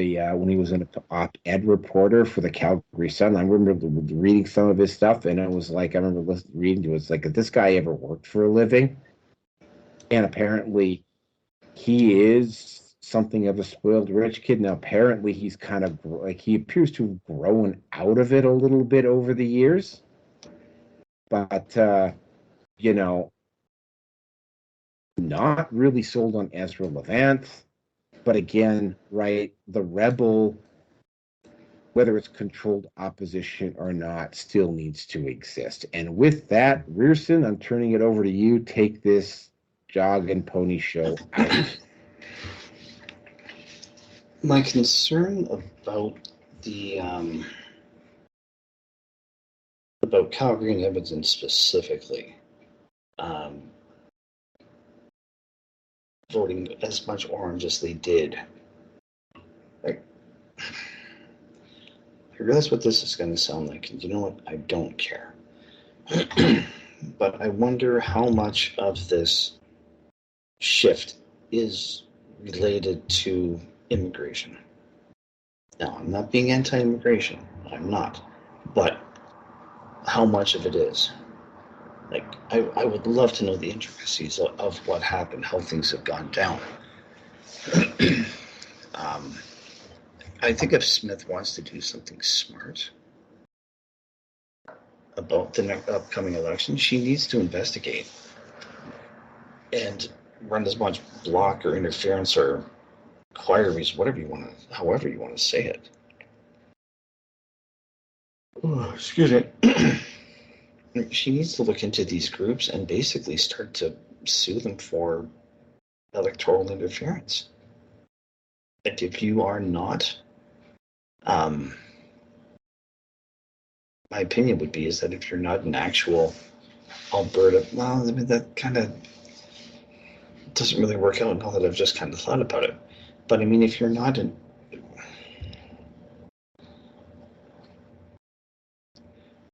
an op-ed reporter for the Calgary Sun. I remember reading some of his stuff, and it was like, I remember reading to it, it's like, if this guy ever worked for a living? And apparently he is something of a spoiled rich kid. Now, apparently he's kind of he appears to have grown out of it a little bit over the years. But, not really sold on Ezra Levant. But again, right, the rebel, whether it's controlled opposition or not, still needs to exist. And with that, Rearson, I'm turning it over to you. Take this jog and pony show out. My concern about the about Calgary and Edmonton specifically, voting as much orange as they did. I realize what this is going to sound like, and you know what? I don't care. But I wonder how much of this shift is related to immigration. Now, I'm not being anti-immigration. I'm not. But how much of it is? Like, I would love to know the intricacies of what happened, how things have gone down. I think if Smith wants to do something smart about the upcoming election, she needs to investigate and run as much block or interference or inquiries, however you want to say it. Oh, excuse me. She needs to look into these groups and basically start to sue them for electoral interference. And if you are not, my opinion would be is that if you're not an actual Alberta, well, I mean, that kind of doesn't really work out now that I've just kind of thought about it. But I mean, if you're not an,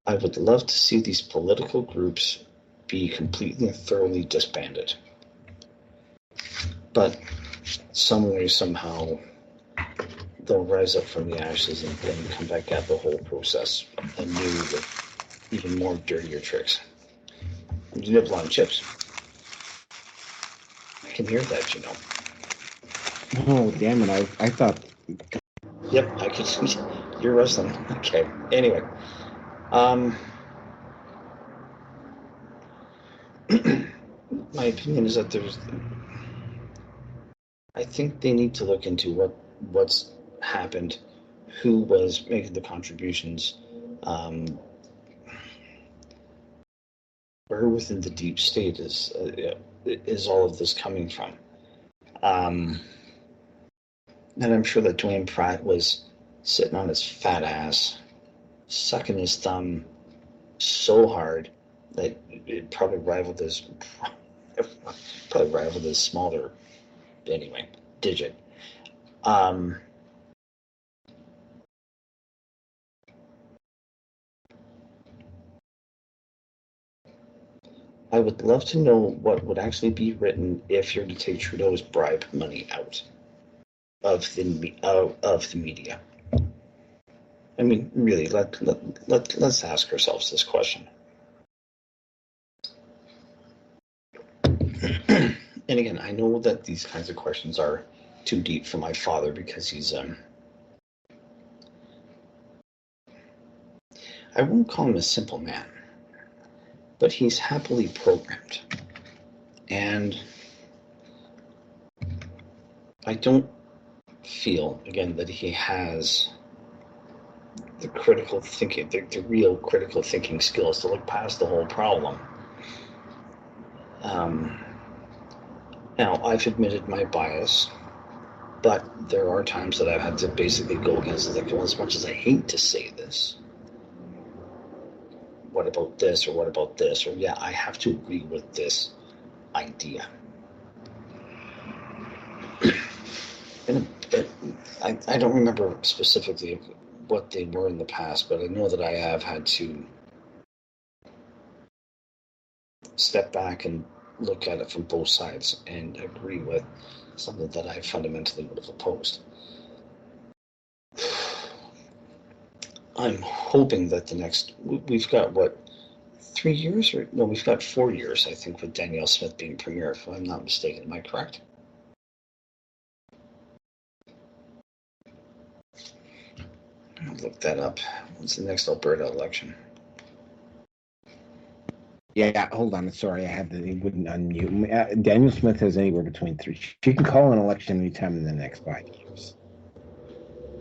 I would love to see these political groups be completely and thoroughly disbanded. But some way, somehow, they'll rise up from the ashes and then come back at the whole process anew with even more dirtier tricks. And you nibble on chips. I can hear that, you know. Oh, damn it. I thought. Yep, I could. You're wrestling. Okay. Anyway. My opinion is that I think they need to look into what's happened, who was making the contributions, where within the deep state is all of this coming from. And I'm sure that Dwayne Pratt was sitting on his fat ass, sucking his thumb so hard that it probably rivaled his smaller, anyway, digit. I would love to know what would actually be written if you're to take Trudeau's bribe money out of the media. I mean, really, let's ask ourselves this question. And again, I know that these kinds of questions are too deep for my father because he's I won't call him a simple man, but he's happily programmed. And I don't feel, again, that he has the critical thinking, the real critical thinking skills to look past the whole problem. Now, I've admitted my bias, but there are times that I've had to basically go against it. Like, well, as much as I hate to say this, what about this, or what about this, or yeah, I have to agree with this idea. And I don't remember specifically what they were in the past, but I know that I have had to step back and look at it from both sides and agree with something that I fundamentally would have opposed. I'm hoping that the next, we've got 3 years? Or no, we've got 4 years, I think, with Danielle Smith being premier, if I'm not mistaken. Am I correct? I'll look that up. When's the next Alberta election? Yeah, hold on. Sorry, it wouldn't unmute. Danielle Smith has anywhere between 3. She can call an election anytime in the next 5 years.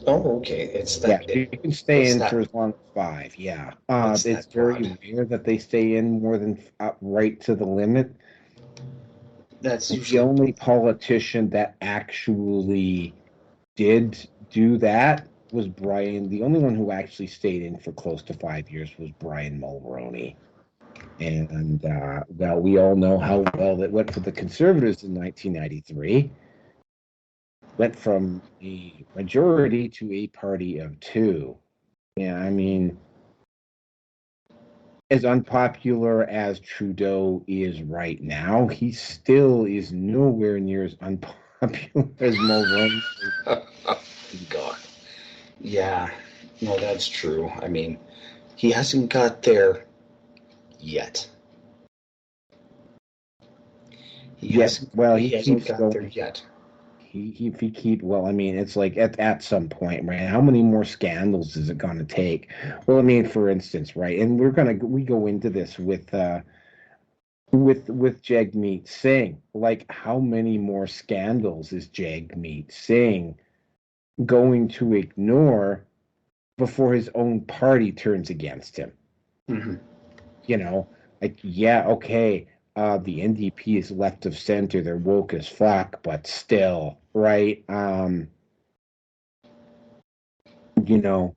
Oh, okay. It's that. Yeah, she can stay in for as long as 5. Yeah, it's very rare that they stay in more than right to the limit. That's usually the only politician that actually did do that was Brian. The only one who actually stayed in for close to 5 years was Brian Mulroney. And, well, we all know how well it went for the Conservatives in 1993. Went from a majority to a party of 2. Yeah, I mean, as unpopular as Trudeau is right now, he still is nowhere near as unpopular as Mulroney. God. Yeah, no, that's true. I mean, he hasn't got there yet. He hasn't got there yet. If he keep well, I mean, it's like at some point, right? How many more scandals is it going to take? Well, I mean, for instance, right, and we go into this with Jagmeet Singh. Like, how many more scandals is Jagmeet Singh going to ignore before his own party turns against him? Mm-hmm. You know, like, yeah, okay, the NDP is left of center, they're woke as fuck, but still, right? You know,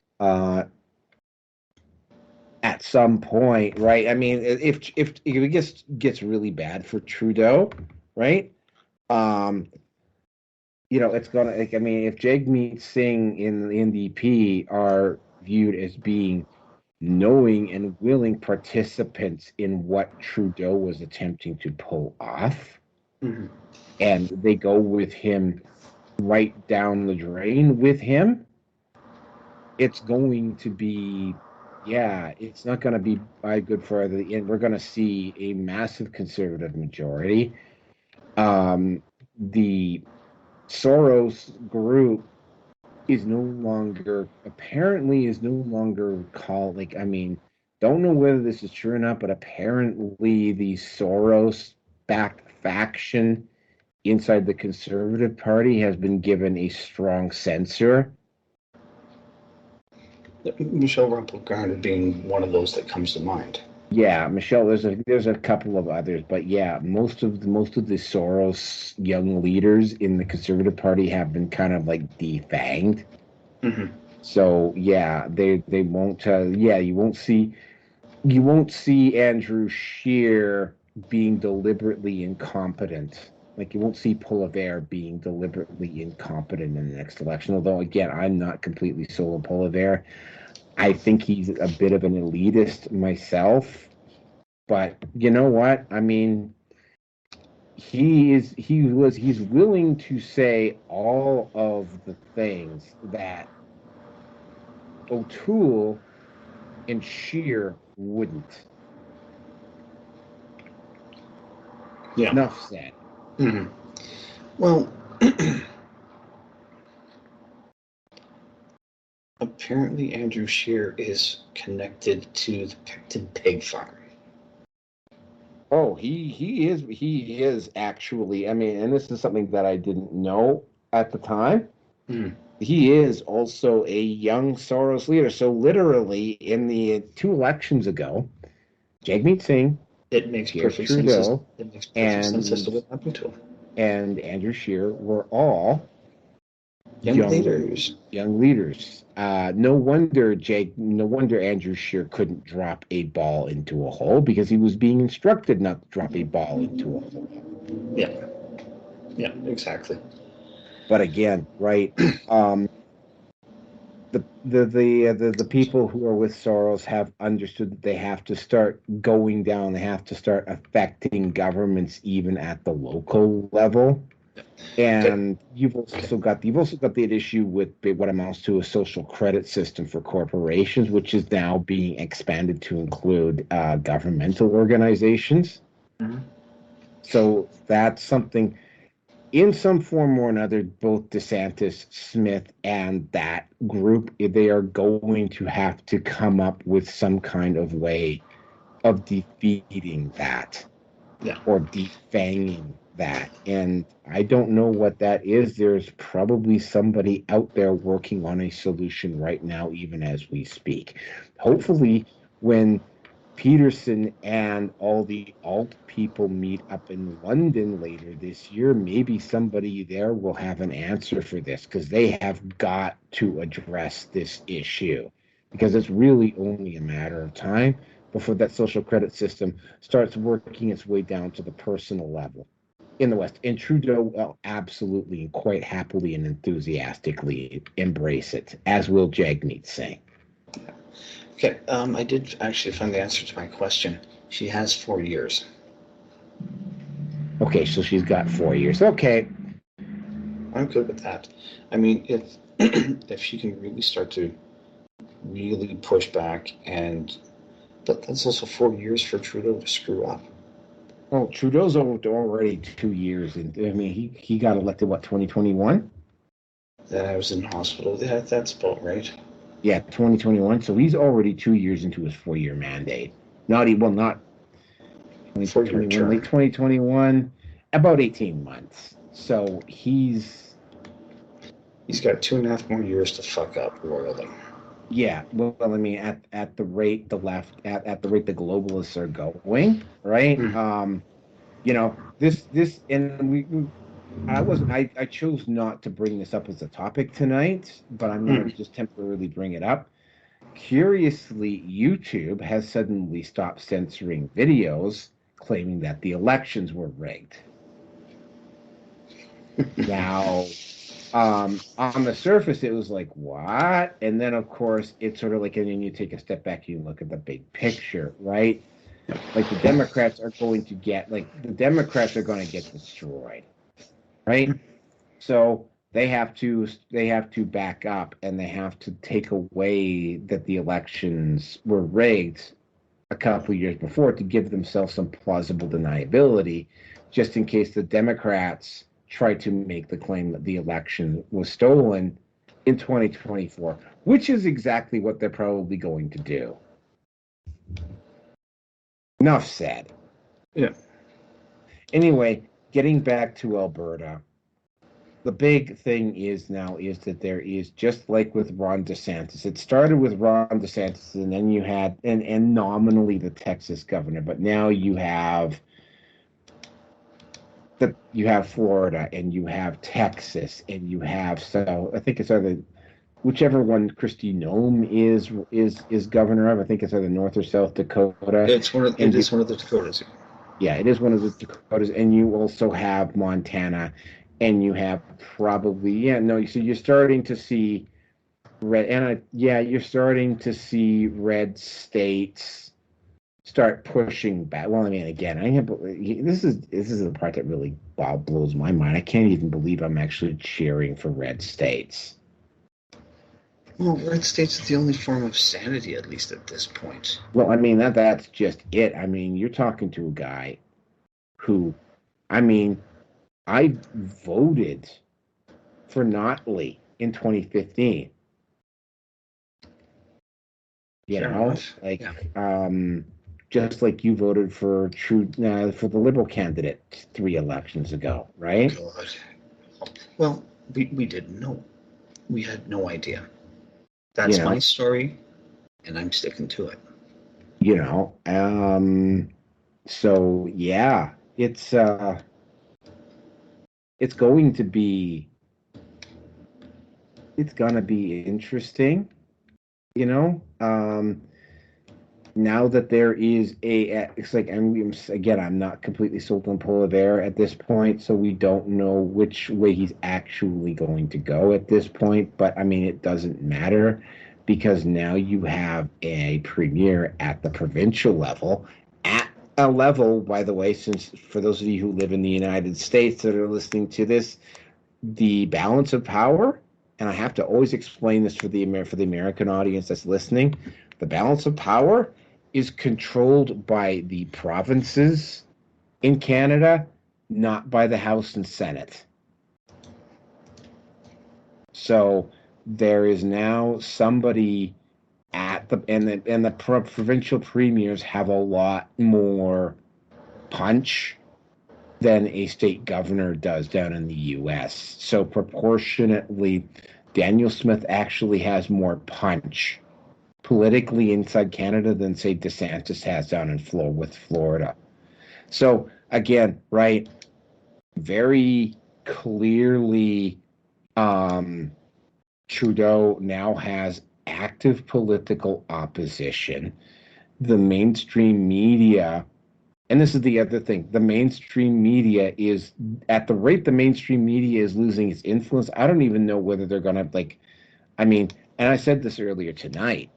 at some point, right? I mean, if it gets really bad for Trudeau, right? You know, it's gonna. Like, I mean, if Jagmeet Singh in the NDP are viewed as being knowing and willing participants in what Trudeau was attempting to pull off, Mm-hmm. and they go with him right down the drain with him, it's going to be, yeah, it's not going to be good for the end. We're going to see a massive conservative majority. The Soros group is no longer called, like, I mean, don't know whether this is true or not, but apparently the Soros backed faction inside the Conservative Party has been given a strong censor. Michelle Rumpelgarden being one of those that comes to mind. Yeah, Michelle. There's a couple of others, but yeah, most of the Soros young leaders in the Conservative Party have been kind of like defanged. Mm-hmm. So yeah, they won't. Yeah, you won't see Andrew Scheer being deliberately incompetent. Like, you won't see Poilievre being deliberately incompetent in the next election. Although, again, I'm not completely sold on Poilievre. I think he's a bit of an elitist myself. But you know what? I mean, he's willing to say all of the things that O'Toole and Scheer wouldn't. Yeah. Enough said. Mm-hmm. Well, apparently Andrew Scheer is connected to the Picton Pig Farm. Oh, he is actually. I mean, and this is something that I didn't know at the time. Mm. He is also a young Soros leader. So literally, in the 2 elections ago, Jagmeet Singh, It makes Pierre perfect Trudeau, sense. It makes perfect sense as to what happened to him. and Andrew Scheer were all Young leaders. No wonder Andrew Scheer couldn't drop a ball into a hole, because he was being instructed not to drop a ball into a hole. Yeah, exactly. But again, right, the people who are with Soros have understood that they have to start going down. They have to start affecting governments even at the local level. And you've also got the issue with what amounts to a social credit system for corporations, which is now being expanded to include governmental organizations. Mm-hmm. So that's something, in some form or another, both DeSantis, Smith, and that group, they are going to have to come up with some kind of way of defeating that. Yeah. Or defanging that. And I don't know what that is. There's probably somebody out there working on a solution right now, even as we speak. Hopefully, when Peterson and all the alt people meet up in London later this year, maybe somebody there will have an answer for this, because they have got to address this issue, because it's really only a matter of time before that social credit system starts working its way down to the personal level in the West. And Trudeau will absolutely and quite happily and enthusiastically embrace it, as will Jagmeet Singh. Okay, I did actually find the answer to my question. She has 4 years. Okay, so she's got 4 years. Okay. I'm good with that. I mean, if if she can really start to really push back, but that's also 4 years for Trudeau to screw up. Well, Trudeau's already 2 years, and I mean he got elected 2021. I was in hospital. That's about right. Yeah, 2021. So he's already 2 years into his 4-year mandate. Not 4-year 2021, term. late 2021, about 18 months. So he's got 2.5 more years to fuck up royally. Yeah, well, I mean, at the rate the left at the rate the globalists are going, right? This and I chose not to bring this up as a topic tonight, but I'm going to just temporarily bring it up. Curiously, YouTube has suddenly stopped censoring videos claiming that the elections were rigged. Now, on the surface, it was like, what? And then, of course, it's sort of like, and then you take a step back, you look at the big picture, right? Like the Democrats are going to get destroyed, right? So they have to back up, and they have to take away that the elections were rigged a couple years before to give themselves some plausible deniability, just in case the Democrats try to make the claim that the election was stolen in 2024, which is exactly what they're probably going to do. Enough said. Yeah. Anyway, getting back to Alberta, the big thing is that there is, just like with Ron DeSantis, it started with Ron DeSantis, and then you had and nominally the Texas governor, but now you have Florida, and you have Texas, and you have, so I think it's either whichever one Kristi Noem is governor of. I think it's either North or South Dakota. It is one of the Dakotas. Yeah, it is one of the Dakotas, and you also have Montana, and you have probably so you're starting to see you're starting to see red states start pushing back. Well, I mean, again, this is the part that really blows my mind. I can't even believe I'm actually cheering for red states. Well, red states are the only form of sanity, at least at this point. Well, I mean, that's just it. I mean, you're talking to a guy who, I mean, I voted for Notley in 2015. Just like you voted for the Liberal candidate 3 elections ago, right? God. Well, we didn't know. We had no idea. That's my story, and I'm sticking to it. So yeah, it's going to be interesting, now that there is it's like, I'm not completely sold on Polar Bear at this point, so we don't know which way he's actually going to go at this point, but I mean, it doesn't matter, because now you have a premier at the provincial level, at a level, by the way, since for those of you who live in the United States that are listening to this, the balance of power, and I have to always explain this for the American audience that's listening, the balance of power is controlled by the provinces in Canada, not by the House and Senate. So there is now somebody at the provincial premiers have a lot more punch than a state governor does down in the U.S. So proportionately, Danielle Smith actually has more punch politically inside Canada than, say, DeSantis has down in with Florida. So again, right, very clearly, Trudeau now has active political opposition. The mainstream media, and this is the other thing, the mainstream media is, at the rate the mainstream media is losing its influence, I don't even know whether they're going to, and I said this earlier tonight,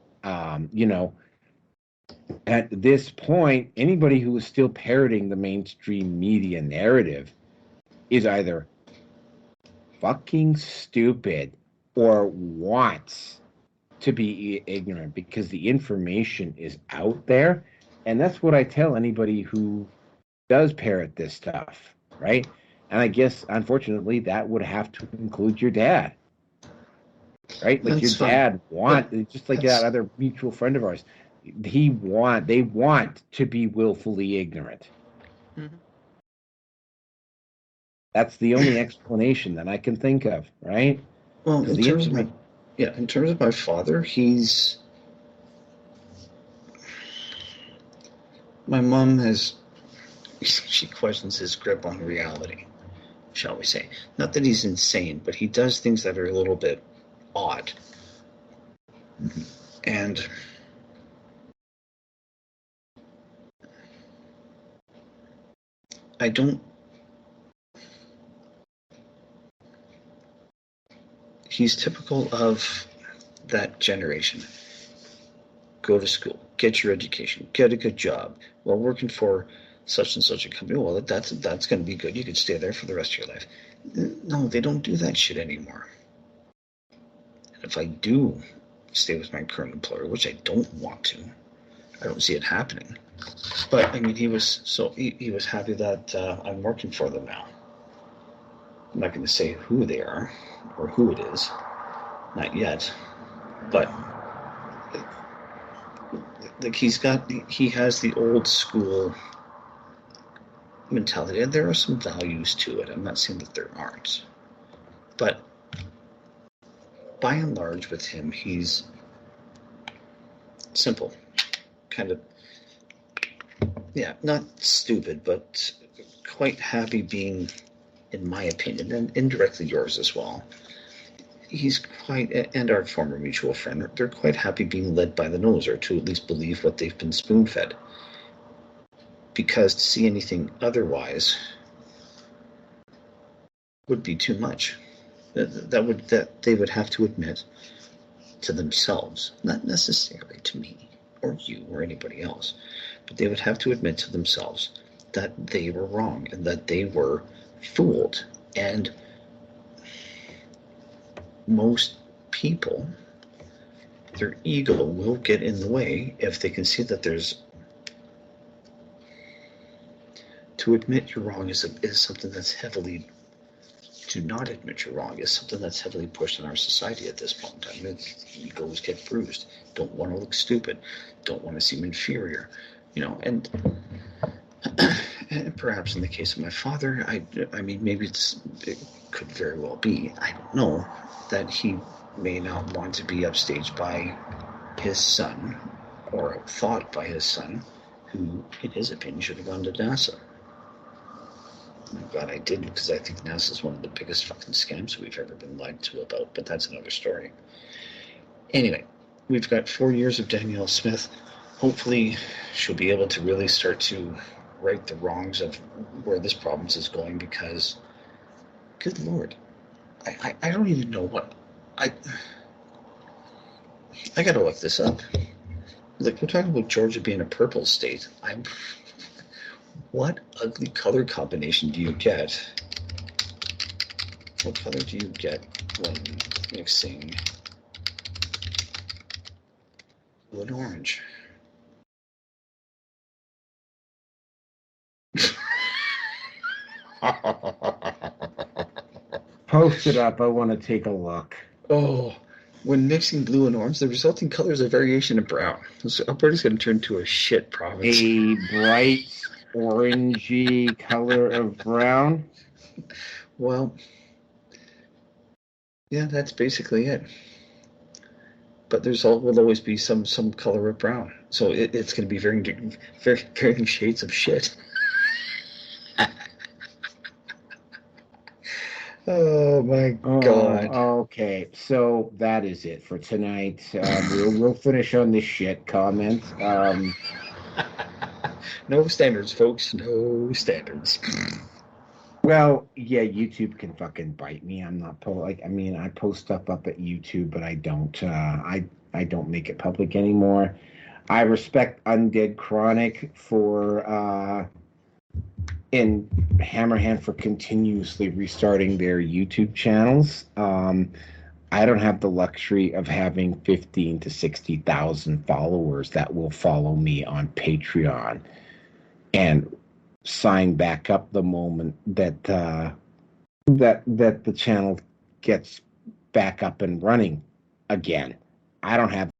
at this point, anybody who is still parroting the mainstream media narrative is either fucking stupid or wants to be ignorant because the information is out there. And that's what I tell anybody who does parrot this stuff, right? And I guess, unfortunately, that would have to include your dad, right? Like That's your dad just like that other mutual friend of ours, they want to be willfully ignorant. Mhm. That's the only explanation that I can think of, right? Well, in terms of my father, my mom she questions his grip on reality, shall we say. Not that he's insane, but he does things that are a little bit odd. And he's typical of that generation. Go to school, get your education, get a good job. Well, working for such and such a company, well, that's going to be good. You could stay there for the rest of your life. No, they don't do that shit anymore. And if I do stay with my current employer, which I don't want to, I don't see it happening. But I mean, he was happy that I'm working for them now. I'm not going to say who they are or who it is, not yet. But like he has the old school mentality, and there are some values to it. I'm not saying that there aren't, but by and large with him, he's simple, kind of, not stupid, but quite happy being, in my opinion, and indirectly yours as well. He's and our former mutual friend, they're quite happy being led by the nose, or to at least believe what they've been spoon-fed. Because to see anything otherwise would be too much. That they would have to admit to themselves, not necessarily to me or you or anybody else, but they would have to admit to themselves that they were wrong and that they were fooled. And most people, their ego will get in the way if they can see that there's. To admit you're wrong is something that's heavily. To not admit you're wrong is something that's heavily pushed in our society at this point in time. Egos get bruised. Don't want to look stupid. Don't want to seem inferior. And perhaps in the case of my father, I mean, maybe it could very well be, I don't know, that he may not want to be upstaged by his son, or thought by his son, who, in his opinion, should have gone to NASA. I'm glad I didn't, because I think NASA is one of the biggest fucking scams we've ever been lied to about, but that's another story. Anyway, we've got 4 years of Danielle Smith. Hopefully she'll be able to really start to right the wrongs of where this problem is going, because, good Lord, I don't even know what, I gotta look this up. Like, we're talking about Georgia being a purple state. What ugly color combination do you get? What color do you get when mixing blue and orange? Post it up. I want to take a look. Oh, when mixing blue and orange, the resulting color is a variation of brown. So Alberta's going to turn into a shit province. A bright orangey color of brown. Well, yeah, that's basically it. But will always be some color of brown. So it's going to be varying shades of shit. Oh my God. Okay, so that is it for tonight. We'll finish on the shit comment. No standards, folks. No standards. Well, yeah, YouTube can fucking bite me. I'm not I post stuff up at YouTube, but I don't. I don't make it public anymore. I respect Undead Chronic for and Hammerhand for continuously restarting their YouTube channels. I don't have the luxury of having 15 to 60,000 followers that will follow me on Patreon and sign back up the moment that the channel gets back up and running again. I don't have